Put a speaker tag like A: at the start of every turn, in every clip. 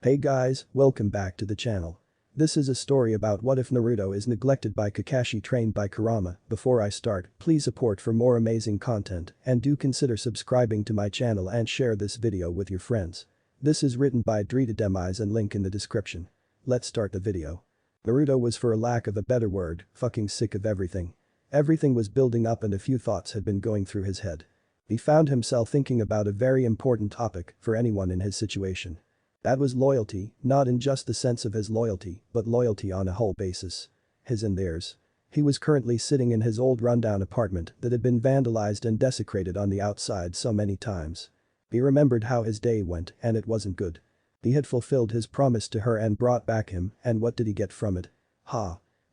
A: Hey guys, welcome back to the channel. This is a story about what if Naruto is neglected by Kakashi trained by Kurama. Before I start, please support for more amazing content and do consider subscribing to my channel and share this video with your friends. This is written by DreadedDemise and link in the description. Let's start the video. Naruto was, for a lack of a better word, fucking sick of everything. Everything was building up and a few thoughts had been going through his head. He found himself thinking about a very important topic for anyone in his situation. That was loyalty, not in just the sense of his loyalty, but loyalty on a whole basis. His and theirs. He was currently sitting in his old rundown apartment that had been vandalized and desecrated on the outside so many times. He remembered how his day went and it wasn't good. He had fulfilled his promise to her and brought back him, and what did he get from it?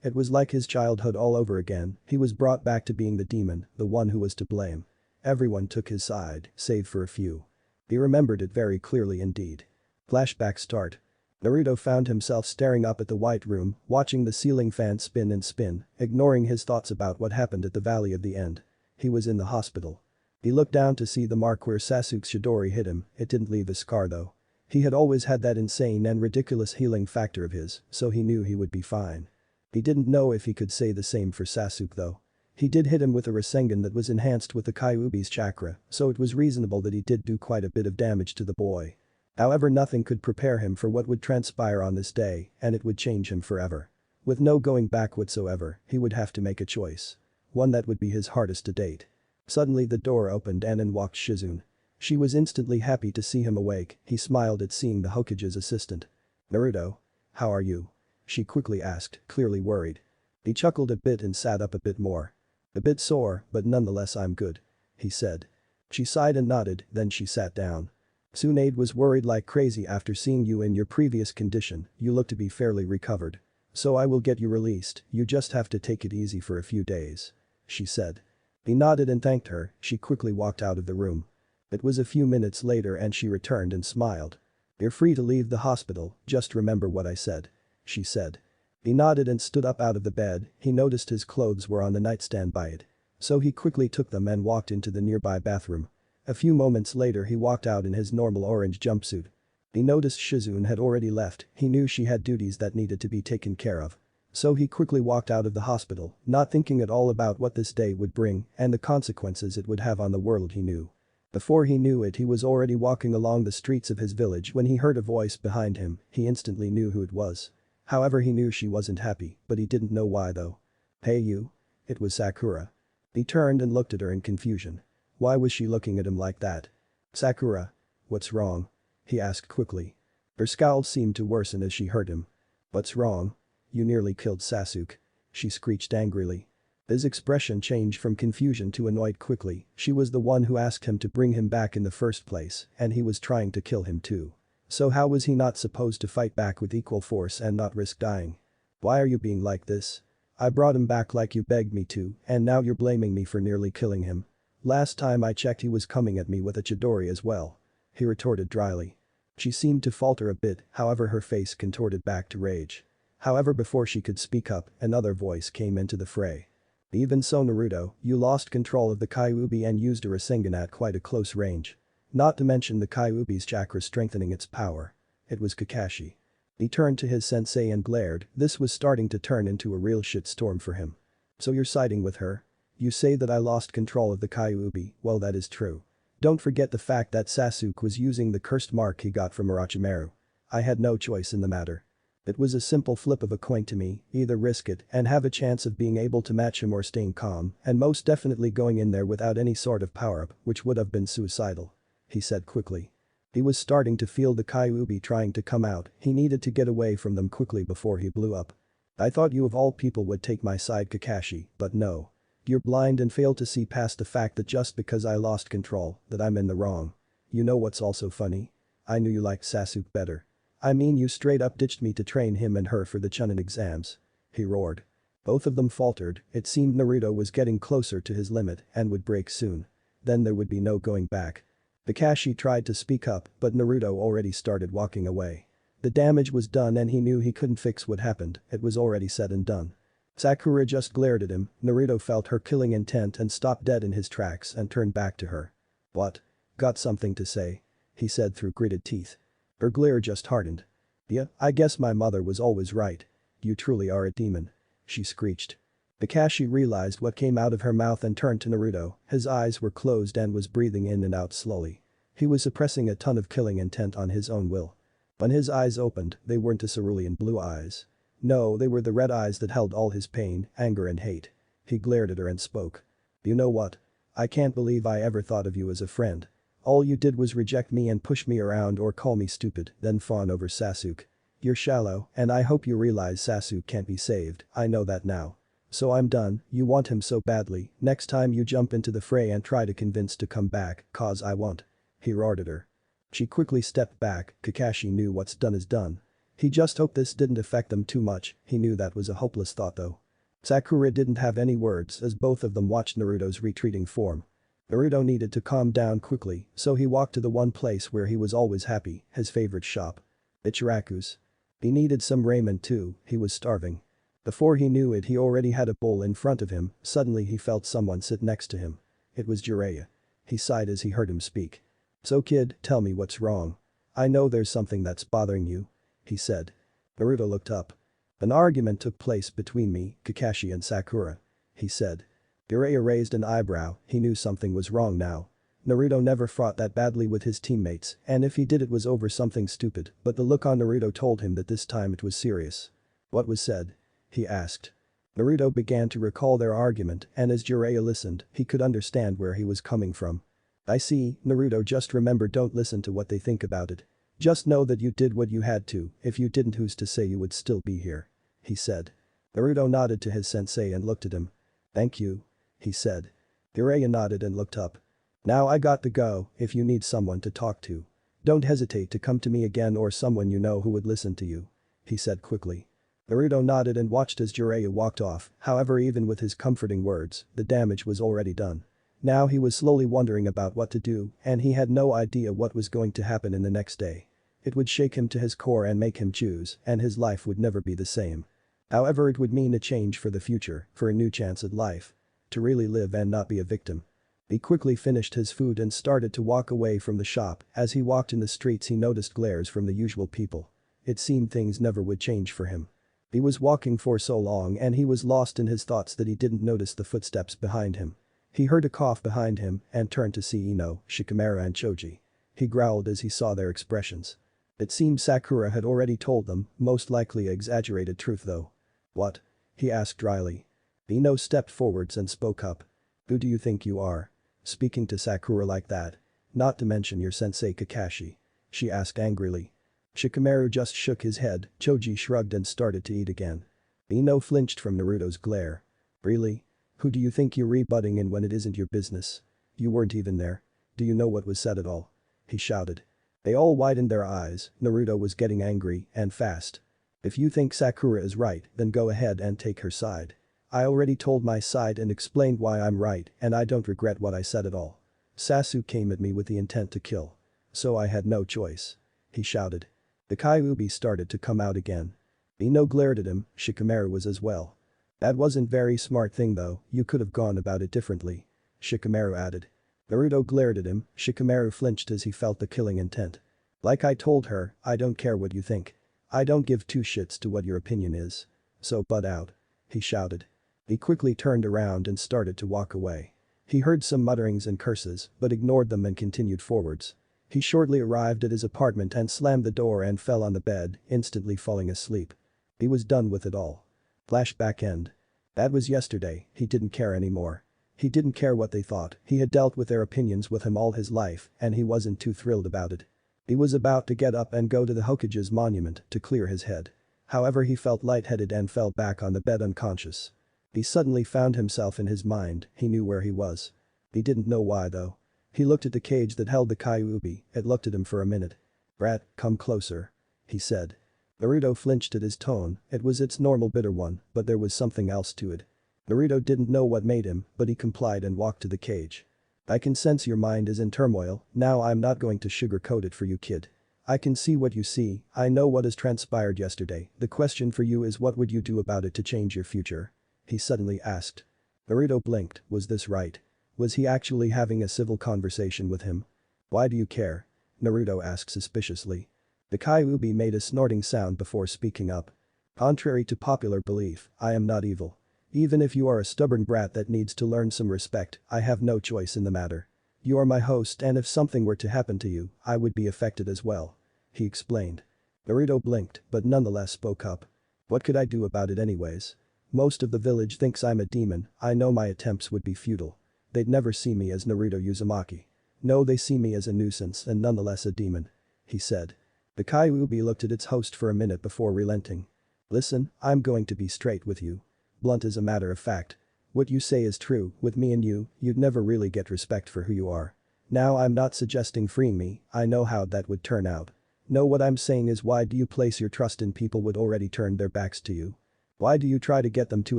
A: It was like his childhood all over again. He was brought back to being the demon, the one who was to blame. Everyone took his side, save for a few. He remembered it very clearly indeed. Flashback start. Naruto found himself staring up at the white room, watching the ceiling fan spin and spin, ignoring his thoughts about what happened at the Valley of the End. He was in the hospital. He looked down to see the mark where Sasuke's Chidori hit him. It didn't leave a scar though. He had always had that insane and ridiculous healing factor of his, so he knew he would be fine. He didn't know if he could say the same for Sasuke though. He did hit him with a Rasengan that was enhanced with the Kyuubi's chakra, so it was reasonable that he did do quite a bit of damage to the boy. However, nothing could prepare him for what would transpire on this day, and it would change him forever. With no going back whatsoever, he would have to make a choice. One that would be his hardest to date. Suddenly the door opened and in walked Shizune. She was instantly happy to see him awake. He smiled at seeing the Hokage's assistant. "Naruto? How are you?" she quickly asked, clearly worried. He chuckled a bit and sat up a bit more. "A bit sore, but nonetheless I'm good," he said. She sighed and nodded, then she sat down. "Tsunade was worried like crazy after seeing you in your previous condition. You look to be fairly recovered. So I will get you released, you just have to take it easy for a few days," she said. He nodded and thanked her. She quickly walked out of the room. It was a few minutes later and she returned and smiled. "You're free to leave the hospital, just remember what I said," she said. He nodded and stood up out of the bed. He noticed his clothes were on the nightstand by it. So he quickly took them and walked into the nearby bathroom. A few moments later he walked out in his normal orange jumpsuit. He noticed Shizune had already left. He knew she had duties that needed to be taken care of. So he quickly walked out of the hospital, not thinking at all about what this day would bring and the consequences it would have on the world he knew. Before he knew it, he was already walking along the streets of his village when he heard a voice behind him. He instantly knew who it was. However, he knew she wasn't happy, but he didn't know why though. "Hey you." It was Sakura. He turned and looked at her in confusion. Why was she looking at him like that? "Sakura. What's wrong?" he asked quickly. Her scowl seemed to worsen as she heard him. "What's wrong? You nearly killed Sasuke," she screeched angrily. His expression changed from confusion to annoyed quickly. She was the one who asked him to bring him back in the first place, and he was trying to kill him too. So how was he not supposed to fight back with equal force and not risk dying? "Why are you being like this? I brought him back like you begged me to, and now you're blaming me for nearly killing him. Last time I checked he was coming at me with a Chidori as well," he retorted dryly. She seemed to falter a bit, however her face contorted back to rage. However, before she could speak up, another voice came into the fray. "Even so, Naruto, you lost control of the Kyuubi and used a Rasengan at quite a close range. Not to mention the Kyuubi's chakra strengthening its power." It was Kakashi. He turned to his sensei and glared. This was starting to turn into a real shitstorm for him. "So you're siding with her? You say that I lost control of the Kyuubi, well that is true. Don't forget the fact that Sasuke was using the cursed mark he got from Orochimaru. I had no choice in the matter. It was a simple flip of a coin to me, either risk it and have a chance of being able to match him or staying calm and most definitely going in there without any sort of power-up, which would have been suicidal," he said quickly. He was starting to feel the Kyuubi trying to come out. He needed to get away from them quickly before he blew up. "I thought you of all people would take my side, Kakashi, but no. You're blind and fail to see past the fact that just because I lost control, that I'm in the wrong. You know what's also funny? I knew you liked Sasuke better. I mean, you straight up ditched me to train him and her for the Chunin exams," he roared. Both of them faltered. It seemed Naruto was getting closer to his limit and would break soon. Then there would be no going back. Kakashi tried to speak up, but Naruto already started walking away. The damage was done and he knew he couldn't fix what happened. It was already said and done. Sakura just glared at him. Naruto felt her killing intent and stopped dead in his tracks and turned back to her. "What? Got something to say?" he said through gritted teeth. Her glare just hardened. Yeah, I guess my mother was always right. You truly are a demon. She screeched. Kakashi realized what came out of her mouth and turned to Naruto, his eyes were closed and was breathing in and out slowly. He was suppressing a ton of killing intent on his own will. When his eyes opened, they weren't the cerulean blue eyes. No, they were the red eyes that held all his pain, anger and hate. He glared at her and spoke. You know what? I can't believe I ever thought of you as a friend. All you did was reject me and push me around or call me stupid, then fawn over Sasuke. You're shallow, and I hope you realize Sasuke can't be saved, I know that now. So I'm done, you want him so badly, next time you jump into the fray and try to convince to come back, cause I won't. He roared at her. She quickly stepped back, Kakashi knew what's done is done. He just hoped this didn't affect them too much, he knew that was a hopeless thought though. Sakura didn't have any words as both of them watched Naruto's retreating form. Naruto needed to calm down quickly, so he walked to the one place where he was always happy, his favorite shop. Ichiraku's. He needed some ramen too, he was starving. Before he knew it he already had a bowl in front of him, suddenly he felt someone sit next to him. It was Jiraiya. He sighed as he heard him speak. So kid, tell me what's wrong. I know there's something that's bothering you. He said. Naruto looked up. An argument took place between me, Kakashi and Sakura. He said. Jiraiya raised an eyebrow, he knew something was wrong now. Naruto never fought that badly with his teammates, and if he did it was over something stupid, but the look on Naruto told him that this time it was serious. What was said? He asked. Naruto began to recall their argument, and as Jiraiya listened, he could understand where he was coming from. I see, Naruto, just remember, don't listen to what they think about it. Just know that you did what you had to, if you didn't who's to say you would still be here. He said. Naruto nodded to his sensei and looked at him. Thank you. He said. Jiraiya nodded and looked up. Now I got to go, if you need someone to talk to. Don't hesitate to come to me again or someone you know who would listen to you. He said quickly. Naruto nodded and watched as Jiraiya walked off, however even with his comforting words, the damage was already done. Now he was slowly wondering about what to do and he had no idea what was going to happen in the next day. It would shake him to his core and make him choose and his life would never be the same. However, it would mean a change for the future, for a new chance at life. To really live and not be a victim. He quickly finished his food and started to walk away from the shop. As he walked in the streets he noticed glares from the usual people. It seemed things never would change for him. He was walking for so long and he was lost in his thoughts that he didn't notice the footsteps behind him. He heard a cough behind him and turned to see Ino, Shikamaru and Choji. He growled as he saw their expressions. It seemed Sakura had already told them, most likely exaggerated truth though. What? He asked dryly. Ino stepped forwards and spoke up. Who do you think you are? Speaking to Sakura like that? Not to mention your sensei Kakashi. She asked angrily. Shikamaru just shook his head, Choji shrugged and started to eat again. Ino flinched from Naruto's glare. Really? Who do you think you're rebutting in when it isn't your business? You weren't even there. Do you know what was said at all? He shouted. They all widened their eyes, Naruto was getting angry and fast. If you think Sakura is right, then go ahead and take her side. I already told my side and explained why I'm right and I don't regret what I said at all. Sasuke came at me with the intent to kill. So I had no choice. He shouted. The Kyuubi started to come out again. Ino glared at him, Shikamaru was as well. That wasn't very smart thing though, you could have gone about it differently. Shikamaru added. Naruto glared at him, Shikamaru flinched as he felt the killing intent. Like I told her, I don't care what you think. I don't give two shits to what your opinion is. So butt out. He shouted. He quickly turned around and started to walk away. He heard some mutterings and curses, but ignored them and continued forwards. He shortly arrived at his apartment and slammed the door and fell on the bed, instantly falling asleep. He was done with it all. Flashback end. That was yesterday, he didn't care anymore. He didn't care what they thought, he had dealt with their opinions with him all his life and he wasn't too thrilled about it. He was about to get up and go to the Hokage's monument to clear his head. However, he felt lightheaded and fell back on the bed unconscious. He suddenly found himself in his mind, he knew where he was. He didn't know why though. He looked at the cage that held the Kyuubi, it looked at him for a minute. Brat, come closer. He said. Naruto flinched at his tone, it was its normal bitter one, but there was something else to it. Naruto didn't know what made him, but he complied and walked to the cage. I can sense your mind is in turmoil, now I'm not going to sugarcoat it for you kid. I can see what you see, I know what has transpired yesterday, the question for you is what would you do about it to change your future? He suddenly asked. Naruto blinked, was this right? Was he actually having a civil conversation with him? Why do you care? Naruto asked suspiciously. The Kyuubi made a snorting sound before speaking up. Contrary to popular belief, I am not evil. Even if you are a stubborn brat that needs to learn some respect, I have no choice in the matter. You are my host and if something were to happen to you, I would be affected as well. He explained. Naruto blinked, but nonetheless spoke up. What could I do about it anyways? Most of the village thinks I'm a demon, I know my attempts would be futile. They'd never see me as Naruto Uzumaki. No, they see me as a nuisance and nonetheless a demon. He said. The Kyuubi looked at its host for a minute before relenting. Listen, I'm going to be straight with you. Blunt as a matter of fact. What you say is true, with me and you, you'd never really get respect for who you are. Now I'm not suggesting freeing me, I know how that would turn out. No, what I'm saying is why do you place your trust in people would already turn their backs to you? Why do you try to get them to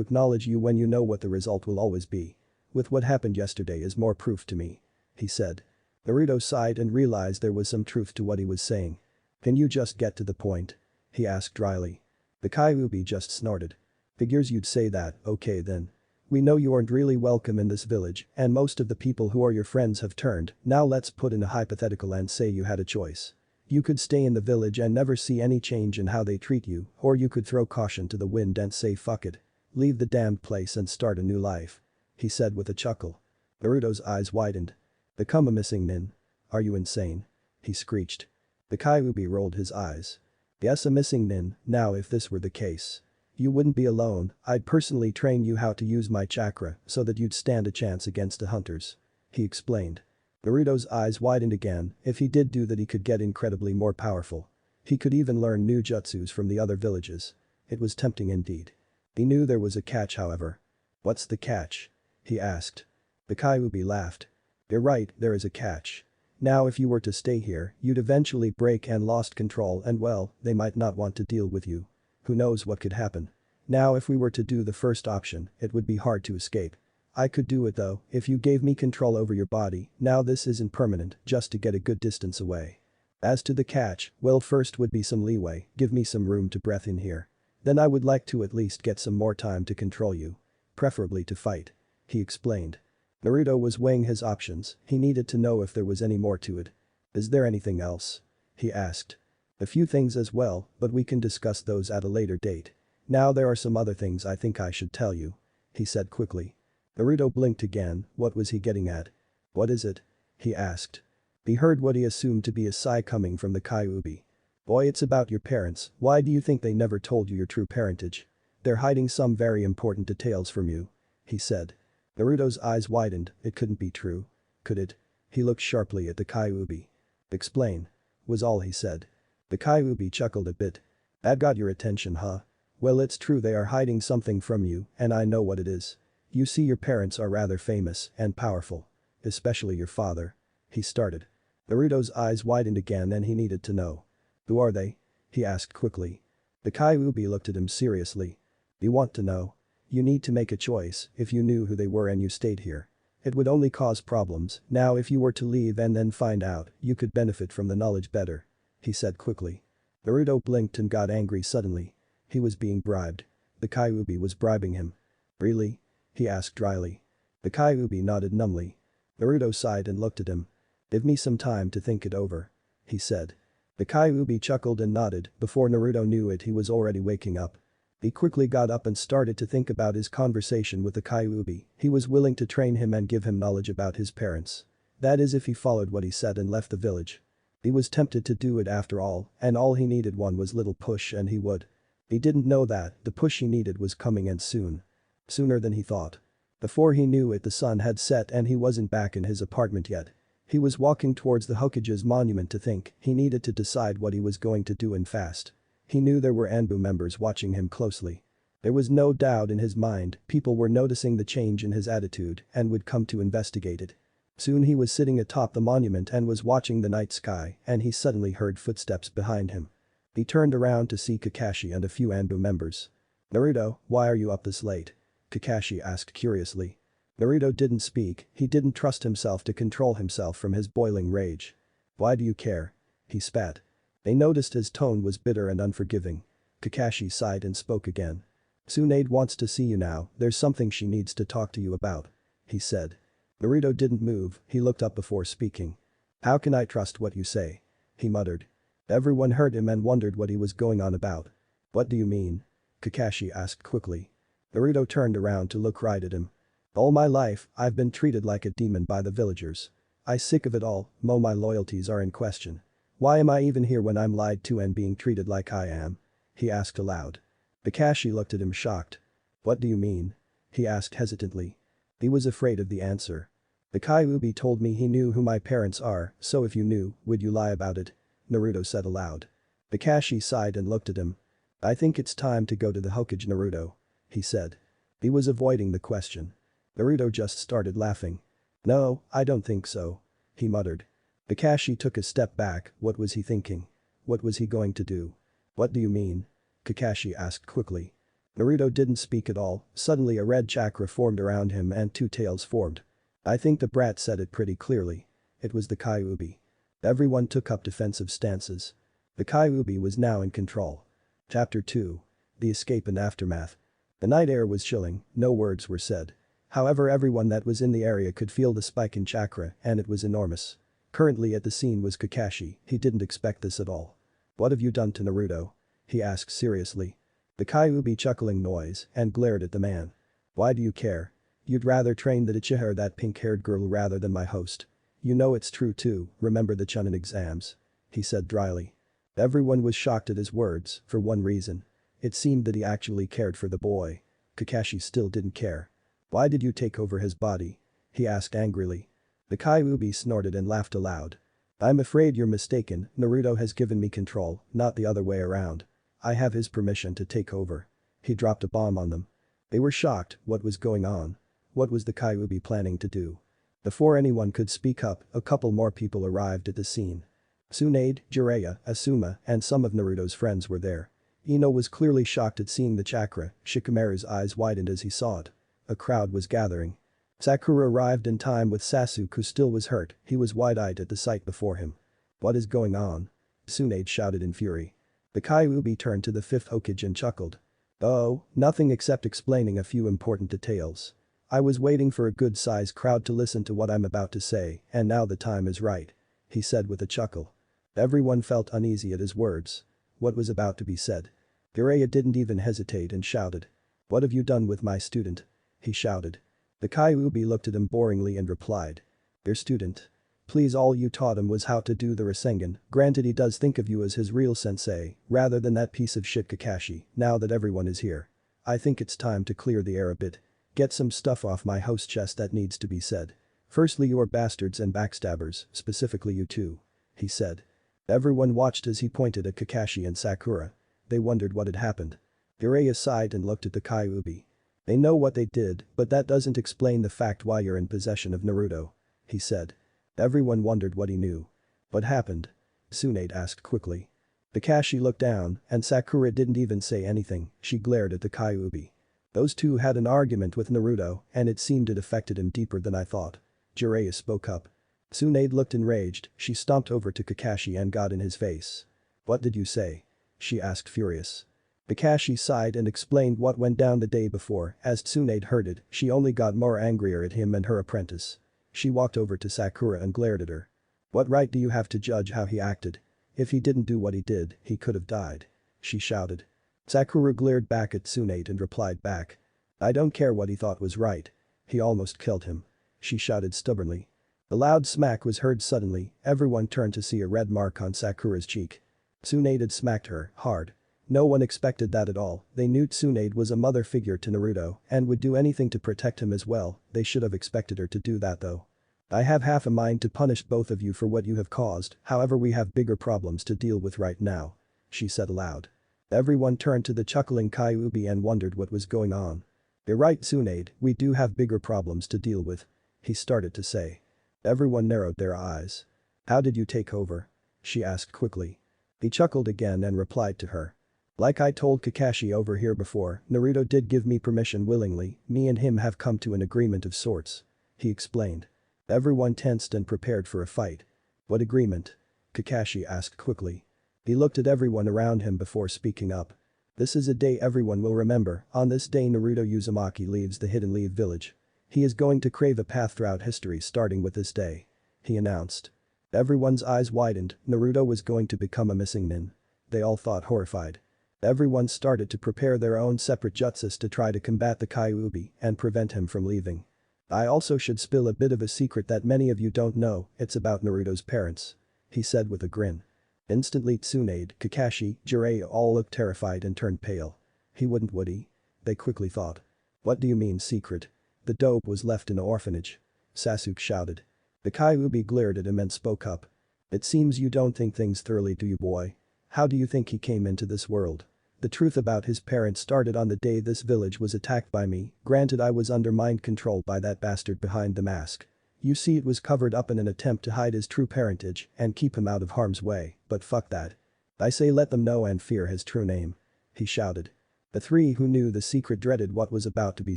A: acknowledge you when you know what the result will always be? With what happened yesterday is more proof to me. He said. Naruto sighed and realized there was some truth to what he was saying. Can you just get to the point? He asked dryly. The Kyuubi just snorted. Figures you'd say that, okay then. We know you aren't really welcome in this village and most of the people who are your friends have turned, now let's put in a hypothetical and say you had a choice. You could stay in the village and never see any change in how they treat you, or you could throw caution to the wind and say fuck it. Leave the damned place and start a new life. He said with a chuckle. Naruto's eyes widened. Become a missing nin. Are you insane? He screeched. The Kyuubi rolled his eyes. Yes, a missing nin, now if this were the case. You wouldn't be alone, I'd personally train you how to use my chakra so that you'd stand a chance against the hunters. He explained. Naruto's eyes widened again, if he did do that he could get incredibly more powerful. He could even learn new jutsus from the other villages. It was tempting indeed. He knew there was a catch however. What's the catch? He asked. The Kyuubi laughed. You're right, there is a catch. Now if you were to stay here, you'd eventually break and lost control and well, they might not want to deal with you. Who knows what could happen. Now if we were to do the first option, it would be hard to escape. I could do it though, if you gave me control over your body, now this isn't permanent, just to get a good distance away. As to the catch, well first would be some leeway, give me some room to breathe in here. Then I would like to at least get some more time to control you. Preferably to fight. He explained. Naruto was weighing his options, he needed to know if there was any more to it. Is there anything else? He asked. A few things as well, but we can discuss those at a later date. Now there are some other things I think I should tell you. He said quickly. Naruto blinked again, what was he getting at? What is it? He asked. He heard what he assumed to be a sigh coming from the Kyuubi. Boy, it's about your parents, why do you think they never told you your true parentage? They're hiding some very important details from you. He said. Naruto's eyes widened, it couldn't be true. Could it? He looked sharply at the Kyuubi. Explain. Was all he said. The Kyuubi chuckled a bit. That got your attention, huh? Well, it's true they are hiding something from you, and I know what it is. You see, your parents are rather famous and powerful. Especially your father. He started. Naruto's eyes widened again and he needed to know. Who are they? He asked quickly. The Kyuubi looked at him seriously. You want to know? You need to make a choice, if you knew who they were and you stayed here. It would only cause problems, now if you were to leave and then find out, you could benefit from the knowledge better. He said quickly. Naruto blinked and got angry suddenly. He was being bribed. The Kyuubi was bribing him. Really? He asked dryly. The Kyuubi nodded numbly. Naruto sighed and looked at him. Give me some time to think it over. He said. The Kyuubi chuckled and nodded, before Naruto knew it he was already waking up. He quickly got up and started to think about his conversation with the Kyuubi, he was willing to train him and give him knowledge about his parents. That is if he followed what he said and left the village. He was tempted to do it after all, and all he needed one was little push and he would. He didn't know that, the push he needed was coming and soon. Sooner than he thought. Before he knew it the sun had set and he wasn't back in his apartment yet. He was walking towards the Hokage's monument to think, he needed to decide what he was going to do and fast. He knew there were Anbu members watching him closely. There was no doubt in his mind, people were noticing the change in his attitude and would come to investigate it. Soon he was sitting atop the monument and was watching the night sky and he suddenly heard footsteps behind him. He turned around to see Kakashi and a few Anbu members. Naruto, why are you up this late? Kakashi asked curiously. Naruto didn't speak, he didn't trust himself to control himself from his boiling rage. Why do you care? He spat. They noticed his tone was bitter and unforgiving. Kakashi sighed and spoke again. Tsunade wants to see you now, there's something she needs to talk to you about. He said. Naruto didn't move, he looked up before speaking. How can I trust what you say? He muttered. Everyone heard him and wondered what he was going on about. What do you mean? Kakashi asked quickly. Naruto turned around to look right at him. All my life, I've been treated like a demon by the villagers. I'm sick of it all, my loyalties are in question. Why am I even here when I'm lied to and being treated like I am? He asked aloud. Kakashi looked at him shocked. What do you mean? He asked hesitantly. He was afraid of the answer. The Kyuubi told me he knew who my parents are, so if you knew, would you lie about it? Naruto said aloud. Kakashi sighed and looked at him. I think it's time to go to the Hokage, Naruto. He said. He was avoiding the question. Naruto just started laughing. No, I don't think so. He muttered. Kakashi took a step back, what was he thinking? What was he going to do? What do you mean? Kakashi asked quickly. Naruto didn't speak at all, suddenly a red chakra formed around him and two tails formed. I think the brat said it pretty clearly. It was the Kyuubi. Everyone took up defensive stances. The Kyuubi was now in control. Chapter 2. The Escape and Aftermath. The night air was chilling, no words were said. However, everyone that was in the area could feel the spike in chakra and it was enormous. Currently at the scene was Kakashi, he didn't expect this at all. What have you done to Naruto? He asked seriously. The Kyuubi chuckling noise and glared at the man. Why do you care? You'd rather train the Uchiha or that pink-haired girl rather than my host. You know it's true too, remember the Chunin exams. He said dryly. Everyone was shocked at his words, for one reason. It seemed that he actually cared for the boy. Kakashi still didn't care. Why did you take over his body? He asked angrily. The Kyuubi snorted and laughed aloud. I'm afraid you're mistaken, Naruto has given me control, not the other way around. I have his permission to take over. He dropped a bomb on them. They were shocked, what was going on? What was the Kyuubi planning to do? Before anyone could speak up, a couple more people arrived at the scene. Tsunade, Jiraiya, Asuma, and some of Naruto's friends were there. Ino was clearly shocked at seeing the chakra, Shikamaru's eyes widened as he saw it. A crowd was gathering. Sakura arrived in time with Sasuke who still was hurt, he was wide-eyed at the sight before him. What is going on? Tsunade shouted in fury. The Kyuubi turned to the fifth Hokage and chuckled. Oh, nothing except explaining a few important details. I was waiting for a good-sized crowd to listen to what I'm about to say, and now the time is right. He said with a chuckle. Everyone felt uneasy at his words. What was about to be said? Jiraiya didn't even hesitate and shouted. What have you done with my student? He shouted. The Kyuubi looked at him boringly and replied. Your student? Please, all you taught him was how to do the Rasengan, granted he does think of you as his real sensei, rather than that piece of shit Kakashi, now that everyone is here. I think it's time to clear the air a bit. Get some stuff off my host's chest that needs to be said. Firstly, you are bastards and backstabbers, specifically you two. He said. Everyone watched as he pointed at Kakashi and Sakura. They wondered what had happened. Jiraiya sighed and looked at the Kyuubi. They know what they did, but that doesn't explain the fact why you're in possession of Naruto. He said. Everyone wondered what he knew. What happened? Tsunade asked quickly. Kakashi looked down, and Sakura didn't even say anything, she glared at the Kyuubi. Those two had an argument with Naruto, and it seemed it affected him deeper than I thought. Jiraiya spoke up. Tsunade looked enraged, she stomped over to Kakashi and got in his face. What did you say? She asked furious. Kakashi sighed and explained what went down the day before, as Tsunade heard it, she only got more angrier at him and her apprentice. She walked over to Sakura and glared at her. What right do you have to judge how he acted? If he didn't do what he did, he could have died. She shouted. Sakura glared back at Tsunade and replied back. I don't care what he thought was right. He almost killed him. She shouted stubbornly. A loud smack was heard suddenly, everyone turned to see a red mark on Sakura's cheek. Tsunade had smacked her, hard. No one expected that at all, they knew Tsunade was a mother figure to Naruto and would do anything to protect him as well, they should have expected her to do that though. I have half a mind to punish both of you for what you have caused, however we have bigger problems to deal with right now. She said aloud. Everyone turned to the chuckling Kyuubi and wondered what was going on. You're right, Tsunade, we do have bigger problems to deal with. He started to say. Everyone narrowed their eyes. How did you take over? She asked quickly. He chuckled again and replied to her. Like I told Kakashi over here before, Naruto did give me permission willingly, me and him have come to an agreement of sorts. He explained. Everyone tensed and prepared for a fight. What agreement? Kakashi asked quickly. He looked at everyone around him before speaking up. This is a day everyone will remember, on this day Naruto Uzumaki leaves the Hidden Leaf village. He is going to crave a path throughout history starting with this day. He announced. Everyone's eyes widened, Naruto was going to become a missing nin. They all thought horrified. Everyone started to prepare their own separate jutsus to try to combat the Kyuubi and prevent him from leaving. I also should spill a bit of a secret that many of you don't know, it's about Naruto's parents. He said with a grin. Instantly Tsunade, Kakashi, Jiraiya all looked terrified and turned pale. He wouldn't, would he? They quickly thought. What do you mean secret? The dope was left in an orphanage. Sasuke shouted. The Kyuubi glared at him and spoke up. It seems you don't think things thoroughly, do you, boy? How do you think he came into this world? The truth about his parents started on the day this village was attacked by me, granted I was under mind control by that bastard behind the mask. You see, it was covered up in an attempt to hide his true parentage and keep him out of harm's way, but fuck that. I say let them know and fear his true name. He shouted. The three who knew the secret dreaded what was about to be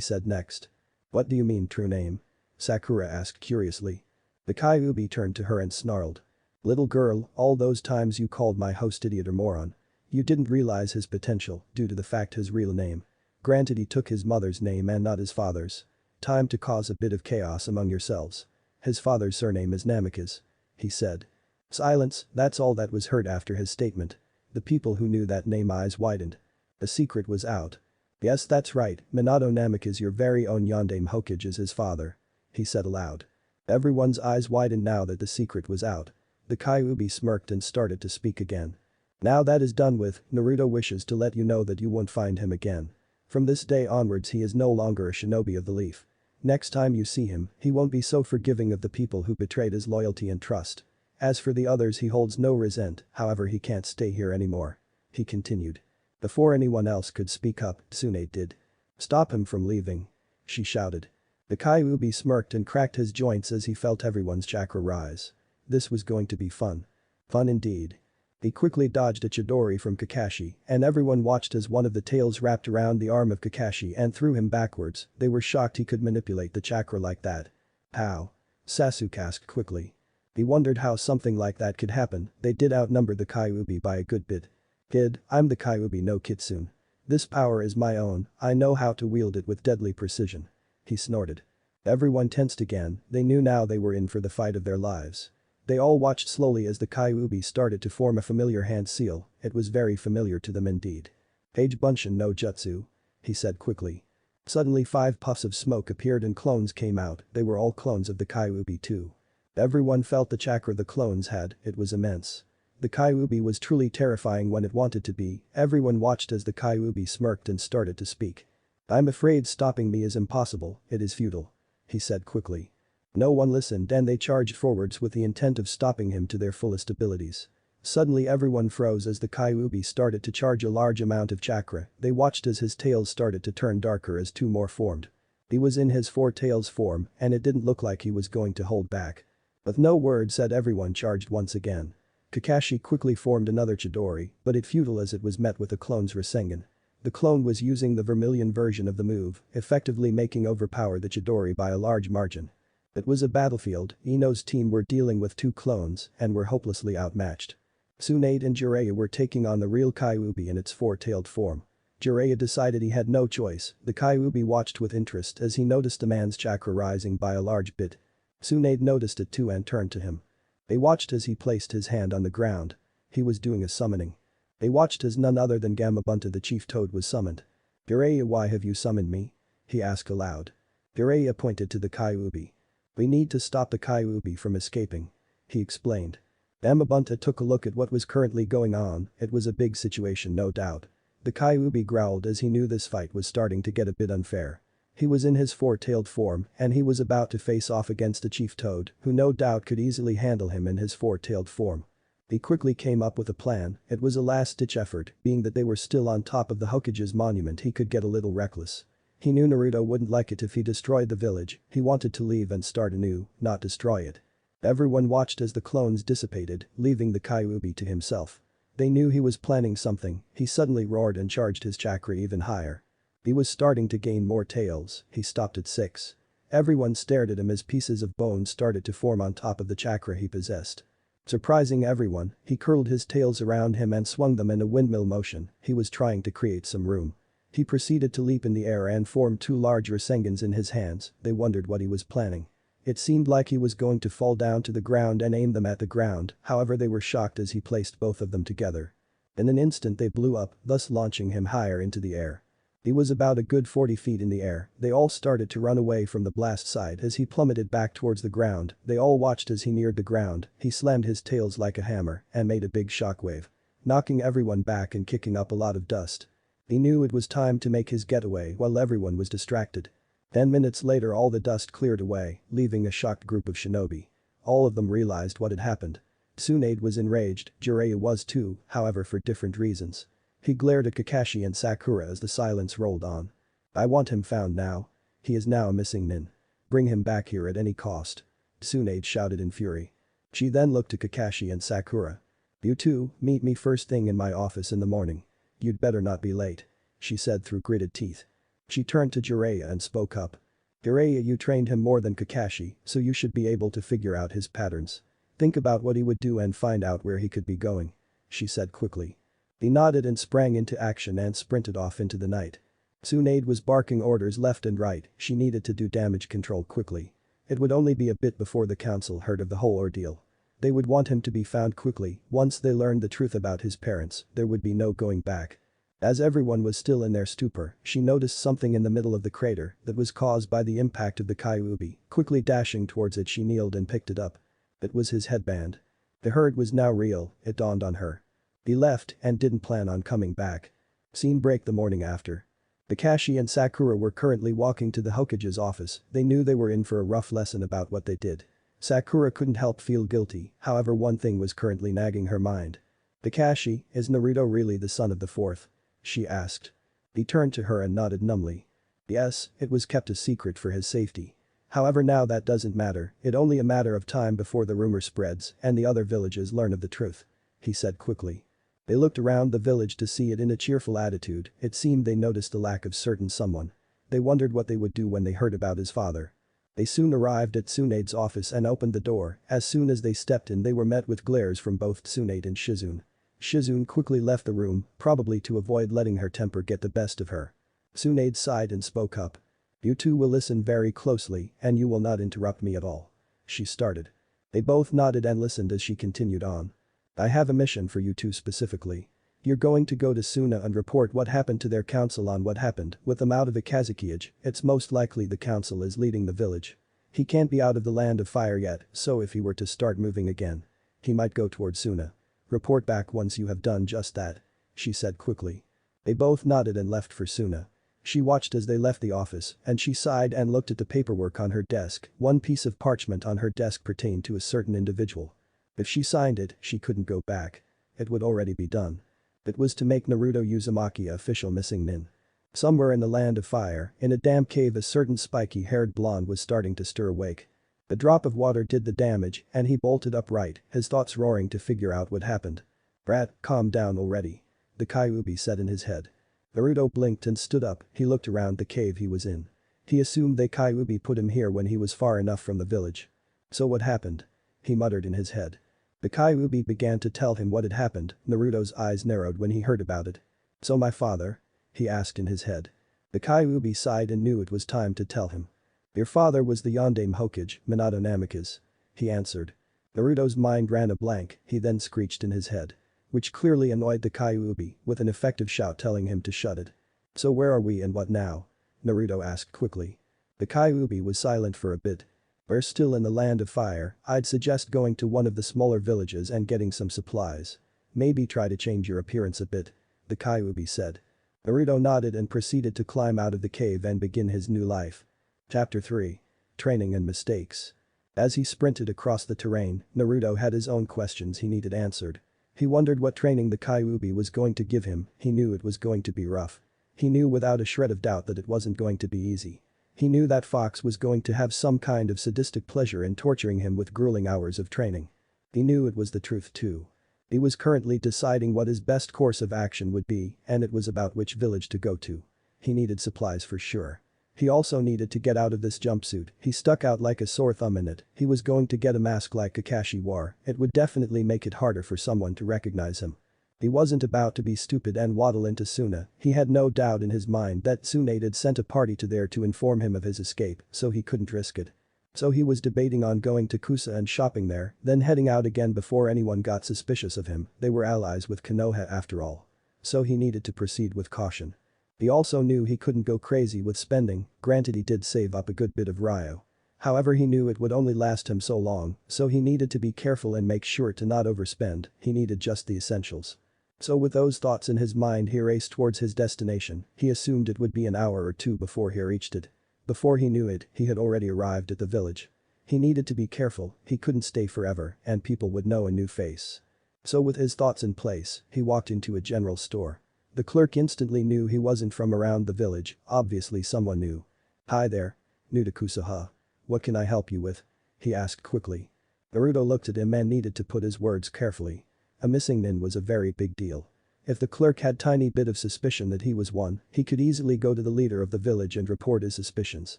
A: said next. What do you mean true name? Sakura asked curiously. The Kyuubi turned to her and snarled. Little girl, all those times you called my host idiot or moron. You didn't realize his potential due to the fact his real name. Granted he took his mother's name and not his father's. Time to cause a bit of chaos among yourselves. His father's surname is Namikaze. He said. Silence, that's all that was heard after his statement. The people who knew that name eyes widened. The secret was out. Yes, that's right, Minato Namikaze, your very own Yondaime Hokage, is his father. He said aloud. Everyone's eyes widened now that the secret was out. The Kyuubi smirked and started to speak again. Now that is done with, Naruto wishes to let you know that you won't find him again. From this day onwards he is no longer a shinobi of the leaf. Next time you see him, he won't be so forgiving of the people who betrayed his loyalty and trust. As for the others, he holds no resent, however he can't stay here anymore. He continued. Before anyone else could speak up, Tsunade did. Stop him from leaving. She shouted. The Kyuubi smirked and cracked his joints as he felt everyone's chakra rise. This was going to be fun. Fun indeed. He quickly dodged a Chidori from Kakashi and everyone watched as one of the tails wrapped around the arm of Kakashi and threw him backwards. They were shocked he could manipulate the chakra like that. How? Sasuke asked quickly. He wondered how something like that could happen. They did outnumber the Kyuubi by a good bit. Kid, I'm the Kyuubi no Kitsune. This power is my own, I know how to wield it with deadly precision. He snorted. Everyone tensed again, they knew now they were in for the fight of their lives. They all watched slowly as the Kyuubi started to form a familiar hand seal, it was very familiar to them indeed. Page Bunshin no Jutsu. He said quickly. Suddenly 5 puffs of smoke appeared and clones came out, they were all clones of the Kyuubi too. Everyone felt the chakra the clones had, it was immense. The Kyuubi was truly terrifying when it wanted to be, everyone watched as the Kyuubi smirked and started to speak. I'm afraid stopping me is impossible, it is futile. He said quickly. No one listened and they charged forwards with the intent of stopping him to their fullest abilities. Suddenly everyone froze as the Kyuubi started to charge a large amount of chakra, they watched as his tails started to turn darker as 2 more formed. He was in his 4 tails form and it didn't look like he was going to hold back. With no word said everyone charged once again. Kakashi quickly formed another Chidori, but it futile as it was met with a clone's Rasengan. The clone was using the vermilion version of the move, effectively making overpower the Chidori by a large margin. It was a battlefield, Ino's team were dealing with 2 clones and were hopelessly outmatched. Tsunade and Jiraiya were taking on the real Kyuubi in its 4-tailed form. Jiraiya decided he had no choice, the Kyuubi watched with interest as he noticed the man's chakra rising by a large bit. Tsunade noticed it too and turned to him. They watched as he placed his hand on the ground. He was doing a summoning. They watched as none other than Gamabunta the chief toad was summoned. Jiraiya, why have you summoned me? He asked aloud. Jiraiya pointed to the Kyuubi. We need to stop the Kyuubi from escaping. He explained. Gamabunta took a look at what was currently going on, it was a big situation no doubt. The Kyuubi growled as he knew this fight was starting to get a bit unfair. He was in his 4-tailed form and he was about to face off against a chief toad who no doubt could easily handle him in his 4-tailed form. He quickly came up with a plan, it was a last-ditch effort, being that they were still on top of the Hokage's monument he could get a little reckless. He knew Naruto wouldn't like it if he destroyed the village, he wanted to leave and start anew, not destroy it. Everyone watched as the clones dissipated, leaving the Kyuubi to himself. They knew he was planning something, he suddenly roared and charged his chakra even higher. He was starting to gain more tails, he stopped at 6. Everyone stared at him as pieces of bone started to form on top of the chakra he possessed. Surprising everyone, he curled his tails around him and swung them in a windmill motion, he was trying to create some room. He proceeded to leap in the air and formed 2 large Rasengans in his hands, they wondered what he was planning. It seemed like he was going to fall down to the ground and aim them at the ground, however they were shocked as he placed both of them together. In an instant they blew up, thus launching him higher into the air. He was about a good 40 feet in the air. They all started to run away from the blast site as he plummeted back towards the ground. They all watched as he neared the ground. He slammed his tails like a hammer and made a big shockwave, knocking everyone back and kicking up a lot of dust. He knew it was time to make his getaway while everyone was distracted. 10 minutes later all the dust cleared away, leaving a shocked group of shinobi. All of them realized what had happened. Tsunade was enraged, Jiraiya was too, however for different reasons. He glared at Kakashi and Sakura as the silence rolled on. I want him found now. He is now a missing nin. Bring him back here at any cost. Tsunade shouted in fury. She then looked to Kakashi and Sakura. You two, meet me first thing in my office in the morning. You'd better not be late, she said through gritted teeth. She turned to Jiraiya and spoke up. Jiraiya, you trained him more than Kakashi, so you should be able to figure out his patterns. Think about what he would do and find out where he could be going, she said quickly. He nodded and sprang into action and sprinted off into the night. Tsunade was barking orders left and right, she needed to do damage control quickly. It would only be a bit before the council heard of the whole ordeal. They would want him to be found quickly. Once they learned the truth about his parents, there would be no going back. As everyone was still in their stupor, she noticed something in the middle of the crater that was caused by the impact of the Kyuubi. Quickly dashing towards it, she kneeled and picked it up. It was his headband. The hurt was now real, it dawned on her. He left and didn't plan on coming back. Scene break the morning after. Kakashi and Sakura were currently walking to the Hokage's office. They knew they were in for a rough lesson about what they did. Sakura couldn't help feel guilty, however one thing was currently nagging her mind. Kakashi, is Naruto really the son of the fourth? She asked. He turned to her and nodded numbly. Yes, it was kept a secret for his safety. However now that doesn't matter, it's only a matter of time before the rumor spreads and the other villages learn of the truth, he said quickly. They looked around the village to see it in a cheerful attitude. It seemed they noticed the lack of certain someone. They wondered what they would do when they heard about his father. They soon arrived at Tsunade's office and opened the door. As soon as they stepped in they were met with glares from both Tsunade and Shizune. Shizune quickly left the room, probably to avoid letting her temper get the best of her. Tsunade sighed and spoke up. You two will listen very closely and you will not interrupt me at all, she started. They both nodded and listened as she continued on. I have a mission for you two specifically. You're going to go to Suna and report what happened to their council on what happened with them out of the Akatsuki. It's most likely the council is leading the village. He can't be out of the land of fire yet, so if he were to start moving again, he might go toward Suna. Report back once you have done just that, she said quickly. They both nodded and left for Suna. She watched as they left the office and she sighed and looked at the paperwork on her desk. One piece of parchment on her desk pertained to a certain individual. If she signed it, she couldn't go back. It would already be done. It was to make Naruto Uzumaki a official missing nin. Somewhere in the land of fire, in a damp cave, a certain spiky-haired blonde was starting to stir awake. A drop of water did the damage and he bolted upright, his thoughts roaring to figure out what happened. Brat, calm down already, the Kyuubi said in his head. Naruto blinked and stood up. He looked around the cave he was in. He assumed the Kyuubi put him here when he was far enough from the village. So what happened? He muttered in his head. The Kyuubi began to tell him what had happened. Naruto's eyes narrowed when he heard about it. So my father? He asked in his head. The Kyuubi sighed and knew it was time to tell him. Your father was the Yondaime Hokage, Minato Namikaze, he answered. Naruto's mind ran a blank, he then screeched in his head. Which clearly annoyed the Kyuubi, with an effective shout telling him to shut it. So where are we and what now? Naruto asked quickly. The Kyuubi was silent for a bit. We're still in the land of fire. I'd suggest going to one of the smaller villages and getting some supplies. Maybe try to change your appearance a bit, the Kyuubi said. Naruto nodded and proceeded to climb out of the cave and begin his new life. Chapter 3. Training and Mistakes. As he sprinted across the terrain, Naruto had his own questions he needed answered. He wondered what training the Kyuubi was going to give him. He knew it was going to be rough. He knew without a shred of doubt that it wasn't going to be easy. He knew that Fox was going to have some kind of sadistic pleasure in torturing him with grueling hours of training. He knew it was the truth too. He was currently deciding what his best course of action would be, and it was about which village to go to. He needed supplies for sure. He also needed to get out of this jumpsuit. He stuck out like a sore thumb in it. He was going to get a mask like Kakashi wore. It would definitely make it harder for someone to recognize him. He wasn't about to be stupid and waddle into Suna. He had no doubt in his mind that Tsunade had sent a party to there to inform him of his escape, so he couldn't risk it. So he was debating on going to Kusa and shopping there, then heading out again before anyone got suspicious of him. They were allies with Konoha after all. So he needed to proceed with caution. He also knew he couldn't go crazy with spending, granted he did save up a good bit of Ryo. However, he knew it would only last him so long, so he needed to be careful and make sure to not overspend. He needed just the essentials. So with those thoughts in his mind, he raced towards his destination. He assumed it would be an hour or two before he reached it. Before he knew it, he had already arrived at the village. He needed to be careful, he couldn't stay forever, and people would know a new face. So with his thoughts in place, he walked into a general store. The clerk instantly knew he wasn't from around the village, obviously someone new. "Hi there. New to Kusaha. What can I help you with?" he asked quickly. Naruto looked at him and needed to put his words carefully. A missing nin was a very big deal. If the clerk had tiny bit of suspicion that he was one, he could easily go to the leader of the village and report his suspicions.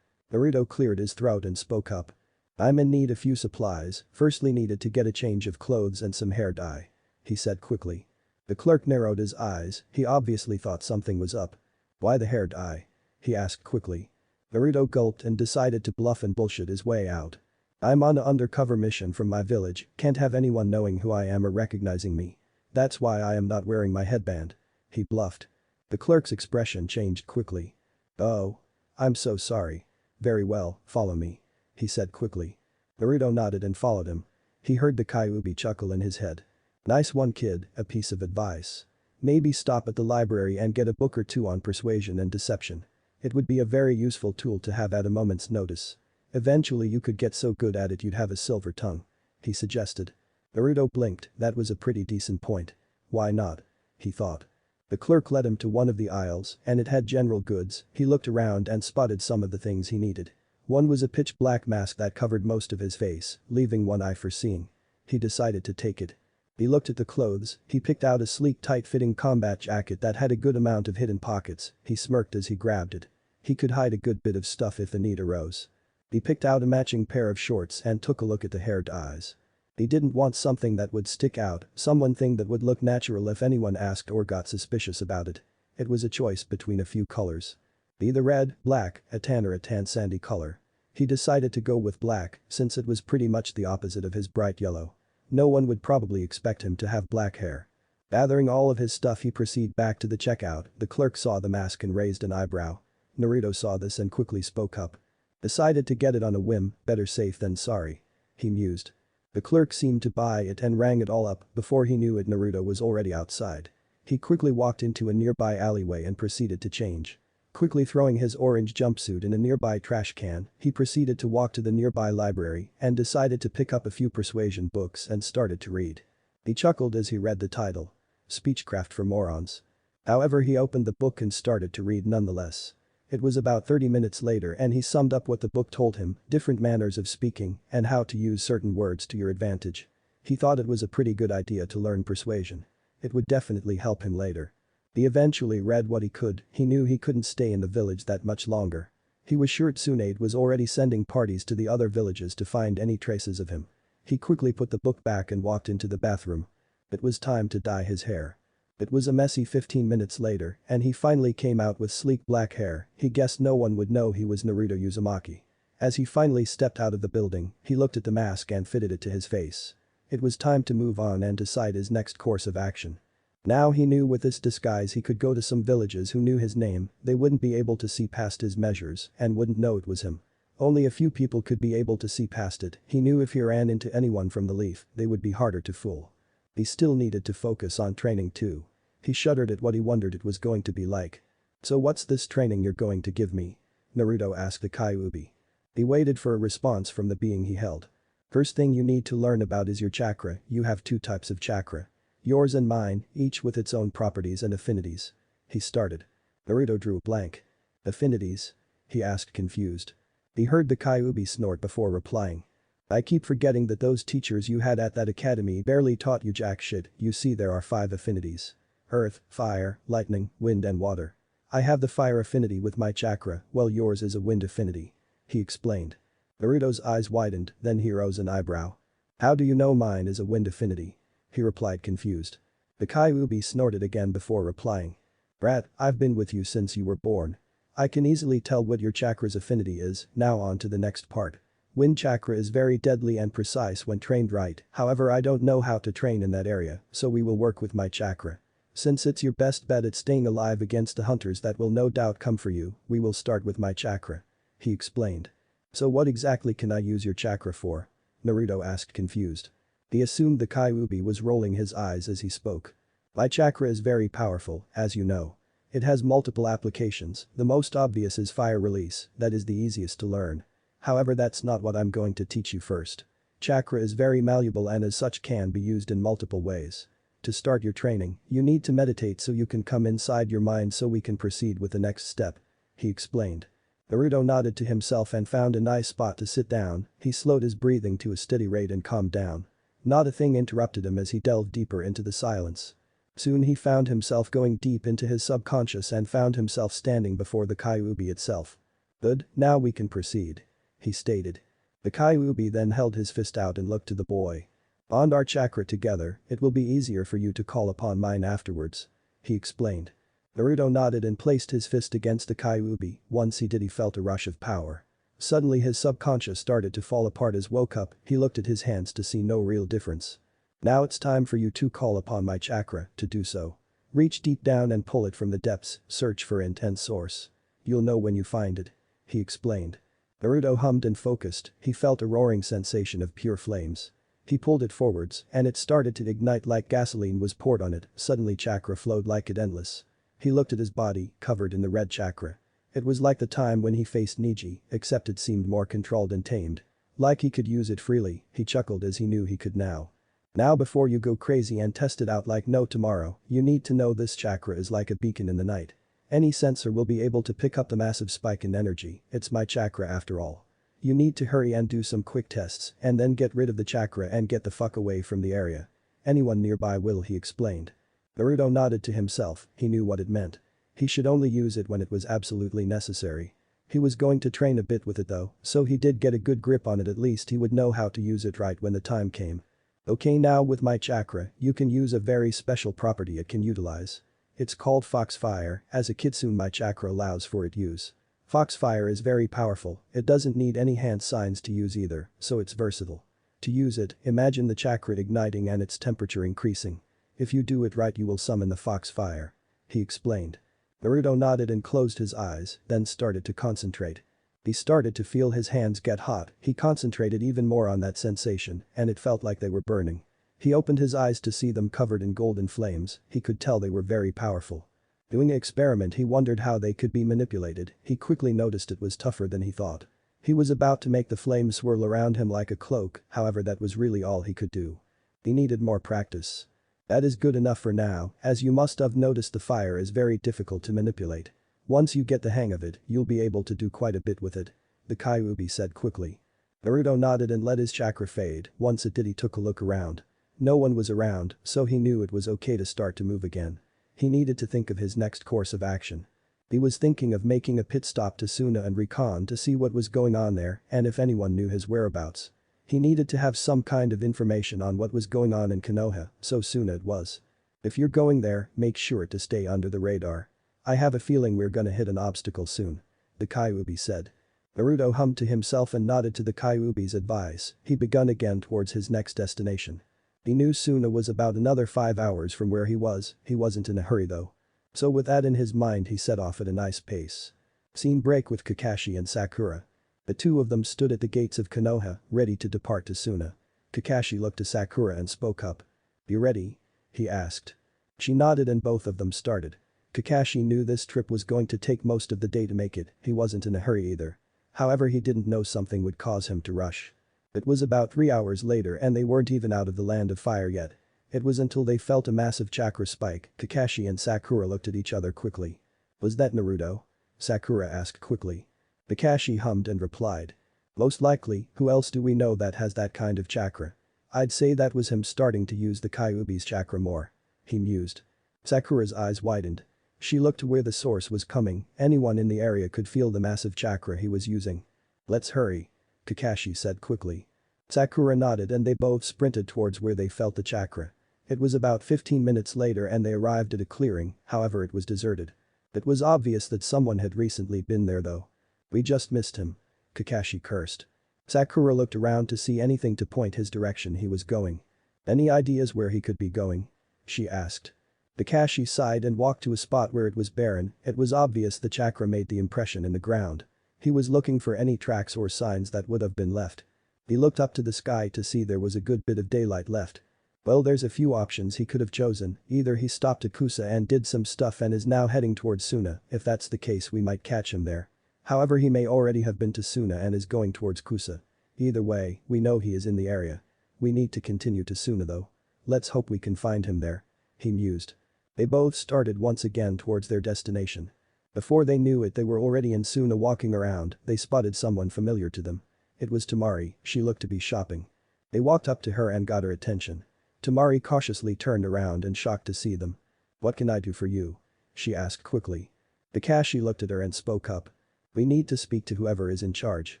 A: Naruto cleared his throat and spoke up. "I'm in need of few supplies, firstly needed to get a change of clothes and some hair dye," he said quickly. The clerk narrowed his eyes, he obviously thought something was up. "Why the hair dye?" he asked quickly. Naruto gulped and decided to bluff and bullshit his way out. "I'm on an undercover mission from my village, can't have anyone knowing who I am or recognizing me. That's why I am not wearing my headband," he bluffed. The clerk's expression changed quickly. "Oh. I'm so sorry. Very well, follow me," he said quickly. Naruto nodded and followed him. He heard the Kyuubi chuckle in his head. "Nice one kid, a piece of advice. Maybe stop at the library and get a book or two on persuasion and deception. It would be a very useful tool to have at a moment's notice. Eventually you could get so good at it you'd have a silver tongue," he suggested. Naruto blinked, that was a pretty decent point. Why not? He thought. The clerk led him to one of the aisles, and it had general goods. He looked around and spotted some of the things he needed. One was a pitch black mask that covered most of his face, leaving one eye for seeing. He decided to take it. He looked at the clothes, he picked out a sleek tight-fitting combat jacket that had a good amount of hidden pockets. He smirked as he grabbed it. He could hide a good bit of stuff if the need arose. He picked out a matching pair of shorts and took a look at the hair dyes. He didn't want something that would stick out, someone thing that would look natural if anyone asked or got suspicious about it. It was a choice between a few colors. Either red, black, a tan or a tan sandy color. He decided to go with black, since it was pretty much the opposite of his bright yellow. No one would probably expect him to have black hair. Gathering all of his stuff, he proceeded back to the checkout. The clerk saw the mask and raised an eyebrow. Naruto saw this and quickly spoke up. "Decided to get it on a whim, better safe than sorry," he mused. The clerk seemed to buy it and rang it all up. Before he knew it, Naruto was already outside. He quickly walked into a nearby alleyway and proceeded to change. Quickly throwing his orange jumpsuit in a nearby trash can, he proceeded to walk to the nearby library and decided to pick up a few persuasion books and started to read. He chuckled as he read the title. Speechcraft for Morons. However, he opened the book and started to read nonetheless. It was about 30 minutes later and he summed up what the book told him, different manners of speaking and how to use certain words to your advantage. He thought it was a pretty good idea to learn persuasion. It would definitely help him later. He eventually read what he could. He knew he couldn't stay in the village that much longer. He was sure Tsunade was already sending parties to the other villages to find any traces of him. He quickly put the book back and walked into the bathroom. It was time to dye his hair. It was a messy 15 minutes later and he finally came out with sleek black hair. He guessed no one would know he was Naruto Uzumaki. As he finally stepped out of the building, he looked at the mask and fitted it to his face. It was time to move on and decide his next course of action. Now he knew with this disguise he could go to some villages who knew his name, they wouldn't be able to see past his measures and wouldn't know it was him. Only a few people could be able to see past it. He knew if he ran into anyone from the leaf, they would be harder to fool. He still needed to focus on training too. He shuddered at what he wondered it was going to be like. "So what's this training you're going to give me?" Naruto asked the Kyuubi. He waited for a response from the being he held. "First thing you need to learn about is your chakra. You have two types of chakra. Yours and mine, each with its own properties and affinities." He started. Naruto drew a blank. "Affinities?" he asked confused. He heard the Kyuubi snort before replying. "I keep forgetting that those teachers you had at that academy barely taught you jack shit. You see, there are 5 affinities. Earth, fire, lightning, wind and water. I have the fire affinity with my chakra, while yours is a wind affinity," he explained. Naruto's eyes widened, then he rose an eyebrow. "How do you know mine is a wind affinity?" he replied confused. The Kyuubi snorted again before replying. "Brat, I've been with you since you were born. I can easily tell what your chakra's affinity is. Now on to the next part. Wind chakra is very deadly and precise when trained right, however I don't know how to train in that area, so we will work with my chakra. Since it's your best bet at staying alive against the hunters that will no doubt come for you, we will start with my chakra. He explained. So what exactly can I use your chakra for? Naruto asked confused. He assumed the Kyuubi was rolling his eyes as he spoke. My chakra is very powerful, as you know. It has multiple applications, the most obvious is fire release, that is the easiest to learn. However, that's not what I'm going to teach you first. Chakra is very malleable and as such can be used in multiple ways. To start your training, you need to meditate so you can come inside your mind so we can proceed with the next step. He explained. Naruto nodded to himself and found a nice spot to sit down, he slowed his breathing to a steady rate and calmed down. Not a thing interrupted him as he delved deeper into the silence. Soon he found himself going deep into his subconscious and found himself standing before the Kyuubi itself. Good, now we can proceed. He stated. The Kyuubi then held his fist out and looked to the boy. Bond our chakra together, it will be easier for you to call upon mine afterwards. He explained. Naruto nodded and placed his fist against the Kyuubi, once he did he felt a rush of power. Suddenly his subconscious started to fall apart as woke up, he looked at his hands to see no real difference. Now it's time for you to call upon my chakra, to do so. Reach deep down and pull it from the depths, search for intense source. You'll know when you find it. He explained. Naruto hummed and focused, he felt a roaring sensation of pure flames. He pulled it forwards, and it started to ignite like gasoline was poured on it, suddenly chakra flowed like it endless. He looked at his body, covered in the red chakra. It was like the time when he faced Neji, except it seemed more controlled and tamed. Like he could use it freely, he chuckled as he knew he could now. Now before you go crazy and test it out like no tomorrow, you need to know this chakra is like a beacon in the night. Any sensor will be able to pick up the massive spike in energy, it's my chakra after all. You need to hurry and do some quick tests and then get rid of the chakra and get the fuck away from the area. Anyone nearby will, he explained. Naruto nodded to himself, he knew what it meant. He should only use it when it was absolutely necessary. He was going to train a bit with it though, so he did get a good grip on it, at least he would know how to use it right when the time came. Okay, now with my chakra, you can use a very special property it can utilize. It's called Foxfire, as a kitsune my chakra allows for its use. Foxfire is very powerful, it doesn't need any hand signs to use either, so it's versatile. To use it, imagine the chakra igniting and its temperature increasing. If you do it right you will summon the Foxfire. He explained. Naruto nodded and closed his eyes, then started to concentrate. He started to feel his hands get hot, he concentrated even more on that sensation, and it felt like they were burning. He opened his eyes to see them covered in golden flames, he could tell they were very powerful. Doing an experiment he wondered how they could be manipulated, he quickly noticed it was tougher than he thought. He was about to make the flames swirl around him like a cloak, however that was really all he could do. He needed more practice. That is good enough for now, as you must have noticed the fire is very difficult to manipulate. Once you get the hang of it, you'll be able to do quite a bit with it. The Kyuubi said quickly. Naruto nodded and let his chakra fade, once it did he took a look around. No one was around, so he knew it was okay to start to move again. He needed to think of his next course of action. He was thinking of making a pit stop to Suna and Recon to see what was going on there and if anyone knew his whereabouts. He needed to have some kind of information on what was going on in Konoha, so Suna it was. If you're going there, make sure to stay under the radar. I have a feeling we're gonna hit an obstacle soon. The Kyuubi said. Naruto hummed to himself and nodded to the Kyuubi's advice, he begun again towards his next destination. He knew Suna was about another 5 hours from where he wasn't in a hurry though. So with that in his mind he set off at a nice pace. Scene break with Kakashi and Sakura. The two of them stood at the gates of Konoha, ready to depart to Suna. Kakashi looked to Sakura and spoke up. You ready? He asked. She nodded and both of them started. Kakashi knew this trip was going to take most of the day to make it, he wasn't in a hurry either. However, he didn't know something would cause him to rush. It was about 3 hours later and they weren't even out of the land of fire yet. It was until they felt a massive chakra spike, Kakashi and Sakura looked at each other quickly. Was that Naruto? Sakura asked quickly. Kakashi hummed and replied. Most likely, who else do we know that has that kind of chakra? I'd say that was him starting to use the Kyuubi's chakra more. He mused. Sakura's eyes widened. She looked to where the source was coming, anyone in the area could feel the massive chakra he was using. Let's hurry. Kakashi said quickly. Sakura nodded and they both sprinted towards where they felt the chakra. It was about 15 minutes later and they arrived at a clearing, however it was deserted. It was obvious that someone had recently been there though. We just missed him. Kakashi cursed. Sakura looked around to see anything to point his direction he was going. Any ideas where he could be going? She asked. Kakashi sighed and walked to a spot where it was barren. It was obvious the chakra made the impression in the ground. He was looking for any tracks or signs that would have been left. He looked up to the sky to see there was a good bit of daylight left. Well, there's a few options he could have chosen. Either he stopped at Kusa and did some stuff and is now heading towards Suna. If that's the case, we might catch him there. However, he may already have been to Suna and is going towards Kusa. Either way, we know he is in the area. We need to continue to Suna though. Let's hope we can find him there. He mused. They both started once again towards their destination. Before they knew it, they were already in Suna. Walking around, they spotted someone familiar to them. It was Temari. She looked to be shopping. They walked up to her and got her attention. Temari cautiously turned around and shocked to see them. "What can I do for you?" she asked quickly. Kakashi looked at her and spoke up. "We need to speak to whoever is in charge,"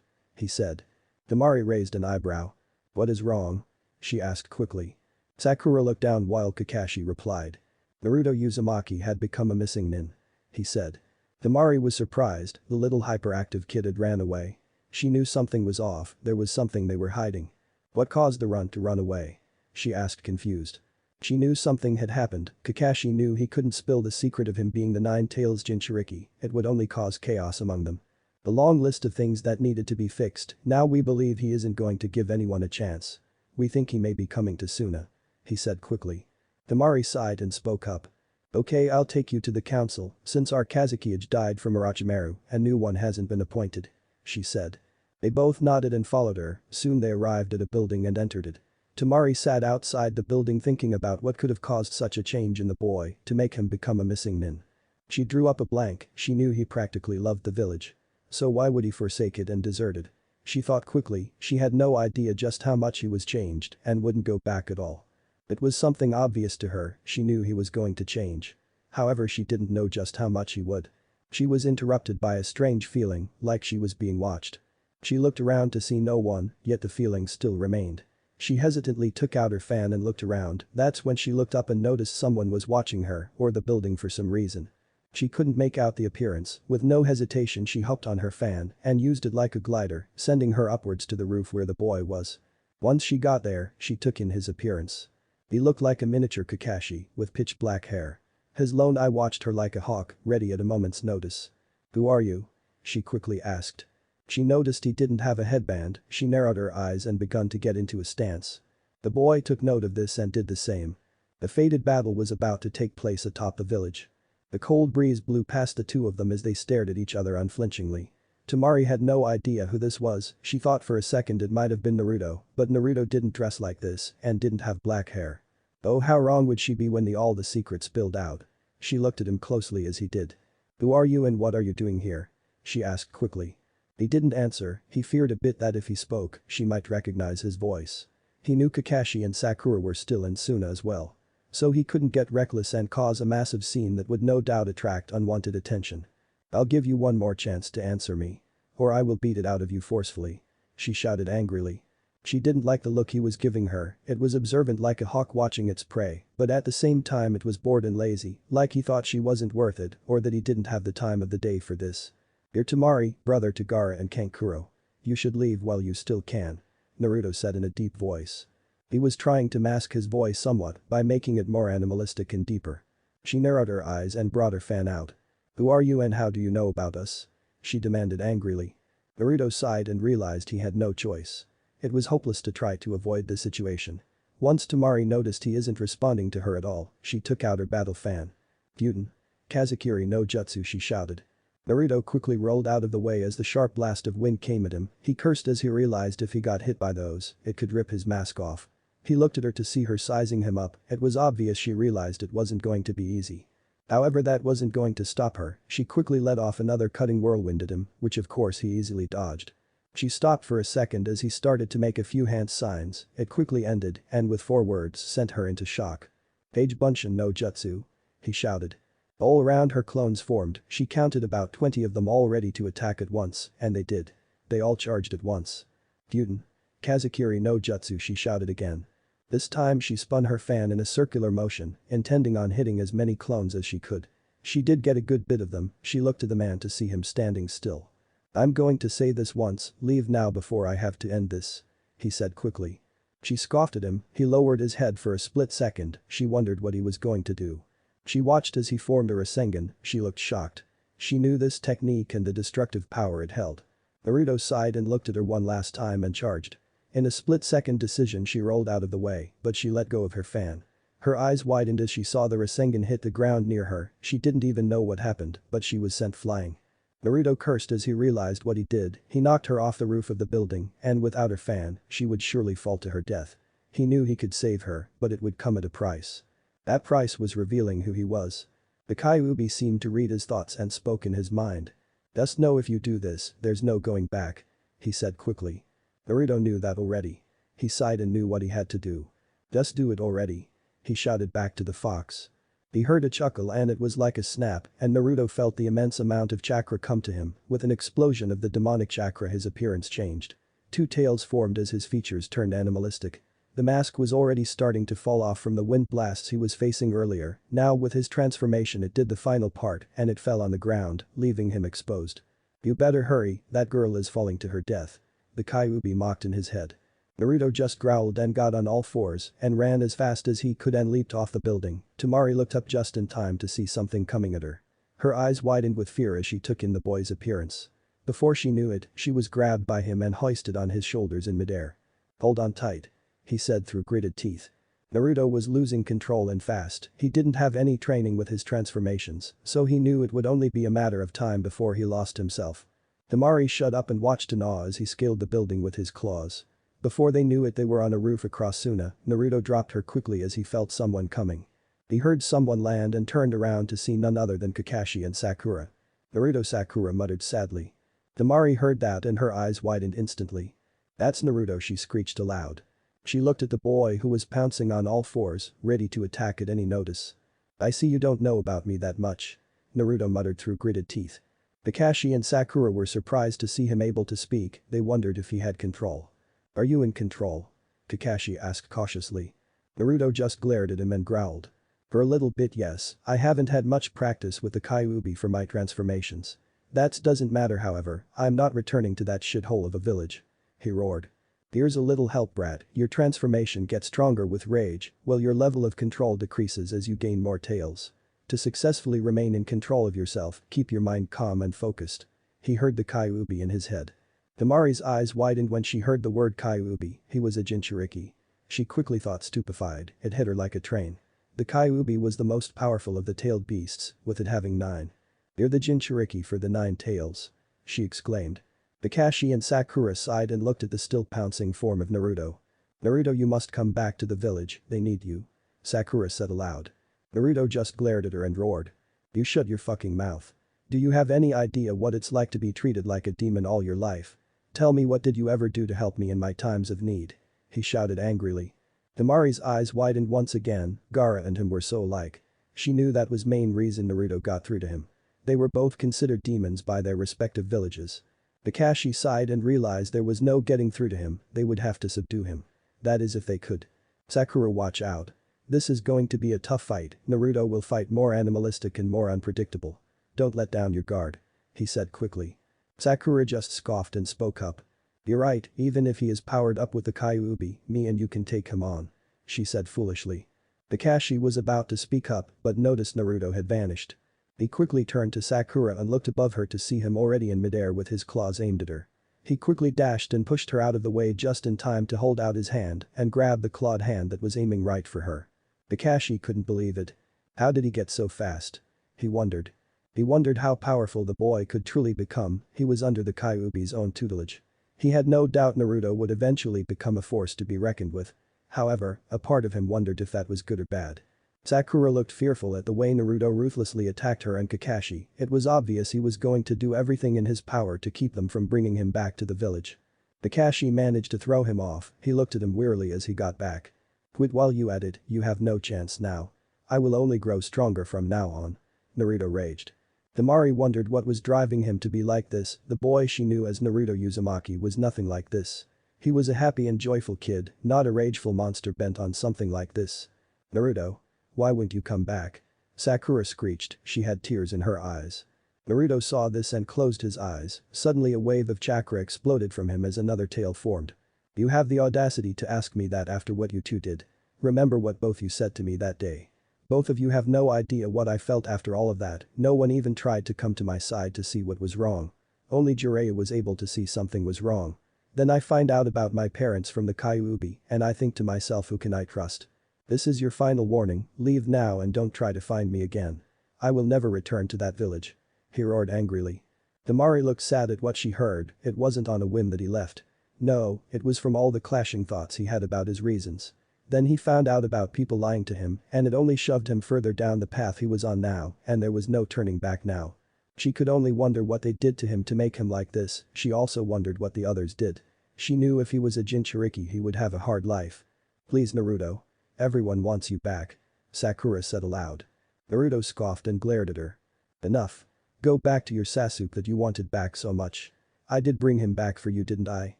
A: he said. Temari raised an eyebrow. "What is wrong?" she asked quickly. Sakura looked down while Kakashi replied. "Naruto Uzumaki had become a missing nin," he said. Temari was surprised. The little hyperactive kid had ran away. She knew something was off, there was something they were hiding. "What caused the run to run away?" she asked confused. She knew something had happened. Kakashi knew he couldn't spill the secret of him being the Nine-Tails Jinchuriki, it would only cause chaos among them. The long list of things that needed to be fixed, now we believe he isn't going to give anyone a chance. "We think he may be coming to Suna," he said quickly. Temari sighed and spoke up. "Okay, I'll take you to the council, since our Kazukiage died from Orochimaru, a new one hasn't been appointed," she said. They both nodded and followed her. Soon they arrived at a building and entered it. Temari sat outside the building thinking about what could have caused such a change in the boy to make him become a missing nin. She drew up a blank. She knew he practically loved the village. So why would he forsake it and desert it? She thought quickly. She had no idea just how much he was changed and wouldn't go back at all. It was something obvious to her. She knew he was going to change. However, she didn't know just how much he would. She was interrupted by a strange feeling, like she was being watched. She looked around to see no one, yet the feeling still remained. She hesitantly took out her fan and looked around. That's when she looked up and noticed someone was watching her or the building for some reason. She couldn't make out the appearance. With no hesitation, she hopped on her fan and used it like a glider, sending her upwards to the roof where the boy was. Once she got there, she took in his appearance. He looked like a miniature Kakashi with pitch black hair. His lone eye watched her like a hawk, ready at a moment's notice. "Who are you?" she quickly asked. She noticed he didn't have a headband. She narrowed her eyes and begun to get into a stance. The boy took note of this and did the same. The fated battle was about to take place atop the village. The cold breeze blew past the two of them as they stared at each other unflinchingly. Temari had no idea who this was. She thought for a second it might have been Naruto, but Naruto didn't dress like this and didn't have black hair. Oh, how wrong would she be when all the secret spilled out? She looked at him closely as he did. "Who are you and what are you doing here?" she asked quickly. He didn't answer. He feared a bit that if he spoke, she might recognize his voice. He knew Kakashi and Sakura were still in Suna as well. So he couldn't get reckless and cause a massive scene that would no doubt attract unwanted attention. "I'll give you one more chance to answer me. Or I will beat it out of you forcefully," she shouted angrily. She didn't like the look he was giving her. It was observant like a hawk watching its prey, but at the same time it was bored and lazy, like he thought she wasn't worth it or that he didn't have the time of the day for this. "You're Temari, brother to Gaara and Kankuro. You should leave while you still can," Naruto said in a deep voice. He was trying to mask his voice somewhat by making it more animalistic and deeper. She narrowed her eyes and brought her fan out. "Who are you and how do you know about us?" she demanded angrily. Naruto sighed and realized he had no choice. It was hopeless to try to avoid the situation. Once Temari noticed he isn't responding to her at all, she took out her battle fan. "Gyuten. Kazekiri no Jutsu," she shouted. Naruto quickly rolled out of the way as the sharp blast of wind came at him. He cursed as he realized if he got hit by those, it could rip his mask off. He looked at her to see her sizing him up. It was obvious she realized it wasn't going to be easy. However, that wasn't going to stop her. She quickly let off another cutting whirlwind at him, which of course he easily dodged. She stopped for a second as he started to make a few hand signs. It quickly ended and with 4 words sent her into shock. "Page Bunshin no Jutsu," he shouted. All around her clones formed. She counted about 20 of them all ready to attack at once, and they did. They all charged at once. "Gyuten. Kazekiri no Jutsu," she shouted again. This time she spun her fan in a circular motion, intending on hitting as many clones as she could. She did get a good bit of them. She looked to the man to see him standing still. "I'm going to say this once, leave now before I have to end this," he said quickly. She scoffed at him, he lowered his head for a split second, she wondered what he was going to do. She watched as he formed a Rasengan, she looked shocked. She knew this technique and the destructive power it held. Naruto sighed and looked at her one last time and charged. In a split-second decision she rolled out of the way, but she let go of her fan. Her eyes widened as she saw the Rasengan hit the ground near her, she didn't even know what happened, but she was sent flying. Naruto cursed as he realized what he did, he knocked her off the roof of the building, and without her fan, she would surely fall to her death. He knew he could save her, but it would come at a price. That price was revealing who he was. The Kyuubi seemed to read his thoughts and spoke in his mind. "Just know if you do this, there's no going back," he said quickly. Naruto knew that already. He sighed and knew what he had to do. "Just do it already," he shouted back to the fox. He heard a chuckle and it was like a snap, and Naruto felt the immense amount of chakra come to him, with an explosion of the demonic chakra his appearance changed. Two tails formed as his features turned animalistic. The mask was already starting to fall off from the wind blasts he was facing earlier, now with his transformation it did the final part and it fell on the ground, leaving him exposed. "You better hurry, that girl is falling to her death," the Kyuubi mocked in his head. Naruto just growled and got on all fours and ran as fast as he could and leaped off the building. Temari looked up just in time to see something coming at her. Her eyes widened with fear as she took in the boy's appearance. Before she knew it, she was grabbed by him and hoisted on his shoulders in midair. "Hold on tight," he said through gritted teeth. Naruto was losing control and fast, he didn't have any training with his transformations, so he knew it would only be a matter of time before he lost himself. Temari shut up and watched in awe as he scaled the building with his claws. Before they knew it they were on a roof across Suna, Naruto dropped her quickly as he felt someone coming. He heard someone land and turned around to see none other than Kakashi and Sakura. "Naruto," Sakura muttered sadly. Temari heard that and her eyes widened instantly. "That's Naruto," she screeched aloud. She looked at the boy who was pouncing on all fours, ready to attack at any notice. "I see you don't know about me that much," Naruto muttered through gritted teeth. Kakashi and Sakura were surprised to see him able to speak, they wondered if he had control. "Are you in control?" Kakashi asked cautiously. Naruto just glared at him and growled. "For a little bit, yes, I haven't had much practice with the Kyuubi for my transformations. That doesn't matter, however, I'm not returning to that shithole of a village," he roared. "Here's a little help, brat, your transformation gets stronger with rage, while your level of control decreases as you gain more tails. To successfully remain in control of yourself, keep your mind calm and focused." He heard the Kyuubi in his head. Temari's eyes widened when she heard the word Kyuubi, he was a Jinchuriki. She quickly thought stupefied, it hit her like a train. The Kyuubi was the most powerful of the tailed beasts, with it having 9. "They're the Jinchuriki for the 9 tails," she exclaimed. Kakashi and Sakura sighed and looked at the still pouncing form of Naruto. "Naruto, you must come back to the village, they need you," Sakura said aloud. Naruto just glared at her and roared. "You shut your fucking mouth. Do you have any idea what it's like to be treated like a demon all your life? Tell me, what did you ever do to help me in my times of need?" he shouted angrily. Temari's eyes widened once again, Gaara and him were so alike. She knew that was main reason Naruto got through to him. They were both considered demons by their respective villages. Kakashi sighed and realized there was no getting through to him, they would have to subdue him. That is if they could. "Sakura, watch out. This is going to be a tough fight, Naruto will fight more animalistic and more unpredictable. Don't let down your guard," he said quickly. Sakura just scoffed and spoke up. "You're right, even if he is powered up with the Kyuubi, me and you can take him on," she said foolishly. Kakashi was about to speak up but noticed Naruto had vanished. He quickly turned to Sakura and looked above her to see him already in midair with his claws aimed at her. He quickly dashed and pushed her out of the way just in time to hold out his hand and grab the clawed hand that was aiming right for her. Kakashi couldn't believe it. How did he get so fast? He wondered. He wondered how powerful the boy could truly become, he was under the Kyuubi's own tutelage. He had no doubt Naruto would eventually become a force to be reckoned with. However, a part of him wondered if that was good or bad. Sakura looked fearful at the way Naruto ruthlessly attacked her and Kakashi, it was obvious he was going to do everything in his power to keep them from bringing him back to the village. Kakashi managed to throw him off, he looked at him wearily as he got back. "Quit while you at it, you have no chance now. I will only grow stronger from now on," Naruto raged. Temari wondered what was driving him to be like this, the boy she knew as Naruto Uzumaki was nothing like this. He was a happy and joyful kid, not a rageful monster bent on something like this. "Naruto. Why won't you come back?" Sakura screeched, she had tears in her eyes. Naruto saw this and closed his eyes. Suddenly a wave of chakra exploded from him as another tail formed. You have the audacity to ask me that after what you two did. Remember what both you said to me that day. Both of you have no idea what I felt after all of that. No one even tried to come to my side to see what was wrong. Only Jiraiya was able to see something was wrong. Then I find out about my parents from the Kyuubi and I think to myself, who can I trust? This is your final warning, leave now and don't try to find me again. I will never return to that village. He roared angrily. Temari looked sad at what she heard. It wasn't on a whim that he left. No, it was from all the clashing thoughts he had about his reasons. Then he found out about people lying to him and it only shoved him further down the path he was on now and there was no turning back now. She could only wonder what they did to him to make him like this. She also wondered what the others did. She knew if he was a Jinchuriki he would have a hard life. Please Naruto. Everyone wants you back. Sakura said aloud. Naruto scoffed and glared at her. Enough. Go back to your Sasuke that you wanted back so much. I did bring him back for you, didn't I?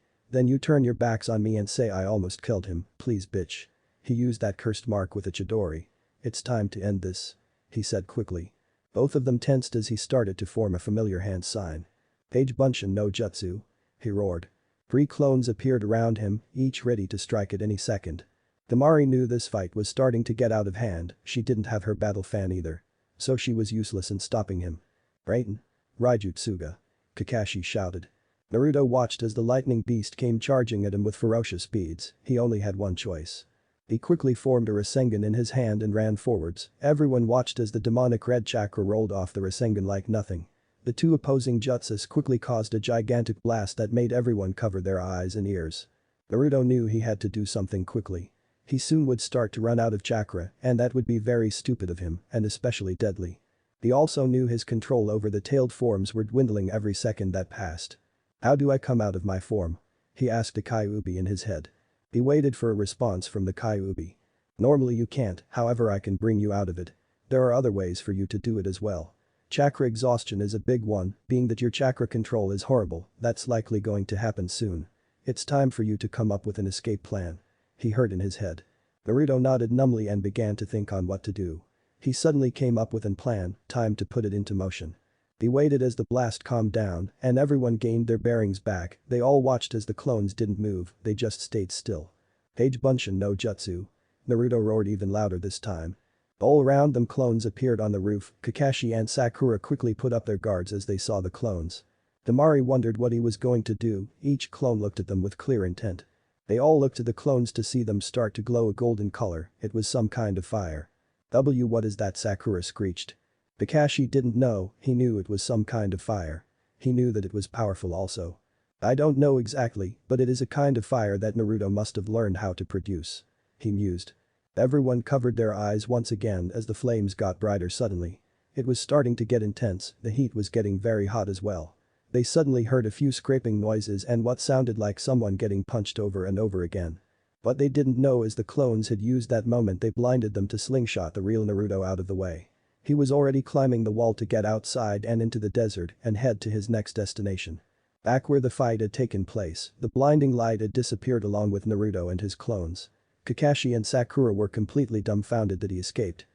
A: Then you turn your backs on me and say I almost killed him, please bitch. He used that cursed mark with a Chidori. It's time to end this. He said quickly. Both of them tensed as he started to form a familiar hand sign. Page Bunshin no Jutsu. He roared. 3 clones appeared around him, each ready to strike at any second. Temari knew this fight was starting to get out of hand, she didn't have her battle fan either. So she was useless in stopping him. Raiden. Raijutsuga. Kakashi shouted. Naruto watched as the lightning beast came charging at him with ferocious speeds, he only had one choice. He quickly formed a Rasengan in his hand and ran forwards. Everyone watched as the demonic red chakra rolled off the Rasengan like nothing. The 2 opposing jutsus quickly caused a gigantic blast that made everyone cover their eyes and ears. Naruto knew he had to do something quickly. He soon would start to run out of chakra and that would be very stupid of him and especially deadly. He also knew his control over the tailed forms were dwindling every second that passed. How do I come out of my form? He asked a Kyuubi in his head. He waited for a response from the Kyuubi. Normally you can't, however I can bring you out of it. There are other ways for you to do it as well. Chakra exhaustion is a big one, being that your chakra control is horrible, that's likely going to happen soon. It's time for you to come up with an escape plan. He heard in his head. Naruto nodded numbly and began to think on what to do. He suddenly came up with an plan, time to put it into motion. He waited as the blast calmed down and everyone gained their bearings back, they all watched as the clones didn't move, they just stayed still. Page Bunshin no Jutsu. Naruto roared even louder this time. All around them clones appeared on the roof, Kakashi and Sakura quickly put up their guards as they saw the clones. Temari wondered what he was going to do, each clone looked at them with clear intent. They all looked at the clones to see them start to glow a golden color, it was some kind of fire. What is that? Sakura screeched. Kakashi didn't know, he knew it was some kind of fire. He knew that it was powerful also. I don't know exactly, but it is a kind of fire that Naruto must have learned how to produce. He mused. Everyone covered their eyes once again as the flames got brighter suddenly. It was starting to get intense, the heat was getting very hot as well. They suddenly heard a few scraping noises and what sounded like someone getting punched over and over again. What they didn't know is the clones had used that moment they blinded them to slingshot the real Naruto out of the way. He was already climbing the wall to get outside and into the desert and head to his next destination. Back where the fight had taken place, the blinding light had disappeared along with Naruto and his clones. Kakashi and Sakura were completely dumbfounded that he escaped.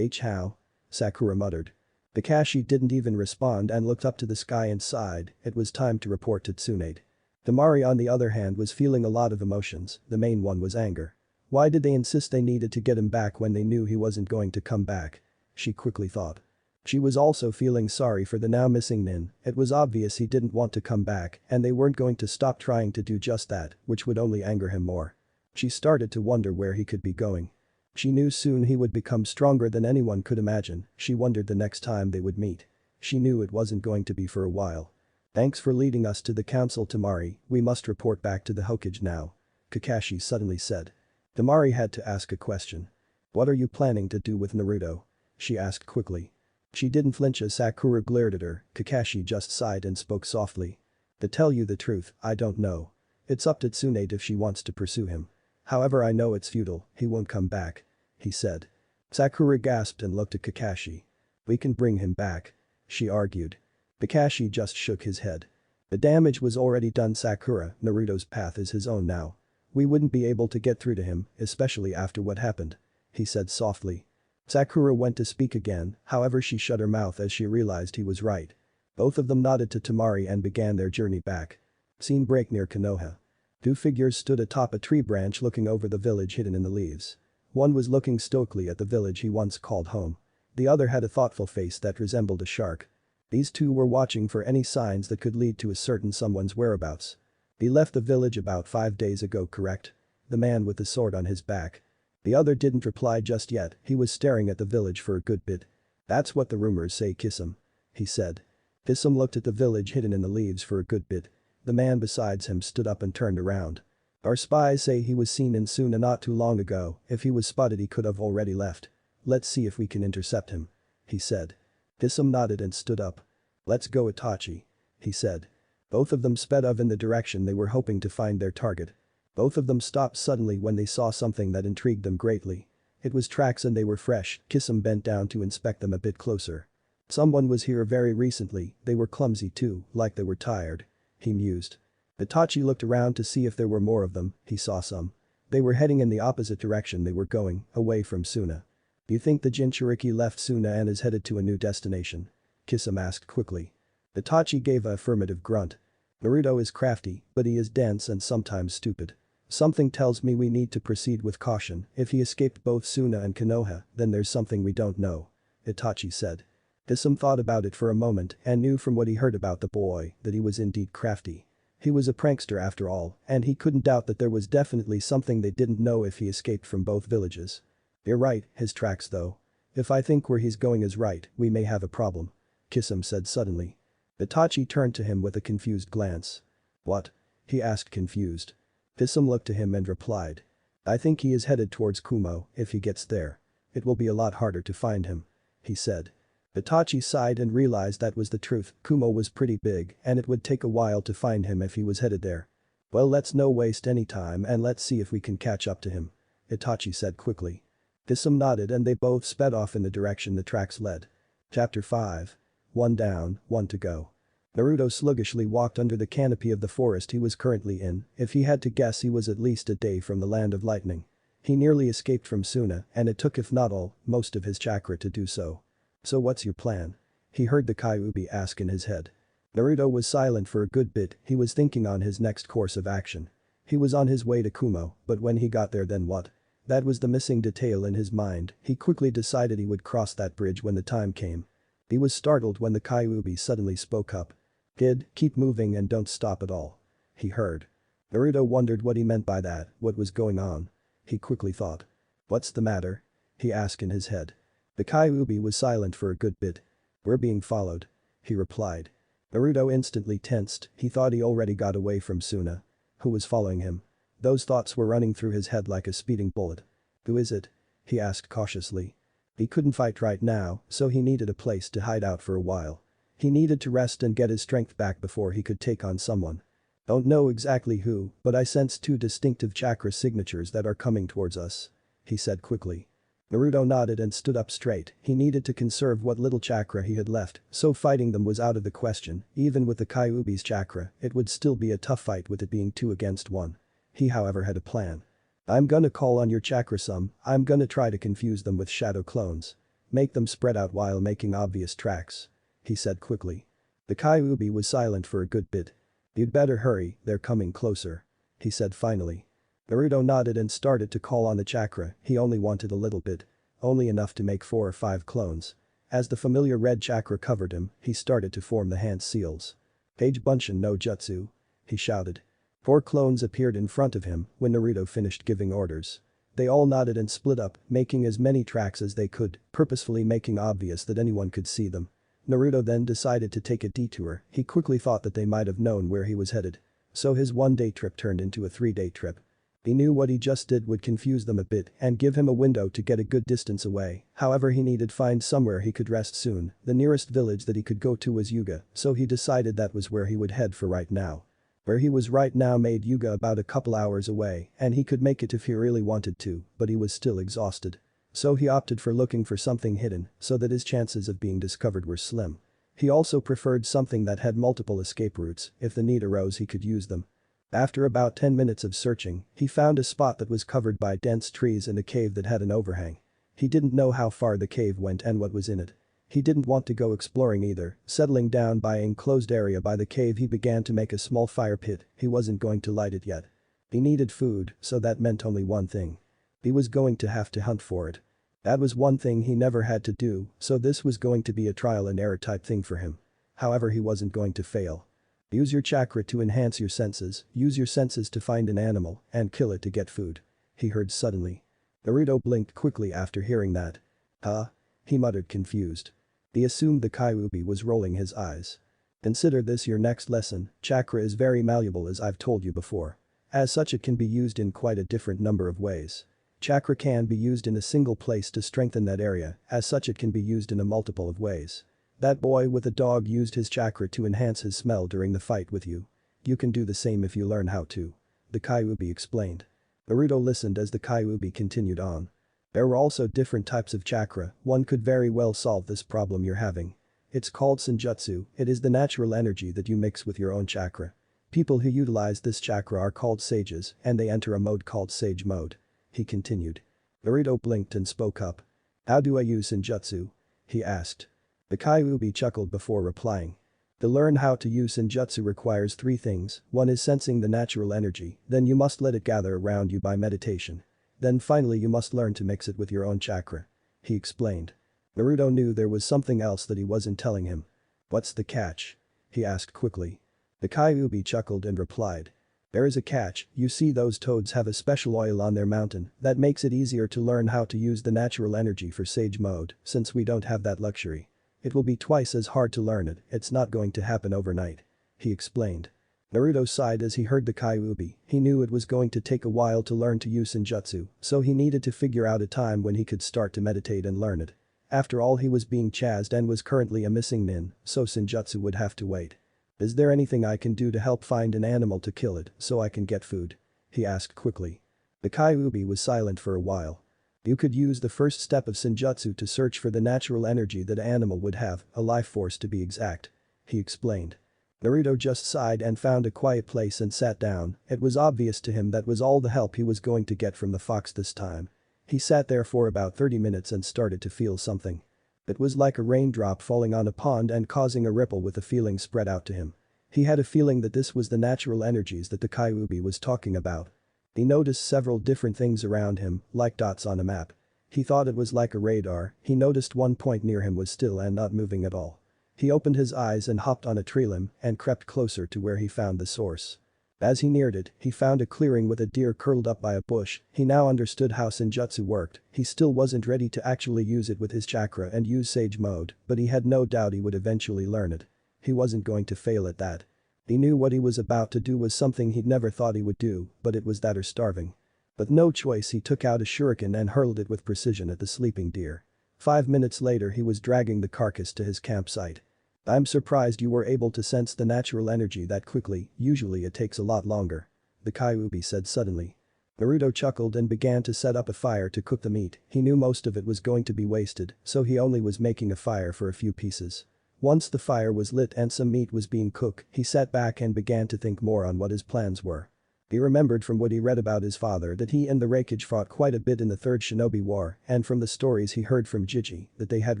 A: How? Sakura muttered. Kakashi didn't even respond and looked up to the sky and sighed, it was time to report to Tsunade. Temari on the other hand was feeling a lot of emotions, the main one was anger. Why did they insist they needed to get him back when they knew he wasn't going to come back? She quickly thought. She was also feeling sorry for the now missing Nin, it was obvious he didn't want to come back and they weren't going to stop trying to do just that, which would only anger him more. She started to wonder where he could be going. She knew soon he would become stronger than anyone could imagine, she wondered the next time they would meet. She knew it wasn't going to be for a while. Thanks for leading us to the council Temari, we must report back to the Hokage now. Kakashi suddenly said. Temari had to ask a question. What are you planning to do with Naruto? She asked quickly. She didn't flinch as Sakura glared at her, Kakashi just sighed and spoke softly. To tell you the truth, I don't know. It's up to Tsunade if she wants to pursue him. However I know it's futile, he won't come back. He said. Sakura gasped and looked at Kakashi. We can bring him back. She argued. Kakashi just shook his head. The damage was already done Sakura, Naruto's path is his own now. We wouldn't be able to get through to him, especially after what happened. He said softly. Sakura went to speak again, however she shut her mouth as she realized he was right. Both of them nodded to Temari and began their journey back. Scene break near Konoha. Two figures stood atop a tree branch looking over the village hidden in the leaves. One was looking stoically at the village he once called home. The other had a thoughtful face that resembled a shark. These two were watching for any signs that could lead to a certain someone's whereabouts. He left the village about 5 days ago, correct? The man with the sword on his back. The other didn't reply just yet, he was staring at the village for a good bit. That's what the rumors say, Kisum. He said. Kisum looked at the village hidden in the leaves for a good bit. The man beside him stood up and turned around. Our spies say he was seen in Suna not too long ago, if he was spotted he could have already left. Let's see if we can intercept him. He said. Kisum nodded and stood up. Let's go, Itachi. He said. Both of them sped off in the direction they were hoping to find their target. Both of them stopped suddenly when they saw something that intrigued them greatly. It was tracks and they were fresh. Kisum bent down to inspect them a bit closer. Someone was here very recently, they were clumsy too, like they were tired. He mused. Itachi looked around to see if there were more of them, he saw some. They were heading in the opposite direction they were going, away from Suna. Do you think the Jinchuriki left Suna and is headed to a new destination? Kisum asked quickly. Itachi gave a affirmative grunt. Naruto is crafty, but he is dense and sometimes stupid. Something tells me we need to proceed with caution, if he escaped both Suna and Konoha, then there's something we don't know. Itachi said. Kisum thought about it for a moment and knew from what he heard about the boy that he was indeed crafty. He was a prankster after all, and he couldn't doubt that there was definitely something they didn't know if he escaped from both villages. You're right, his tracks though. If I think where he's going is right, we may have a problem. Kisum said suddenly. Itachi turned to him with a confused glance. What? He asked confused. Kisum looked to him and replied. I think he is headed towards Kumo, if he gets there. It will be a lot harder to find him. He said. Itachi sighed and realized that was the truth, Kumo was pretty big and it would take a while to find him if he was headed there. Well, let's no waste any time and let's see if we can catch up to him. Itachi said quickly. Kisum nodded and they both sped off in the direction the tracks led. Chapter 5. One down, one to go. Naruto sluggishly walked under the canopy of the forest he was currently in, if he had to guess he was at least a day from the land of lightning. He nearly escaped from Suna and it took if not all, most of his chakra to do so. So what's your plan? He heard the Kyuubi ask in his head. Naruto was silent for a good bit, he was thinking on his next course of action. He was on his way to Kumo, but when he got there then what? That was the missing detail in his mind, he quickly decided he would cross that bridge when the time came. He was startled when the Kyuubi suddenly spoke up. Kid, keep moving and don't stop at all. He heard. Naruto wondered what he meant by that, what was going on. He quickly thought. What's the matter? He asked in his head. The Kyuubi was silent for a good bit. We're being followed. He replied. Naruto instantly tensed, he thought he already got away from Suna. Who was following him? Those thoughts were running through his head like a speeding bullet. Who is it? He asked cautiously. He couldn't fight right now, so he needed a place to hide out for a while. He needed to rest and get his strength back before he could take on someone. Don't know exactly who, but I sense 2 distinctive chakra signatures that are coming towards us. He said quickly. Naruto nodded and stood up straight, he needed to conserve what little chakra he had left, so fighting them was out of the question, even with the Kyuubi's chakra, it would still be a tough fight with it being 2 against 1. He however had a plan. I'm gonna call on your chakra some, I'm gonna try to confuse them with shadow clones. Make them spread out while making obvious tracks. He said quickly. The Kyuubi was silent for a good bit. You'd better hurry, they're coming closer. He said finally. Naruto nodded and started to call on the chakra, he only wanted a little bit. Only enough to make 4 or 5 clones. As the familiar red chakra covered him, he started to form the hand seals. Page Bunshin no Jutsu. He shouted. 4 clones appeared in front of him when Naruto finished giving orders. They all nodded and split up, making as many tracks as they could, purposefully making obvious that anyone could see them. Naruto then decided to take a detour, he quickly thought that they might have known where he was headed. So his 1-day trip turned into a 3-day trip. He knew what he just did would confuse them a bit and give him a window to get a good distance away, however he needed find somewhere he could rest soon, the nearest village that he could go to was Yuga, so he decided that was where he would head for right now. Where he was right now made Yuga about a couple hours away and he could make it if he really wanted to, but he was still exhausted. So he opted for looking for something hidden so that his chances of being discovered were slim. He also preferred something that had multiple escape routes, if the need arose he could use them. After about 10 minutes of searching, he found a spot that was covered by dense trees and a cave that had an overhang. He didn't know how far the cave went and what was in it. He didn't want to go exploring either, settling down by an enclosed area by the cave he began to make a small fire pit, he wasn't going to light it yet. He needed food, so that meant only one thing. He was going to have to hunt for it. That was one thing he never had to do, so this was going to be a trial and error type thing for him. However, he wasn't going to fail. Use your chakra to enhance your senses, use your senses to find an animal, and kill it to get food. He heard suddenly. Naruto blinked quickly after hearing that. Huh? He muttered confused. He assumed the Kyuubi was rolling his eyes. Consider this your next lesson, chakra is very malleable as I've told you before. As such it can be used in quite a different number of ways. Chakra can be used in a single place to strengthen that area, as such it can be used in a multiple of ways. That boy with the dog used his chakra to enhance his smell during the fight with you. You can do the same if you learn how to. The Kyuubi explained. Naruto listened as the Kyuubi continued on. There were also different types of chakra, one could very well solve this problem you're having. It's called senjutsu, it is the natural energy that you mix with your own chakra. People who utilize this chakra are called sages, and they enter a mode called sage mode. He continued. Naruto blinked and spoke up. How do I use senjutsu? He asked. The Kyuubi chuckled before replying. To learn how to use senjutsu requires three things, one is sensing the natural energy, then you must let it gather around you by meditation. Then finally you must learn to mix it with your own chakra. He explained. Naruto knew there was something else that he wasn't telling him. What's the catch? He asked quickly. The Kyuubi chuckled and replied. There is a catch, you see those toads have a special oil on their mountain that makes it easier to learn how to use the natural energy for sage mode, since we don't have that luxury. It will be twice as hard to learn it, it's not going to happen overnight. He explained. Naruto sighed as he heard the Kyuubi, he knew it was going to take a while to learn to use senjutsu, so he needed to figure out a time when he could start to meditate and learn it. After all he was being chased and was currently a missing nin, so senjutsu would have to wait. Is there anything I can do to help find an animal to kill it so I can get food? He asked quickly. The Kyuubi was silent for a while. You could use the first step of senjutsu to search for the natural energy that an animal would have, a life force to be exact. He explained. Naruto just sighed and found a quiet place and sat down, it was obvious to him that was all the help he was going to get from the fox this time. He sat there for about 30 minutes and started to feel something. It was like a raindrop falling on a pond and causing a ripple with a feeling spread out to him. He had a feeling that this was the natural energies that the Kyuubi was talking about. He noticed several different things around him, like dots on a map. He thought it was like a radar, he noticed one point near him was still and not moving at all. He opened his eyes and hopped on a tree limb and crept closer to where he found the source. As he neared it, he found a clearing with a deer curled up by a bush, he now understood how senjutsu worked, he still wasn't ready to actually use it with his chakra and use sage mode, but he had no doubt he would eventually learn it. He wasn't going to fail at that. He knew what he was about to do was something he'd never thought he would do, but it was that or starving. With no choice he took out a shuriken and hurled it with precision at the sleeping deer. 5 minutes later he was dragging the carcass to his campsite. I'm surprised you were able to sense the natural energy that quickly, usually it takes a lot longer. The Kyuubi said suddenly. Naruto chuckled and began to set up a fire to cook the meat, he knew most of it was going to be wasted, so he only was making a fire for a few pieces. Once the fire was lit and some meat was being cooked, he sat back and began to think more on what his plans were. He remembered from what he read about his father that he and the Raikage fought quite a bit in the Third Shinobi War, and from the stories he heard from Jiji that they had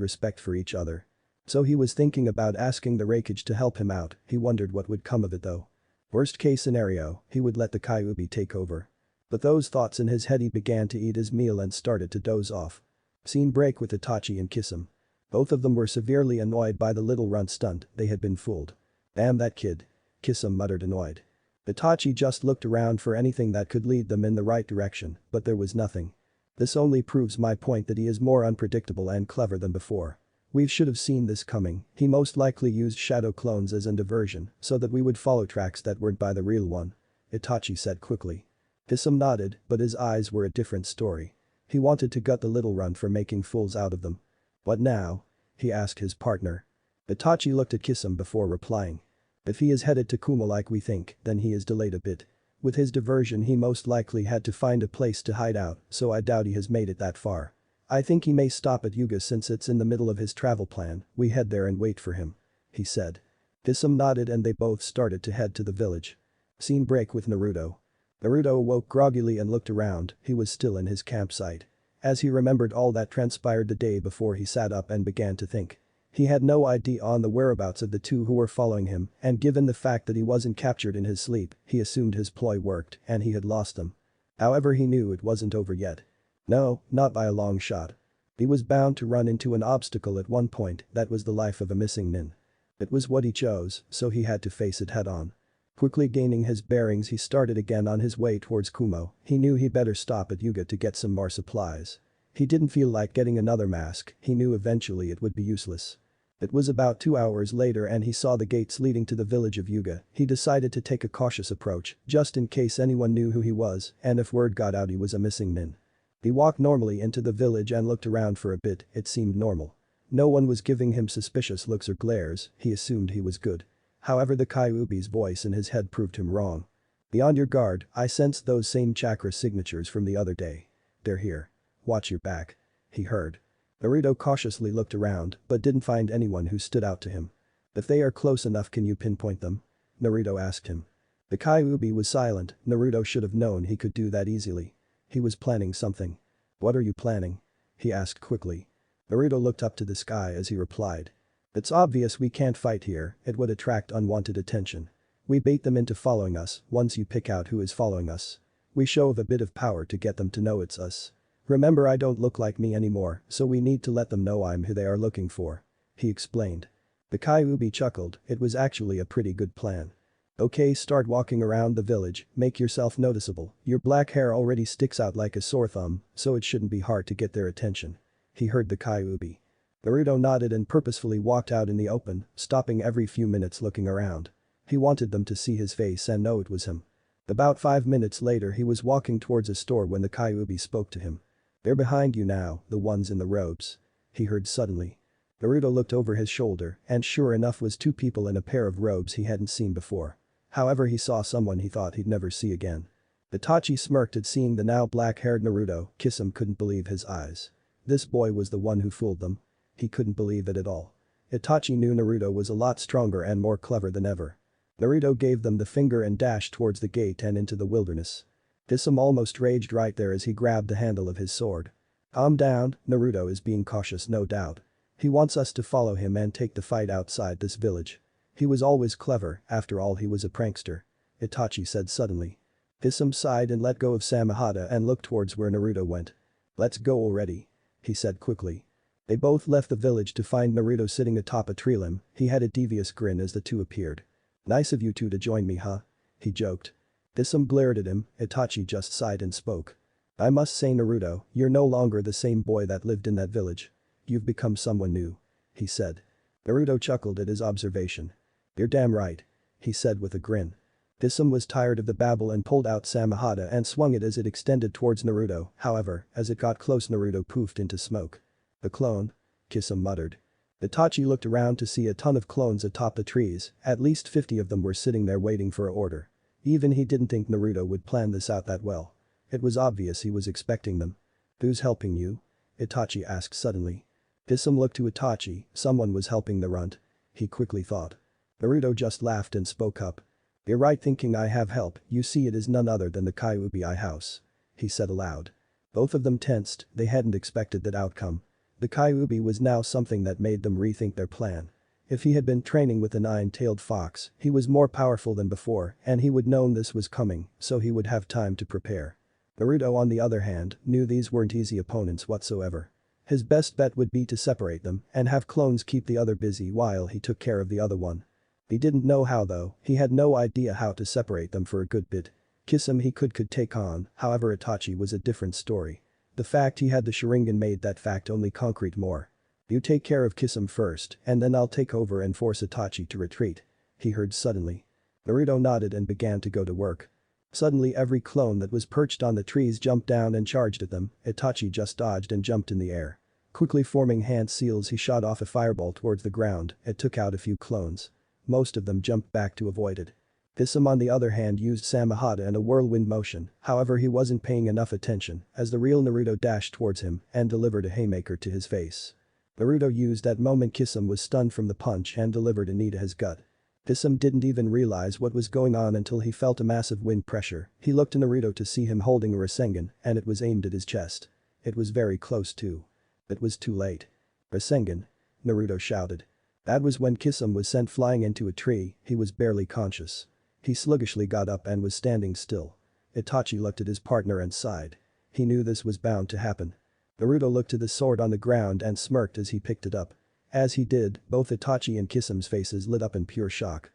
A: respect for each other. So he was thinking about asking the Raikage to help him out, he wondered what would come of it though. Worst case scenario, he would let the Kyuubi take over. But those thoughts in his head he began to eat his meal and started to doze off. Scene break with Itachi and Kisame. Both of them were severely annoyed by the little runt stunt, they had been fooled. Damn that kid. Kisame muttered annoyed. Itachi just looked around for anything that could lead them in the right direction, but there was nothing. This only proves my point that he is more unpredictable and clever than before. We should have seen this coming, he most likely used shadow clones as a diversion so that we would follow tracks that weren't by the real one. Itachi said quickly. Kisame nodded, but his eyes were a different story. He wanted to gut the little runt for making fools out of them. What now? He asked his partner. Itachi looked at Kisame before replying. If he is headed to Kumo like we think, then he is delayed a bit. With his diversion he most likely had to find a place to hide out, so I doubt he has made it that far. I think he may stop at Yuga since it's in the middle of his travel plan, we head there and wait for him. He said. Kisame nodded and they both started to head to the village. Scene break with Naruto. Naruto awoke groggily and looked around, he was still in his campsite. As he remembered all that transpired the day before he sat up and began to think. He had no idea on the whereabouts of the two who were following him, and given the fact that he wasn't captured in his sleep, he assumed his ploy worked and he had lost them. However, he knew it wasn't over yet. No, not by a long shot. He was bound to run into an obstacle at one point. That was the life of a missing nin. It was what he chose, so he had to face it head-on. Quickly gaining his bearings, he started again on his way towards Kumo. He knew he better stop at Yuga to get some more supplies. He didn't feel like getting another mask, he knew eventually it would be useless. It was about 2 hours later and he saw the gates leading to the village of Yuga. He decided to take a cautious approach, just in case anyone knew who he was, and if word got out he was a missing nin. He walked normally into the village and looked around for a bit. It seemed normal. No one was giving him suspicious looks or glares, he assumed he was good. However, the Kyuubi's voice in his head proved him wrong. Be on your guard, I sensed those same chakra signatures from the other day. They're here. Watch your back. He heard. Naruto cautiously looked around but didn't find anyone who stood out to him. If they are close enough, can you pinpoint them? Naruto asked him. The Kyuubi was silent. Naruto should have known he could do that easily. He was planning something. What are you planning? He asked quickly. Naruto looked up to the sky as he replied. It's obvious we can't fight here, it would attract unwanted attention. We bait them into following us. Once you pick out who is following us, we show a bit of power to get them to know it's us. Remember, I don't look like me anymore, so we need to let them know I'm who they are looking for. He explained. The Kyuubi chuckled. It was actually a pretty good plan. Okay, start walking around the village, make yourself noticeable. Your black hair already sticks out like a sore thumb, so it shouldn't be hard to get their attention. He heard the Kyuubi. Naruto nodded and purposefully walked out in the open, stopping every few minutes looking around. He wanted them to see his face and know it was him. About 5 minutes later he was walking towards a store when the Kyuubi spoke to him. They're behind you now, the ones in the robes. He heard suddenly. Naruto looked over his shoulder and sure enough was 2 people in a pair of robes he hadn't seen before. However, he saw someone he thought he'd never see again. Itachi smirked at seeing the now black-haired Naruto. Kisame couldn't believe his eyes. This boy was the one who fooled them. He couldn't believe it at all. Itachi knew Naruto was a lot stronger and more clever than ever. Naruto gave them the finger and dashed towards the gate and into the wilderness. Kisame almost raged right there as he grabbed the handle of his sword. Calm down, Naruto is being cautious, no doubt. He wants us to follow him and take the fight outside this village. He was always clever, after all he was a prankster. Itachi said suddenly. Kisame sighed and let go of Samehada and looked towards where Naruto went. Let's go already. He said quickly. They both left the village to find Naruto sitting atop a tree limb. He had a devious grin as the two appeared. Nice of you two to join me, huh? He joked. Kisame glared at him. Itachi just sighed and spoke. I must say, Naruto, you're no longer the same boy that lived in that village. You've become someone new. He said. Naruto chuckled at his observation. You're damn right. He said with a grin. Kisame was tired of the babble and pulled out Samehada and swung it as it extended towards Naruto. However, as it got close, Naruto poofed into smoke. The clone? Kisame muttered. Itachi looked around to see a ton of clones atop the trees. At least 50 of them were sitting there waiting for an order. Even he didn't think Naruto would plan this out that well. It was obvious he was expecting them. Who's helping you? Itachi asked suddenly. Kisame looked to Itachi. Someone was helping the runt. He quickly thought. Naruto just laughed and spoke up. You're right thinking I have help, you see it is none other than the Kyuubi house. He said aloud. Both of them tensed, they hadn't expected that outcome. The Kyuubi was now something that made them rethink their plan. If he had been training with the 9-tailed fox, he was more powerful than before and he would known this was coming, so he would have time to prepare. Naruto, on the other hand, knew these weren't easy opponents whatsoever. His best bet would be to separate them and have clones keep the other busy while he took care of the other one. He didn't know how though, he had no idea how to separate them for a good bit. Kisame he could take on, however Itachi was a different story. The fact he had the Sharingan made that fact only concrete more. You take care of Kisame first and then I'll take over and force Itachi to retreat. He heard suddenly. Naruto nodded and began to go to work. Suddenly every clone that was perched on the trees jumped down and charged at them. Itachi just dodged and jumped in the air. Quickly forming hand seals, he shot off a fireball towards the ground. It took out a few clones. Most of them jumped back to avoid it. Kisame on the other hand used Samehada in a whirlwind motion, however he wasn't paying enough attention as the real Naruto dashed towards him and delivered a haymaker to his face. Naruto used that moment. Kisame was stunned from the punch and delivered a knee to his gut. Kisame didn't even realize what was going on until he felt a massive wind pressure. He looked to Naruto to see him holding a Rasengan and it was aimed at his chest. It was very close too. It was too late. Rasengan. Naruto shouted. That was when Kisame was sent flying into a tree, he was barely conscious. He sluggishly got up and was standing still. Itachi looked at his partner and sighed. He knew this was bound to happen. Naruto looked at the sword on the ground and smirked as he picked it up. As he did, both Itachi and Kisame's faces lit up in pure shock.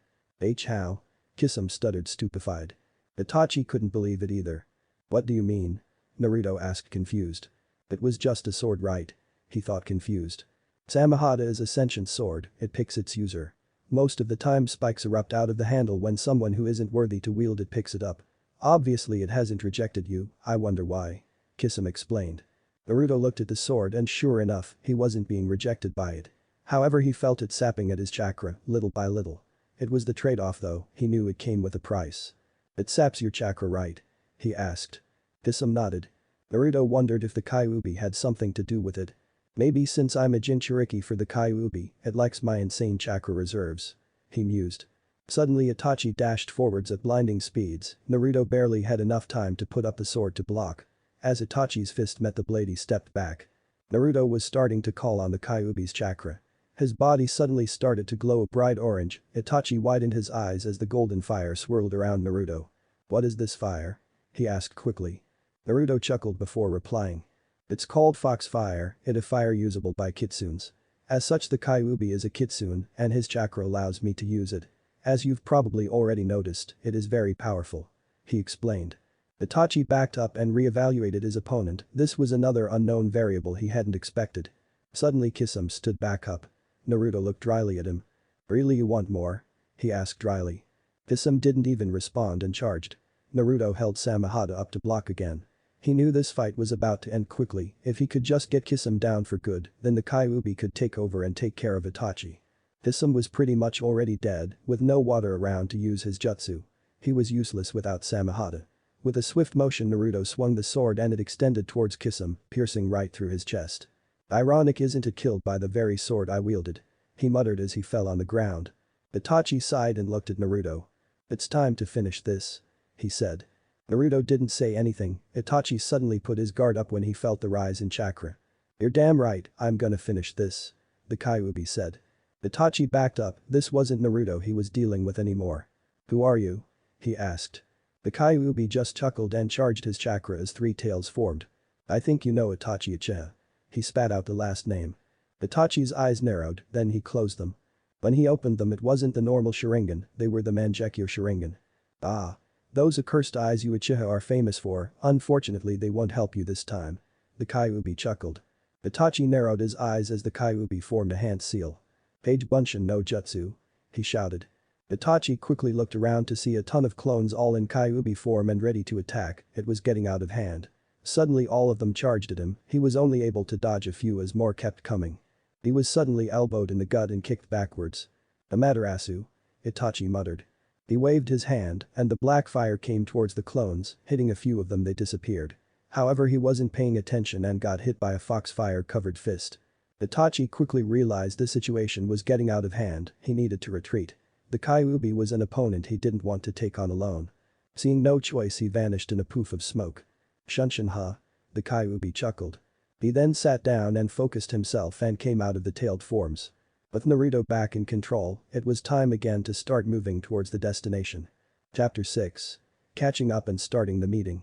A: How? Kisame stuttered stupefied. Itachi couldn't believe it either. What do you mean? Naruto asked confused. It was just a sword, right? He thought confused. Samehada is a sentient sword, it picks its user. Most of the time spikes erupt out of the handle when someone who isn't worthy to wield it picks it up. Obviously it hasn't rejected you, I wonder why. Kisame explained. Naruto looked at the sword and sure enough, he wasn't being rejected by it. However, he felt it sapping at his chakra, little by little. It was the trade-off though, he knew it came with a price. It saps your chakra, right? He asked. Kisame nodded. Naruto wondered if the Kyuubi had something to do with it. Maybe since I'm a Jinchuriki for the Kyuubi, it likes my insane chakra reserves. He mused. Suddenly Itachi dashed forwards at blinding speeds, Naruto barely had enough time to put up the sword to block. As Itachi's fist met the blade he stepped back. Naruto was starting to call on the Kyuubi's chakra. His body suddenly started to glow a bright orange, Itachi widened his eyes as the golden fire swirled around Naruto. What is this fire? He asked quickly. Naruto chuckled before replying. It's called Fox Fire, it a fire usable by kitsunes. As such the Kyuubi is a kitsune and his chakra allows me to use it. As you've probably already noticed, it is very powerful. He explained. Itachi backed up and re-evaluated his opponent, this was another unknown variable he hadn't expected. Suddenly Kisame stood back up. Naruto looked dryly at him. Really, you want more? He asked dryly. Kisame didn't even respond and charged. Naruto held Samehada up to block again. He knew this fight was about to end quickly, if he could just get Kisame down for good, then the Kyuubi could take over and take care of Itachi. Kisame was pretty much already dead, with no water around to use his jutsu. He was useless without Samehada. With a swift motion Naruto swung the sword and it extended towards Kisame, piercing right through his chest. Ironic, isn't it, killed by the very sword I wielded? He muttered as he fell on the ground. Itachi sighed and looked at Naruto. It's time to finish this. He said. Naruto didn't say anything, Itachi suddenly put his guard up when he felt the rise in chakra. You're damn right, I'm gonna finish this. The Kyuubi said. Itachi backed up, this wasn't Naruto he was dealing with anymore. Who are you? He asked. The Kyuubi just chuckled and charged his chakra as three tails formed. I think you know Itachi Uchiha. He spat out the last name. Itachi's eyes narrowed, then he closed them. When he opened them it wasn't the normal Sharingan, they were the Mangekyo Sharingan. Ah. Those accursed eyes you Uchiha are famous for, unfortunately they won't help you this time. The Kyuubi chuckled. Itachi narrowed his eyes as the Kyuubi formed a hand seal. Page Bunshin no Jutsu. He shouted. Itachi quickly looked around to see a ton of clones all in Kyuubi form and ready to attack, it was getting out of hand. Suddenly all of them charged at him, he was only able to dodge a few as more kept coming. He was suddenly elbowed in the gut and kicked backwards. Amaterasu. Itachi muttered. He waved his hand, and the black fire came towards the clones, hitting a few of them they disappeared. However, he wasn't paying attention and got hit by a foxfire-covered fist. Itachi quickly realized the situation was getting out of hand, he needed to retreat. The Kyuubi was an opponent he didn't want to take on alone. Seeing no choice he vanished in a poof of smoke. Shunshin ha. The Kyuubi chuckled. He then sat down and focused himself and came out of the tailed forms. With Naruto back in control, it was time again to start moving towards the destination. Chapter 6. Catching up and starting the meeting.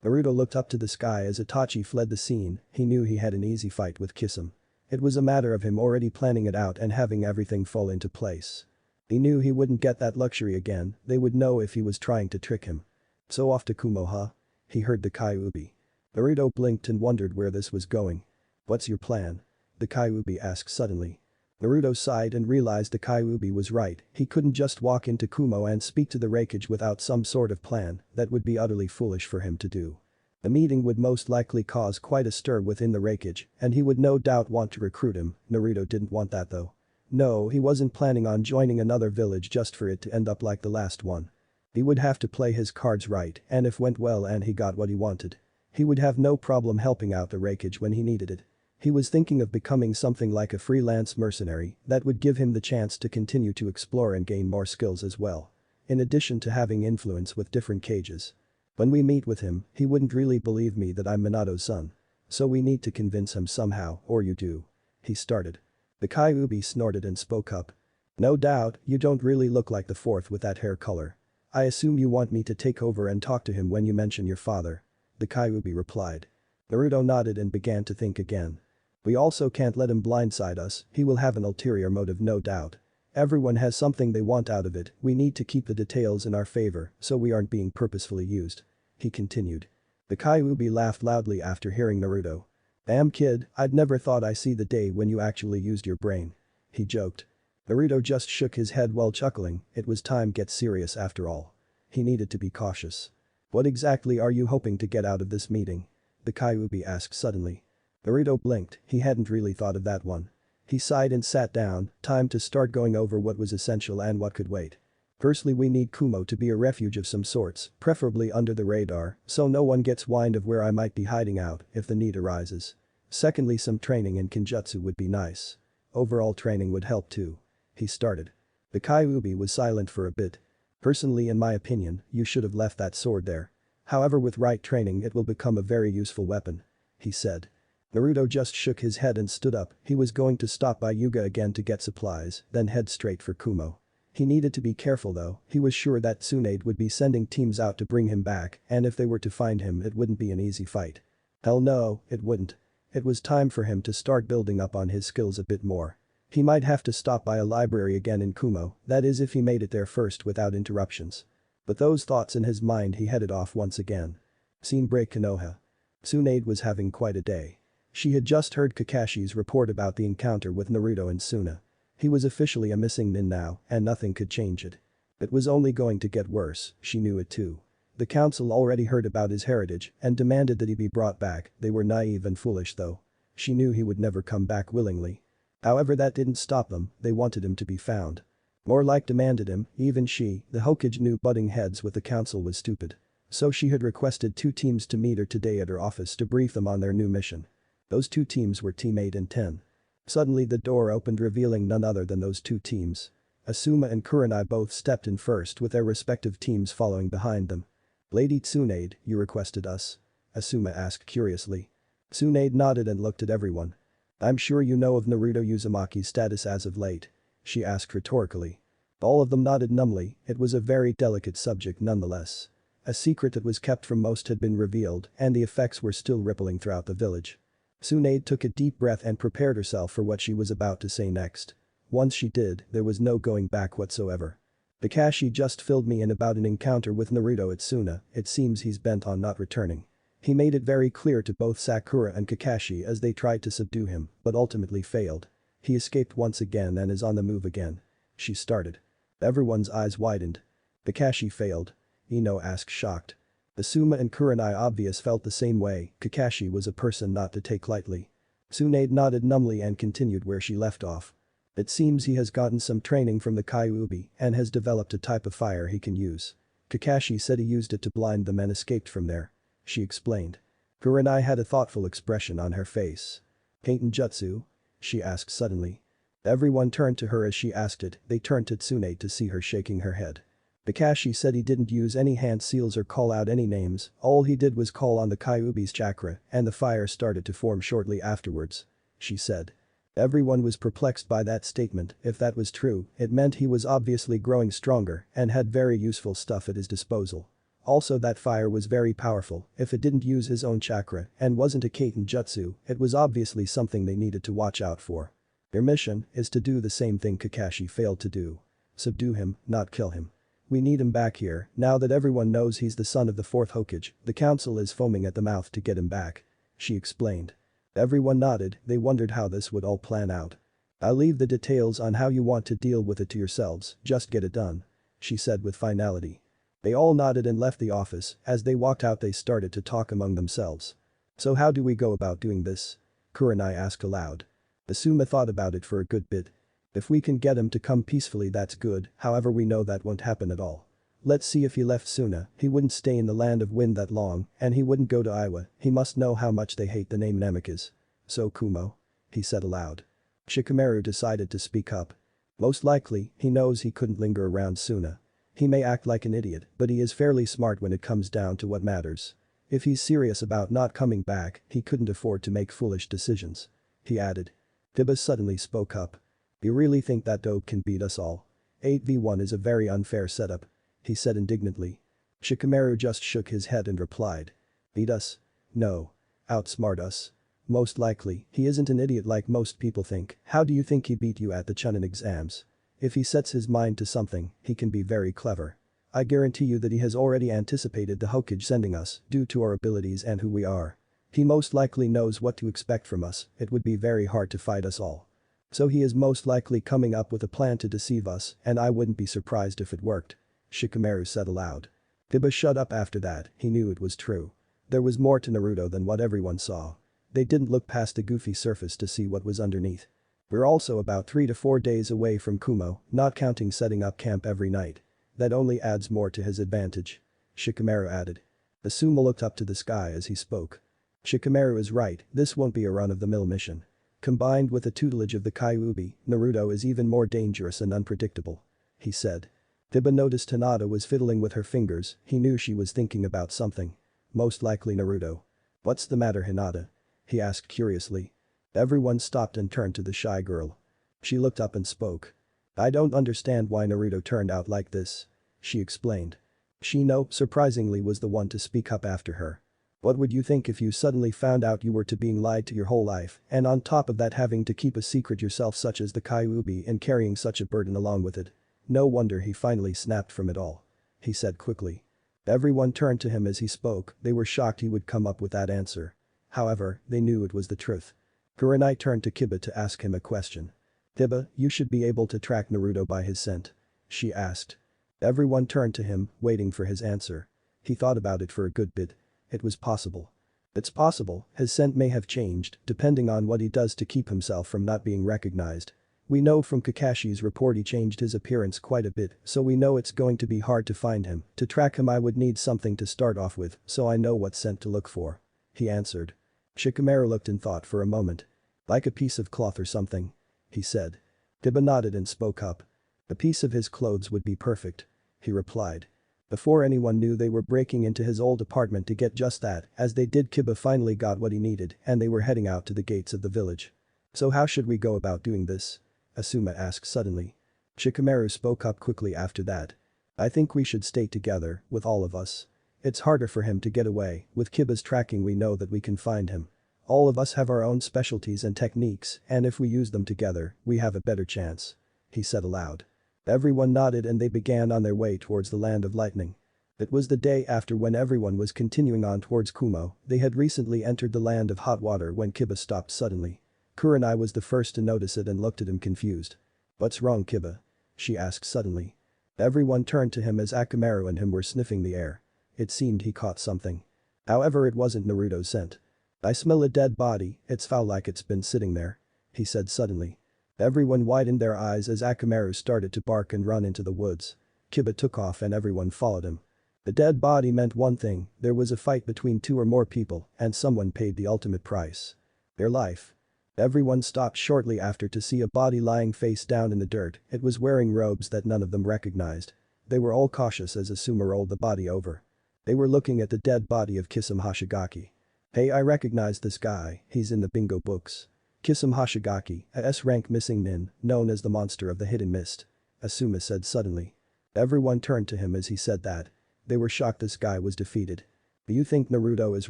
A: Naruto looked up to the sky as Itachi fled the scene, he knew he had an easy fight with Kisame. It was a matter of him already planning it out and having everything fall into place. He knew he wouldn't get that luxury again, they would know if he was trying to trick him. So off to Kumo, huh? He heard the Kyuubi. Naruto blinked and wondered where this was going. What's your plan? The Kyuubi asked suddenly. Naruto sighed and realized the Kyuubi was right, he couldn't just walk into Kumo and speak to the Raikage without some sort of plan, that would be utterly foolish for him to do. The meeting would most likely cause quite a stir within the Raikage, and he would no doubt want to recruit him, Naruto didn't want that though. No, he wasn't planning on joining another village just for it to end up like the last one. He would have to play his cards right, and if went well and he got what he wanted. He would have no problem helping out the Raikage when he needed it. He was thinking of becoming something like a freelance mercenary that would give him the chance to continue to explore and gain more skills as well. In addition to having influence with different cages. When we meet with him, he wouldn't really believe me that I'm Minato's son. So we need to convince him somehow, or you do. He started. The Kyuubi snorted and spoke up. No doubt, you don't really look like the fourth with that hair color. I assume you want me to take over and talk to him when you mention your father. The Kyuubi replied. Naruto nodded and began to think again. We also can't let him blindside us, he will have an ulterior motive no doubt. Everyone has something they want out of it, we need to keep the details in our favor so we aren't being purposefully used. He continued. The Kyuubi laughed loudly after hearing Naruto. Damn kid, I'd never thought I'd see the day when you actually used your brain. He joked. Naruto just shook his head while chuckling, it was time to get serious after all. He needed to be cautious. What exactly are you hoping to get out of this meeting? The Kyuubi asked suddenly. Naruto blinked, he hadn't really thought of that one. He sighed and sat down, time to start going over what was essential and what could wait. Firstly, we need Kumo to be a refuge of some sorts, preferably under the radar, so no one gets wind of where I might be hiding out if the need arises. Secondly, some training in Kenjutsu would be nice. Overall training would help too. He started. The Kyuubi was silent for a bit. Personally, in my opinion, you should have left that sword there. However, with right training it will become a very useful weapon. He said. Naruto just shook his head and stood up, he was going to stop by Yuga again to get supplies, then head straight for Kumo. He needed to be careful though, he was sure that Tsunade would be sending teams out to bring him back, and if they were to find him it wouldn't be an easy fight. Hell no, it wouldn't. It was time for him to start building up on his skills a bit more. He might have to stop by a library again in Kumo, that is if he made it there first without interruptions. But those thoughts in his mind he headed off once again. Scene break. Konoha. Tsunade was having quite a day. She had just heard Kakashi's report about the encounter with Naruto and Suna. He was officially a missing nin now, and nothing could change it. It was only going to get worse, she knew it too. The council already heard about his heritage and demanded that he be brought back, they were naive and foolish though. She knew he would never come back willingly. However, that didn't stop them, they wanted him to be found. More like demanded him, even she, the Hokage, knew butting heads with the council was stupid. So she had requested 2 teams to meet her today at her office to brief them on their new mission. Those 2 teams were Team 8 and 10. Suddenly the door opened revealing none other than those 2 teams. Asuma and Kurenai both stepped in first with their respective teams following behind them. Lady Tsunade, you requested us? Asuma asked curiously. Tsunade nodded and looked at everyone. I'm sure you know of Naruto Uzumaki's status as of late. She asked rhetorically. All of them nodded numbly, it was a very delicate subject nonetheless. A secret that was kept from most had been revealed and the effects were still rippling throughout the village. Tsunade took a deep breath and prepared herself for what she was about to say next. Once she did, there was no going back whatsoever. Kakashi just filled me in about an encounter with Naruto at Suna, it seems he's bent on not returning. He made it very clear to both Sakura and Kakashi as they tried to subdue him, but ultimately failed. He escaped once again and is on the move again. She started. Everyone's eyes widened. Kakashi failed? Ino asked shocked. Asuma and Kurenai obvious felt the same way, Kakashi was a person not to take lightly. Tsunade nodded numbly and continued where she left off. It seems he has gotten some training from the Kyuubi and has developed a type of fire he can use. Kakashi said he used it to blind them and escaped from there. She explained. Kurenai had a thoughtful expression on her face. Jutsu? She asked suddenly. Everyone turned to her as she asked it, they turned to Tsunade to see her shaking her head. Kakashi said he didn't use any hand seals or call out any names, all he did was call on the Kyuubi's chakra and the fire started to form shortly afterwards. She said. Everyone was perplexed by that statement, if that was true, it meant he was obviously growing stronger and had very useful stuff at his disposal. Also that fire was very powerful, if it didn't use his own chakra and wasn't a Jutsu, it was obviously something they needed to watch out for. Their mission is to do the same thing Kakashi failed to do. Subdue him, not kill him. We need him back here, now that everyone knows he's the son of the 4th Hokage, the council is foaming at the mouth to get him back. She explained. Everyone nodded, they wondered how this would all plan out. I'll leave the details on how you want to deal with it to yourselves, just get it done. She said with finality. They all nodded and left the office, as they walked out they started to talk among themselves. So how do we go about doing this? Kurenai asked aloud. Asuma thought about it for a good bit. If we can get him to come peacefully that's good, however we know that won't happen at all. Let's see if he left Suna, he wouldn't stay in the land of wind that long, and he wouldn't go to Iowa, he must know how much they hate the name Nemekis. So Kumo? He said aloud. Shikamaru decided to speak up. Most likely, he knows he couldn't linger around Suna. He may act like an idiot, but he is fairly smart when it comes down to what matters. If he's serious about not coming back, he couldn't afford to make foolish decisions. He added. Tiba suddenly spoke up. You really think that dope can beat us all? 8v1 is a very unfair setup, he said indignantly. Shikamaru just shook his head and replied. Beat us? No. Outsmart us. Most likely, he isn't an idiot like most people think. How do you think he beat you at the Chunin exams? If he sets his mind to something, he can be very clever. I guarantee you that he has already anticipated the Hokage sending us due to our abilities and who we are. He most likely knows what to expect from us, it would be very hard to fight us all. So he is most likely coming up with a plan to deceive us and I wouldn't be surprised if it worked. Shikamaru said aloud. Tiba shut up after that, he knew it was true. There was more to Naruto than what everyone saw. They didn't look past the goofy surface to see what was underneath. We're also about 3 to 4 days away from Kumo, not counting setting up camp every night. That only adds more to his advantage. Shikamaru added. Asuma looked up to the sky as he spoke. Shikamaru is right, this won't be a run-of-the-mill mission. Combined with the tutelage of the Kyuubi, Naruto is even more dangerous and unpredictable. He said. Tiba noticed Hinata was fiddling with her fingers, he knew she was thinking about something. Most likely Naruto. What's the matter Hinata? He asked curiously. Everyone stopped and turned to the shy girl. She looked up and spoke. I don't understand why Naruto turned out like this. She explained. Shino, surprisingly, was the one to speak up after her. What would you think if you suddenly found out you were being lied to your whole life and on top of that having to keep a secret yourself such as the Kyuubi and carrying such a burden along with it? No wonder he finally snapped from it all. He said quickly. Everyone turned to him as he spoke, they were shocked he would come up with that answer. However, they knew it was the truth. Kurenai turned to Kiba to ask him a question. Kiba, you should be able to track Naruto by his scent. She asked. Everyone turned to him, waiting for his answer. He thought about it for a good bit. It was possible. It's possible, his scent may have changed, depending on what he does to keep himself from not being recognized. We know from Kakashi's report he changed his appearance quite a bit, so we know it's going to be hard to find him. To track him I would need something to start off with, so I know what scent to look for. He answered. Shikamaru looked in thought for a moment. Like a piece of cloth or something? He said. Kiba nodded and spoke up. A piece of his clothes would be perfect. He replied. Before anyone knew they were breaking into his old apartment to get just that, as they did Kiba finally got what he needed and they were heading out to the gates of the village. So how should we go about doing this? Asuma asked suddenly. Shikamaru spoke up quickly after that. I think we should stay together, with all of us. It's harder for him to get away, with Kiba's tracking we know that we can find him. All of us have our own specialties and techniques and if we use them together, we have a better chance. He said aloud. Everyone nodded and they began on their way towards the land of lightning. It was the day after when everyone was continuing on towards Kumo, they had recently entered the land of hot water when Kiba stopped suddenly. Kurenai was the first to notice it and looked at him confused. What's wrong Kiba? She asked suddenly. Everyone turned to him as Akamaru and him were sniffing the air. It seemed he caught something. However it wasn't Naruto's scent. I smell a dead body, it's foul like it's been sitting there. He said suddenly. Everyone widened their eyes as Akamaru started to bark and run into the woods. Kiba took off and everyone followed him. The dead body meant one thing, there was a fight between 2 or more people and someone paid the ultimate price. Their life. Everyone stopped shortly after to see a body lying face down in the dirt, it was wearing robes that none of them recognized. They were all cautious as Asuma rolled the body over. They were looking at the dead body of Kisame Hoshigaki. Hey, I recognize this guy, he's in the bingo books. Kisame Hoshigaki, a S-rank missing nin, known as the monster of the hidden mist. Asuma said suddenly. Everyone turned to him as he said that. They were shocked this guy was defeated. Do you think Naruto is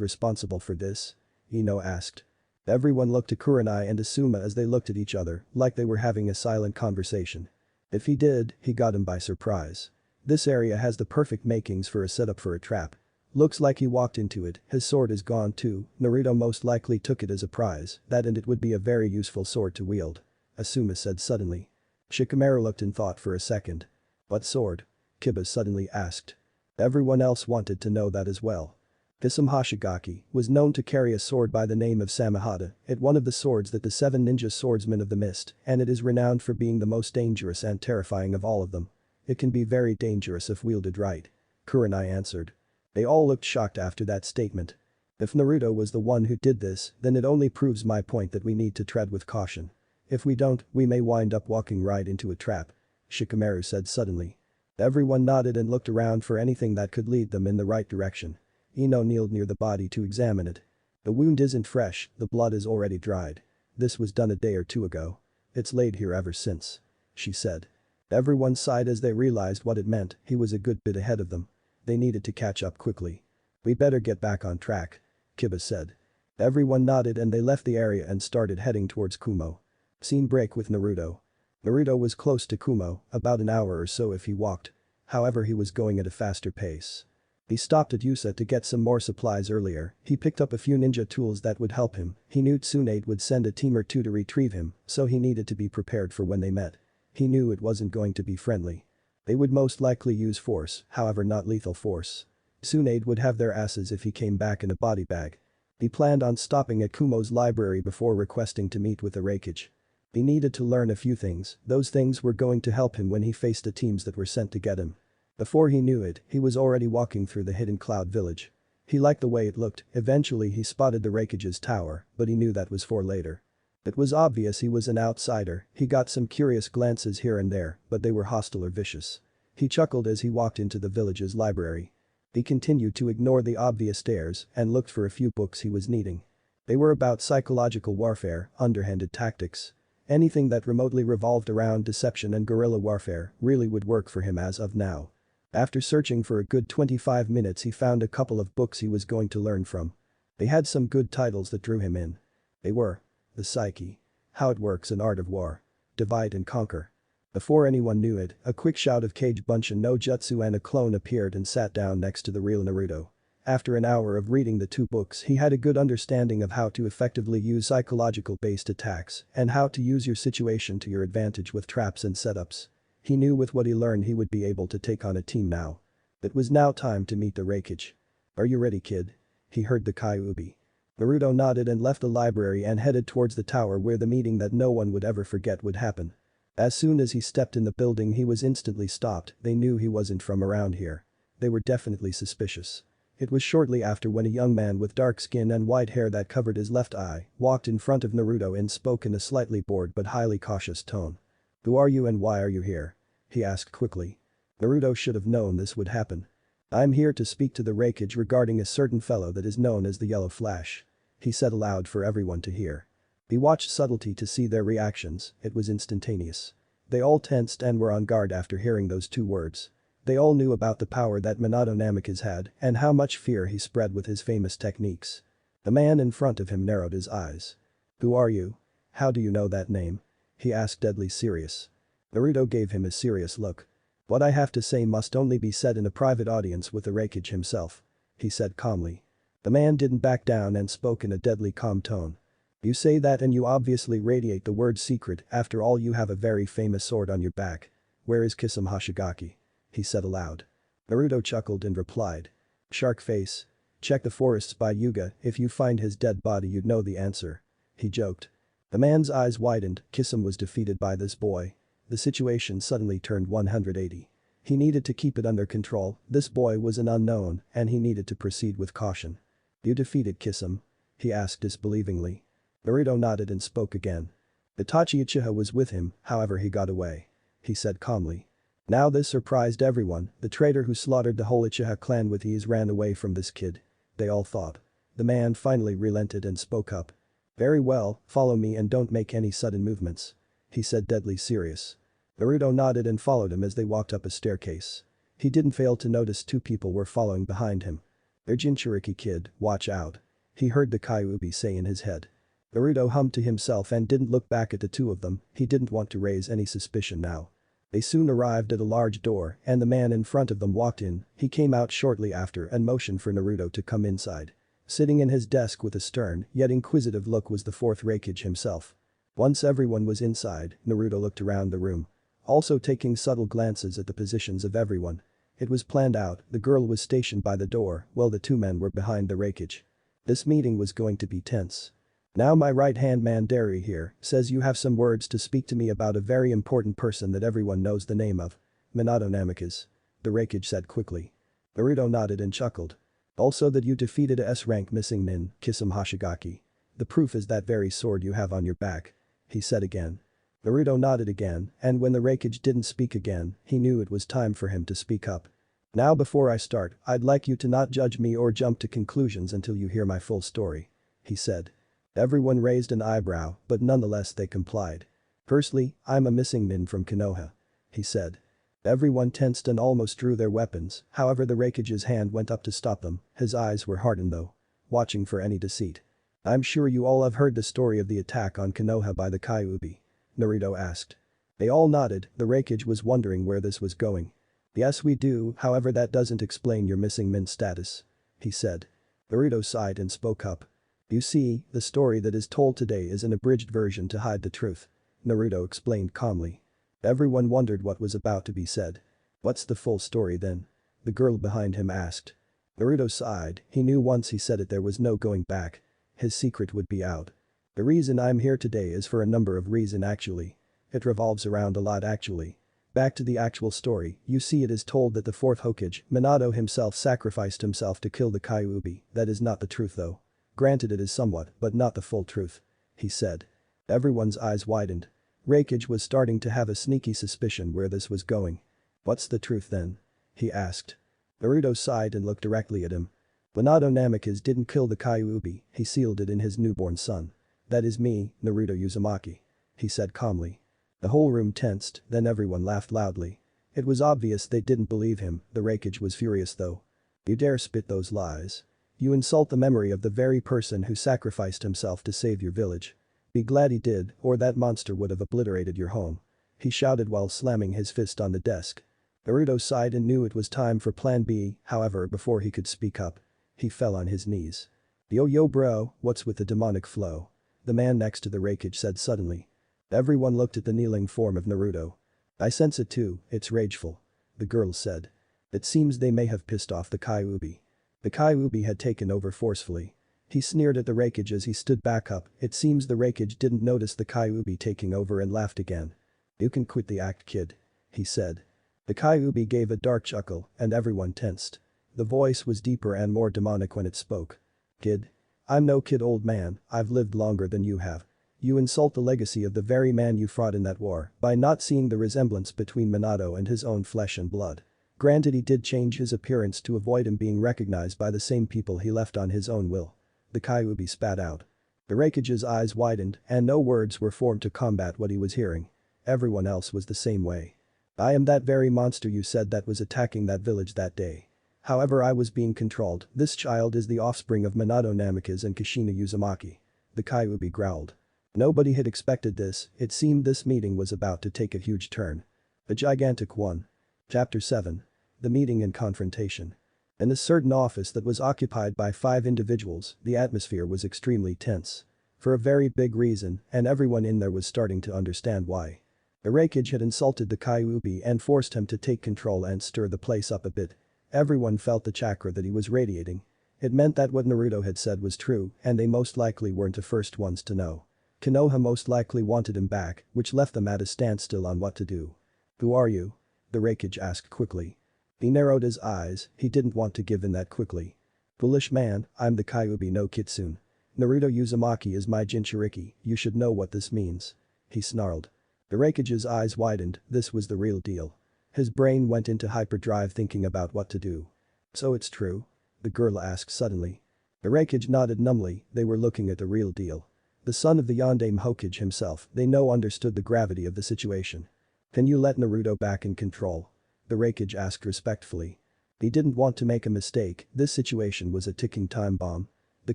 A: responsible for this? Ino asked. Everyone looked to Kurenai and Asuma as they looked at each other, like they were having a silent conversation. If he did, he got him by surprise. This area has the perfect makings for a setup for a trap. Looks like he walked into it, his sword is gone too, Naruto most likely took it as a prize, that and it would be a very useful sword to wield. Asuma said suddenly. Shikamaru looked in thought for a second. What sword? Kiba suddenly asked. Everyone else wanted to know that as well. Kisame Hoshigaki was known to carry a sword by the name of Samehada, it one of the swords that the 7 ninja swordsmen of the mist, and it is renowned for being the most dangerous and terrifying of all of them. It can be very dangerous if wielded right. Kurenai answered. They all looked shocked after that statement. If Naruto was the one who did this, then it only proves my point that we need to tread with caution. If we don't, we may wind up walking right into a trap. Shikamaru said suddenly. Everyone nodded and looked around for anything that could lead them in the right direction. Ino kneeled near the body to examine it. The wound isn't fresh, the blood is already dried. This was done a day or two ago. It's laid here ever since. She said. Everyone sighed as they realized what it meant, he was a good bit ahead of them. They needed to catch up quickly. We better get back on track. Kiba said. Everyone nodded and they left the area and started heading towards Kumo. Scene break with Naruto. Naruto was close to Kumo, about an hour or so if he walked. However, he was going at a faster pace. He stopped at Yusa to get some more supplies earlier, he picked up a few ninja tools that would help him, he knew Tsunade would send a team or two to retrieve him, so he needed to be prepared for when they met. He knew it wasn't going to be friendly. They would most likely use force, however not lethal force. Tsunade would have their asses if he came back in a body bag. He planned on stopping at Kumo's library before requesting to meet with the Reikage. He needed to learn a few things, those things were going to help him when he faced the teams that were sent to get him. Before he knew it, he was already walking through the hidden cloud village. He liked the way it looked, eventually he spotted the Reikage's tower, but he knew that was for later. It was obvious he was an outsider, he got some curious glances here and there, but they were hostile or vicious. He chuckled as he walked into the village's library. He continued to ignore the obvious stares and looked for a few books he was needing. They were about psychological warfare, underhanded tactics. Anything that remotely revolved around deception and guerrilla warfare really would work for him as of now. After searching for a good 25 minutes he found a couple of books he was going to learn from. They had some good titles that drew him in. They were The Psyche, How It Works, An Art of War, Divide and Conquer. Before anyone knew it, a quick shout of Kage Bunshin no Jutsu and a clone appeared and sat down next to the real Naruto. After an hour of reading the two books he had a good understanding of how to effectively use psychological-based attacks and how to use your situation to your advantage with traps and setups. He knew with what he learned he would be able to take on a team now. It was now time to meet the Reikage. Are you ready, kid? He heard the Kyuubi. Naruto nodded and left the library and headed towards the tower where the meeting that no one would ever forget would happen. As soon as he stepped in the building he was instantly stopped, they knew he wasn't from around here. They were definitely suspicious. It was shortly after when a young man with dark skin and white hair that covered his left eye walked in front of Naruto and spoke in a slightly bored but highly cautious tone. Who are you and why are you here? He asked quickly. Naruto should have known this would happen. I'm here to speak to the Reikage regarding a certain fellow that is known as the Yellow Flash. He said aloud for everyone to hear. He watched subtlety to see their reactions, it was instantaneous. They all tensed and were on guard after hearing those two words. They all knew about the power that Minato Namikaze had and how much fear he spread with his famous techniques. The man in front of him narrowed his eyes. Who are you? How do you know that name? He asked, deadly serious. Naruto gave him a serious look. What I have to say must only be said in a private audience with the Reikage himself. He said calmly. The man didn't back down and spoke in a deadly calm tone. You say that and you obviously radiate the word secret, after all you have a very famous sword on your back. Where is Kisame Hoshigaki? He said aloud. Naruto chuckled and replied. Shark face. Check the forests by Yuga, if you find his dead body you'd know the answer. He joked. The man's eyes widened, Kisame was defeated by this boy. The situation suddenly turned 180. He needed to keep it under control, this boy was an unknown and he needed to proceed with caution. You defeated Kisame? He asked disbelievingly. Naruto nodded and spoke again. Itachi Uchiha was with him, however he got away. He said calmly. Now this surprised everyone, the traitor who slaughtered the whole Uchiha clan with ease ran away from this kid. They all thought. The man finally relented and spoke up. Very well, follow me and don't make any sudden movements. He said deadly serious. Naruto nodded and followed him as they walked up a staircase. He didn't fail to notice two people were following behind him. They're Jinchuriki kid, watch out. He heard the Kyuubi say in his head. Naruto hummed to himself and didn't look back at the two of them, he didn't want to raise any suspicion now. They soon arrived at a large door and the man in front of them walked in, he came out shortly after and motioned for Naruto to come inside. Sitting in his desk with a stern yet inquisitive look was the fourth Reikage himself. Once everyone was inside, Naruto looked around the room. Also taking subtle glances at the positions of everyone. It was planned out, the girl was stationed by the door while the two men were behind the Reikage. This meeting was going to be tense. Now my right-hand man Dari here says you have some words to speak to me about a very important person that everyone knows the name of. Minato Namikaze. The Reikage said quickly. Naruto nodded and chuckled. Also that you defeated a S-rank missing nin, Kisame Hoshigaki. The proof is that very sword you have on your back. He said again. Naruto nodded again and when the Reikage didn't speak again, he knew it was time for him to speak up. Now before I start, I'd like you to not judge me or jump to conclusions until you hear my full story. He said. Everyone raised an eyebrow, but nonetheless they complied. "Firstly, I'm a missing min from Konoha," he said. Everyone tensed and almost drew their weapons, however the Raikage's hand went up to stop them, his eyes were hardened though. Watching for any deceit. "I'm sure you all have heard the story of the attack on Konoha by the Kyuubi," Naruto asked. They all nodded, the Raikage was wondering where this was going. "Yes we do, however that doesn't explain your missing min status," he said. Naruto sighed and spoke up. "You see, the story that is told today is an abridged version to hide the truth," Naruto explained calmly. Everyone wondered what was about to be said. "What's the full story then?" the girl behind him asked. Naruto sighed, he knew once he said it there was no going back. His secret would be out. "The reason I'm here today is for a number of reasons actually. It revolves around a lot actually. Back to the actual story, you see it is told that the fourth Hokage, Minato himself sacrificed himself to kill the Kyuubi, that is not the truth though. Granted it is somewhat, but not the full truth," he said. Everyone's eyes widened. Raikage was starting to have a sneaky suspicion where this was going. "What's the truth then?" he asked. Naruto sighed and looked directly at him. "Minato Namikaze didn't kill the Kyuubi, he sealed it in his newborn son. That is me, Naruto Uzumaki," he said calmly. The whole room tensed, then everyone laughed loudly. It was obvious they didn't believe him, the Raikage was furious though. "You dare spit those lies. You insult the memory of the very person who sacrificed himself to save your village. Be glad he did, or that monster would have obliterated your home," he shouted while slamming his fist on the desk. Naruto sighed and knew it was time for plan B, however before he could speak up. He fell on his knees. Yo bro, what's with the demonic flow?" the man next to the Raikage said suddenly. Everyone looked at the kneeling form of Naruto. "I sense it too, it's rageful," the girl said. "It seems they may have pissed off the Kyuubi." The Kyuubi had taken over forcefully. He sneered at the Raikage as he stood back up, it seems the Raikage didn't notice the Kyuubi taking over and laughed again. "You can quit the act kid," he said. The Kyuubi gave a dark chuckle and everyone tensed. The voice was deeper and more demonic when it spoke. "Kid? I'm no kid old man, I've lived longer than you have. You insult the legacy of the very man you fought in that war by not seeing the resemblance between Minato and his own flesh and blood. Granted he did change his appearance to avoid him being recognized by the same people he left on his own will," the Kyuubi spat out. The Raikage's eyes widened and no words were formed to combat what he was hearing. Everyone else was the same way. "I am that very monster you said that was attacking that village that day. However I was being controlled, this child is the offspring of Minato Namikaze and Kushina Uzumaki," the Kyuubi growled. Nobody had expected this, it seemed this meeting was about to take a huge turn. A gigantic one. Chapter 7. The Meeting and Confrontation. In a certain office that was occupied by 5 individuals, the atmosphere was extremely tense. For a very big reason, and everyone in there was starting to understand why. The Raikage had insulted the Kyuubi and forced him to take control and stir the place up a bit. Everyone felt the chakra that he was radiating. It meant that what Naruto had said was true and they most likely weren't the first ones to know. Konoha most likely wanted him back, which left them at a standstill on what to do. "Who are you?" the Raikage asked quickly. He narrowed his eyes, he didn't want to give in that quickly. "Foolish man, I'm the Kyuubi no Kitsune. Naruto Uzumaki is my Jinchuriki, you should know what this means," he snarled. The Raikage's eyes widened, this was the real deal. His brain went into hyperdrive thinking about what to do. "So it's true?" the girl asked suddenly. The Raikage nodded numbly, they were looking at the real deal. The son of the Yondaime Hokage himself, they know understood the gravity of the situation. "Can you let Naruto back in control?" the Raikage asked respectfully. He didn't want to make a mistake, this situation was a ticking time bomb. The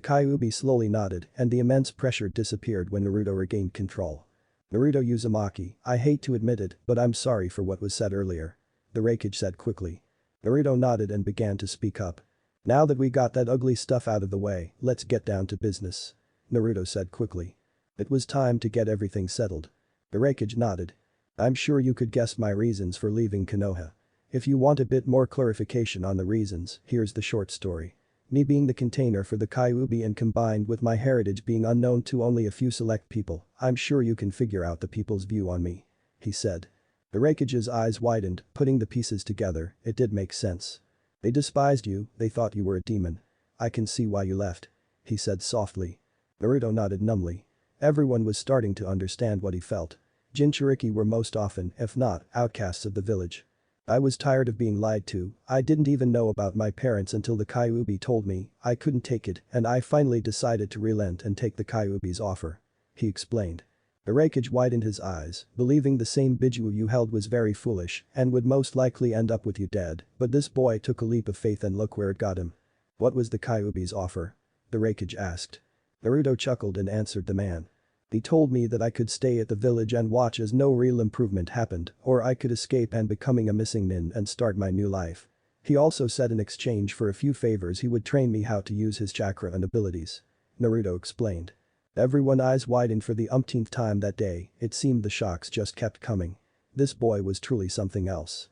A: Kyuubi slowly nodded and the immense pressure disappeared when Naruto regained control. "Naruto Uzumaki, I hate to admit it, but I'm sorry for what was said earlier," the Raikage said quickly. Naruto nodded and began to speak up. "Now that we got that ugly stuff out of the way, let's get down to business," Naruto said quickly. It was time to get everything settled. The Raikage nodded. "I'm sure you could guess my reasons for leaving Konoha. If you want a bit more clarification on the reasons, here's the short story. Me being the container for the Kyuubi and combined with my heritage being unknown to only a few select people, I'm sure you can figure out the people's view on me," he said. The Raikage's eyes widened, putting the pieces together, it did make sense. "They despised you, they thought you were a demon. I can see why you left," he said softly. Naruto nodded numbly. Everyone was starting to understand what he felt. Jinchuriki were most often, if not, outcasts of the village. I was tired of being lied to. I didn't even know about my parents until the Kyuubi told me. I couldn't take it and I finally decided to relent and take the Kyuubi's offer. He explained. Irakage widened his eyes, believing the same Biju you held was very foolish and would most likely end up with you dead, but this boy took a leap of faith and look where it got him. What was the Kyuubi's offer? The Irakage asked. Naruto chuckled and answered the man. He told me that I could stay at the village and watch as no real improvement happened, or I could escape and becoming a missing nin and start my new life. He also said in exchange for a few favors he would train me how to use his chakra and abilities. Naruto explained. Everyone's eyes widened for the umpteenth time that day, it seemed the shocks just kept coming. This boy was truly something else.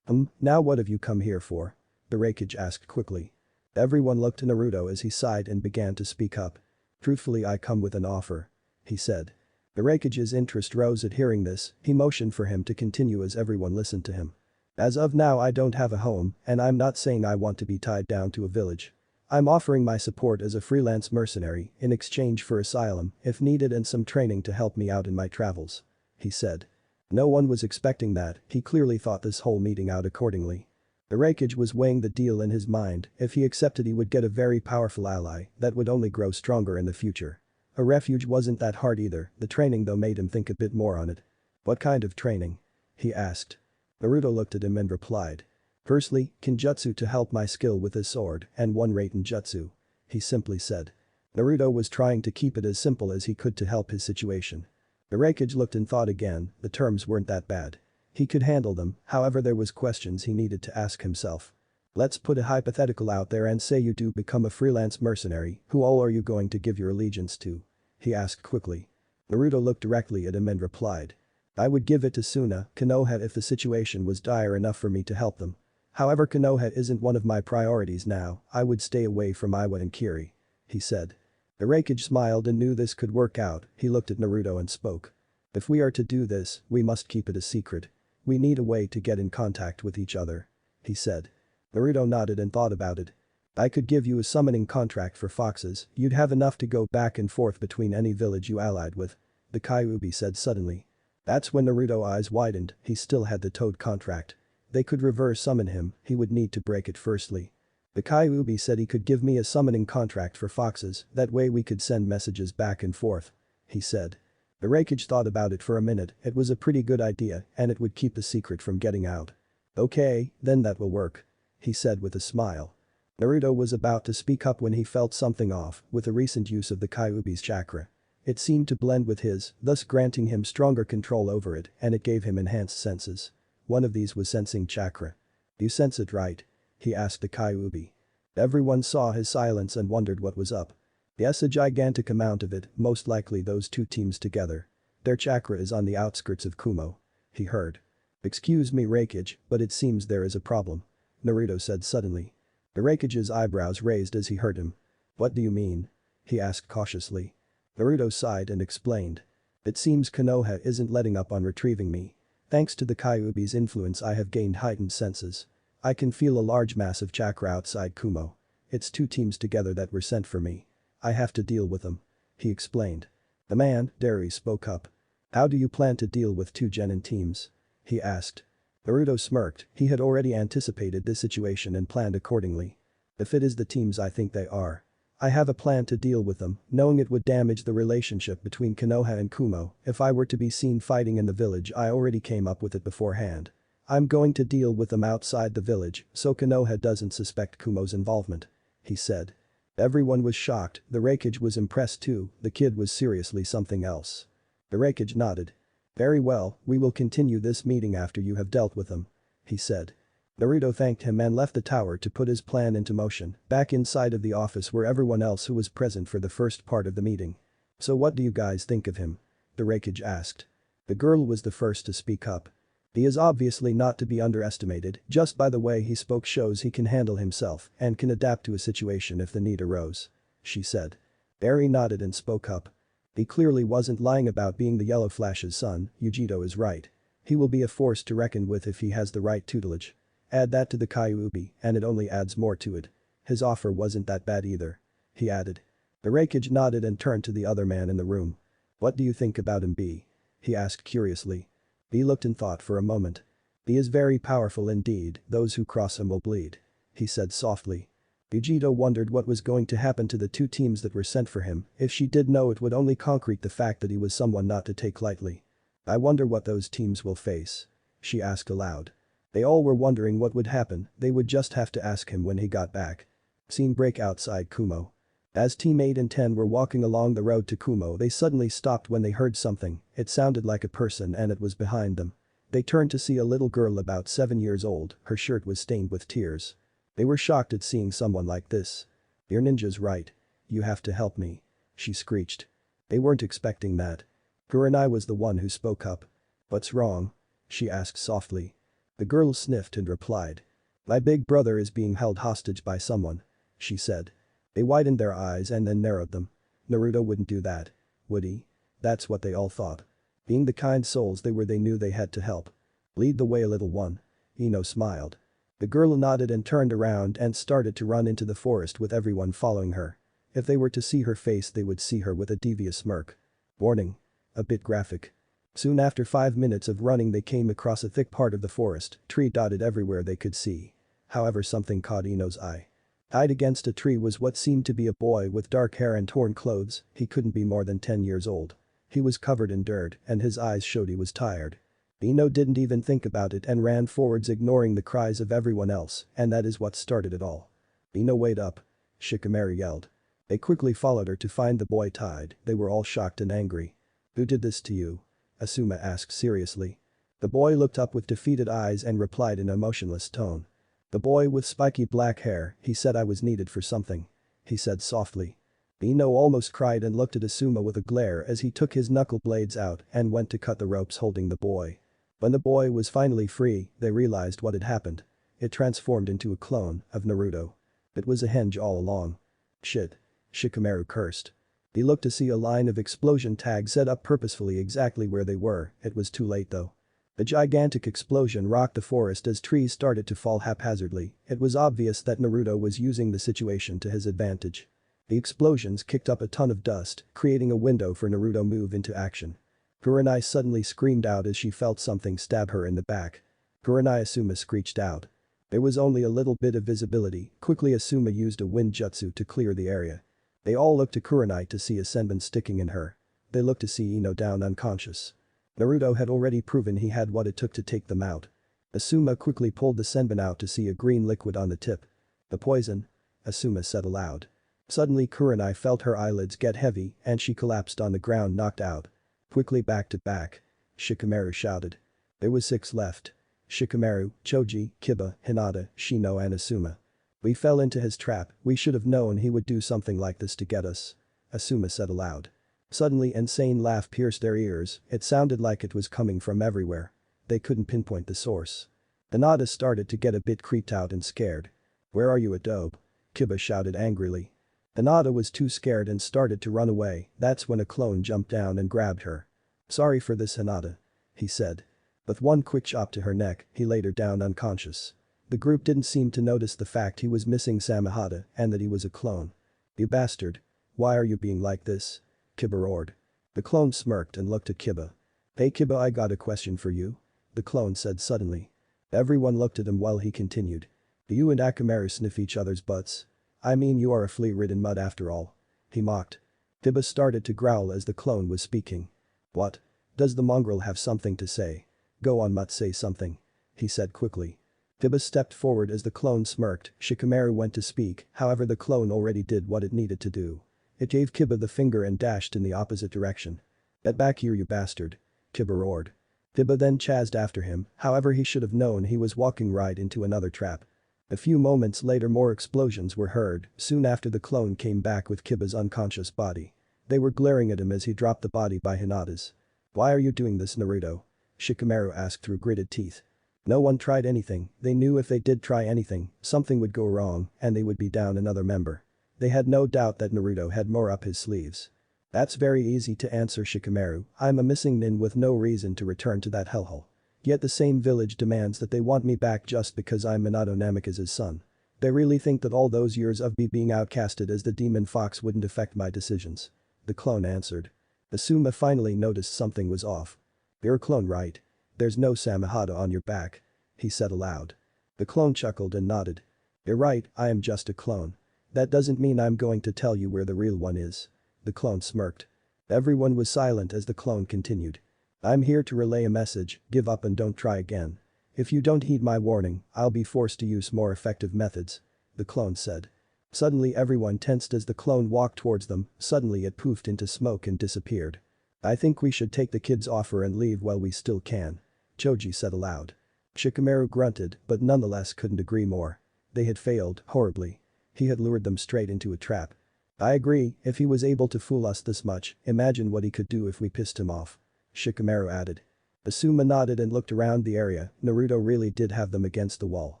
A: Now what have you come here for? The Irakage asked quickly. Everyone looked to Naruto as he sighed and began to speak up. Truthfully, I come with an offer. He said. The Rakage's interest rose at hearing this, he motioned for him to continue as everyone listened to him. As of now I don't have a home, and I'm not saying I want to be tied down to a village. I'm offering my support as a freelance mercenary in exchange for asylum, if needed, and some training to help me out in my travels. He said. No one was expecting that, he clearly thought this whole meeting out accordingly. The Rakage was weighing the deal in his mind, if he accepted he would get a very powerful ally that would only grow stronger in the future. A refuge wasn't that hard either, the training though made him think a bit more on it. What kind of training? He asked. Naruto looked at him and replied. Firstly, Kinjutsu to help my skill with his sword and one Raiten Jutsu. He simply said. Naruto was trying to keep it as simple as he could to help his situation. The Rakage looked and thought again, the terms weren't that bad. He could handle them, however there was questions he needed to ask himself. Let's put a hypothetical out there and say you do become a freelance mercenary, who all are you going to give your allegiance to? He asked quickly. Naruto looked directly at him and replied. I would give it to Suna, Konoha if the situation was dire enough for me to help them. However, Konoha isn't one of my priorities now, I would stay away from Iwa and Kiri. He said. The Rakage smiled and knew this could work out, he looked at Naruto and spoke. If we are to do this, we must keep it a secret. We need a way to get in contact with each other. He said. Naruto nodded and thought about it. I could give you a summoning contract for foxes, you'd have enough to go back and forth between any village you allied with. The Kyuubi said suddenly. That's when Naruto's eyes widened, he still had the toad contract. They could reverse summon him, he would need to break it firstly. The Kyuubi said he could give me a summoning contract for foxes, that way we could send messages back and forth. He said. The Rakage thought about it for a minute, it was a pretty good idea and it would keep the secret from getting out. Okay, then that will work. He said with a smile. Naruto was about to speak up when he felt something off with the recent use of the Kyuubi's chakra. It seemed to blend with his, thus granting him stronger control over it and it gave him enhanced senses. One of these was sensing chakra. You sense it right? He asked the Kyuubi. Everyone saw his silence and wondered what was up. Yes, a gigantic amount of it, most likely those two teams together. Their chakra is on the outskirts of Kumo. He heard. Excuse me Rakage, but it seems there is a problem. Naruto said suddenly. The Rakage's eyebrows raised as he heard him. What do you mean? He asked cautiously. Naruto sighed and explained. It seems Konoha isn't letting up on retrieving me. Thanks to the Kyuubi's influence I have gained heightened senses. I can feel a large mass of chakra outside Kumo. It's two teams together that were sent for me. I have to deal with them. He explained. The man, Derry, spoke up. How do you plan to deal with two genin teams? He asked. Naruto smirked, he had already anticipated this situation and planned accordingly. If it is the teams I think they are. I have a plan to deal with them, knowing it would damage the relationship between Konoha and Kumo if I were to be seen fighting in the village. I already came up with it beforehand. I'm going to deal with them outside the village so Konoha doesn't suspect Kumo's involvement. He said. Everyone was shocked, the Rakage was impressed too, the kid was seriously something else. The Rakage nodded. Very well, we will continue this meeting after you have dealt with them. He said. Naruto thanked him and left the tower to put his plan into motion, back inside of the office where everyone else who was present for the first part of the meeting. So what do you guys think of him? The Rakage asked. The girl was the first to speak up. He is obviously not to be underestimated, just by the way he spoke shows he can handle himself and can adapt to a situation if the need arose. She said. Barry nodded and spoke up. He clearly wasn't lying about being the Yellow Flash's son, Yujito is right. He will be a force to reckon with if he has the right tutelage. Add that to the Kyuubi and it only adds more to it. His offer wasn't that bad either. He added. The Rakage nodded and turned to the other man in the room. What do you think about him B? He asked curiously. B looked and thought for a moment. He is very powerful indeed, those who cross him will bleed. He said softly. Vegito wondered what was going to happen to the two teams that were sent for him. If she did know, it would only concrete the fact that he was someone not to take lightly. I wonder what those teams will face. She asked aloud. They all were wondering what would happen, they would just have to ask him when he got back. Scene break outside Kumo. As Team 8 and 10 were walking along the road to Kumo, they suddenly stopped when they heard something. It sounded like a person and it was behind them. They turned to see a little girl about 7 years old, her shirt was stained with tears. They were shocked at seeing someone like this. "Your ninja's right. You have to help me," she screeched. They weren't expecting that. Kurenai was the one who spoke up. "What's wrong?" she asked softly. The girl sniffed and replied. "My big brother is being held hostage by someone," she said. They widened their eyes and then narrowed them. Naruto wouldn't do that, would he? That's what they all thought. Being the kind souls they were, they knew they had to help. "Lead the way, little one." Ino smiled. The girl nodded and turned around and started to run into the forest with everyone following her. If they were to see her face, they would see her with a devious smirk. Warning. A bit graphic. Soon after 5 minutes of running, they came across a thick part of the forest, tree dotted everywhere they could see. However, something caught Ino's eye. Tied against a tree was what seemed to be a boy with dark hair and torn clothes. He couldn't be more than 10 years old. He was covered in dirt and his eyes showed he was tired. Ino didn't even think about it and ran forwards, ignoring the cries of everyone else, and that is what started it all. "Ino, wait up!" Shikamaru yelled. They quickly followed her to find the boy tied. They were all shocked and angry. "Who did this to you?" Asuma asked seriously. The boy looked up with defeated eyes and replied in a emotionless tone. The boy with spiky black hair, he said I was needed for something. He said softly. Ino almost cried and looked at Asuma with a glare as he took his knuckle blades out and went to cut the ropes holding the boy. When the boy was finally free, they realized what had happened. It transformed into a clone of Naruto. It was a henge all along. "Shit." Shikamaru cursed. He looked to see a line of explosion tags set up purposefully exactly where they were. It was too late though. The gigantic explosion rocked the forest as trees started to fall haphazardly. It was obvious that Naruto was using the situation to his advantage. The explosions kicked up a ton of dust, creating a window for Naruto move into action. Kurenai suddenly screamed out as she felt something stab her in the back. Kurenai Asuma screeched out. There was only a little bit of visibility. Quickly Asuma used a wind jutsu to clear the area. They all looked to Kurenai to see a senbon sticking in her. They looked to see Ino down unconscious. Naruto had already proven he had what it took to take them out. Asuma quickly pulled the senbon out to see a green liquid on the tip. "The poison," Asuma said aloud. Suddenly Kurenai felt her eyelids get heavy and she collapsed on the ground, knocked out. "Quickly back to back," Shikamaru shouted. There was 6 left. Shikamaru, Choji, Kiba, Hinata, Shino and Asuma. "We fell into his trap, we should have known he would do something like this to get us," Asuma said aloud. Suddenly insane laugh pierced their ears, it sounded like it was coming from everywhere. They couldn't pinpoint the source. Hinata started to get a bit creeped out and scared. "Where are you, Adobe?" Kiba shouted angrily. Hinata was too scared and started to run away. That's when a clone jumped down and grabbed her. "Sorry for this, Hinata," he said. With one quick chop to her neck, he laid her down unconscious. The group didn't seem to notice the fact he was missing Samehada and that he was a clone. "You bastard. Why are you being like this?" Kiba roared. The clone smirked and looked at Kiba. "Hey Kiba, I got a question for you," the clone said suddenly. Everyone looked at him while he continued. "Do you and Akamaru sniff each other's butts? I mean, you are a flea-ridden mud after all," he mocked. Kiba started to growl as the clone was speaking. "What? Does the mongrel have something to say? Go on, Mutt, say something," he said quickly. Kiba stepped forward as the clone smirked. Shikamaru went to speak, however the clone already did what it needed to do. It gave Kiba the finger and dashed in the opposite direction. "Get back here, you bastard," Kiba roared. Kiba then chased after him, however he should have known he was walking right into another trap. A few moments later more explosions were heard. Soon after the clone came back with Kiba's unconscious body. They were glaring at him as he dropped the body by Hinata's. "Why are you doing this, Naruto?" Shikamaru asked through gritted teeth. No one tried anything. They knew if they did try anything, something would go wrong and they would be down another member. They had no doubt that Naruto had more up his sleeves. "That's very easy to answer, Shikamaru. I'm a missing nin with no reason to return to that hellhole. Yet the same village demands that they want me back just because I'm Minato Namikaze's son. They really think that all those years of me being outcasted as the demon fox wouldn't affect my decisions," the clone answered. Asuma finally noticed something was off. "You're a clone, right? There's no Samehada on your back," he said aloud. The clone chuckled and nodded. You're right, I am just a clone. That doesn't mean I'm going to tell you where the real one is. The clone smirked. Everyone was silent as the clone continued. I'm here to relay a message, give up and don't try again. If you don't heed my warning, I'll be forced to use more effective methods. The clone said. Suddenly everyone tensed as the clone walked towards them, suddenly it poofed into smoke and disappeared. I think we should take the kid's offer and leave while we still can. Choji said aloud. Shikamaru grunted, but nonetheless couldn't agree more. They had failed, horribly. He had lured them straight into a trap. I agree, if he was able to fool us this much, imagine what he could do if we pissed him off. Shikamaru added. Asuma nodded and looked around the area. Naruto really did have them against the wall.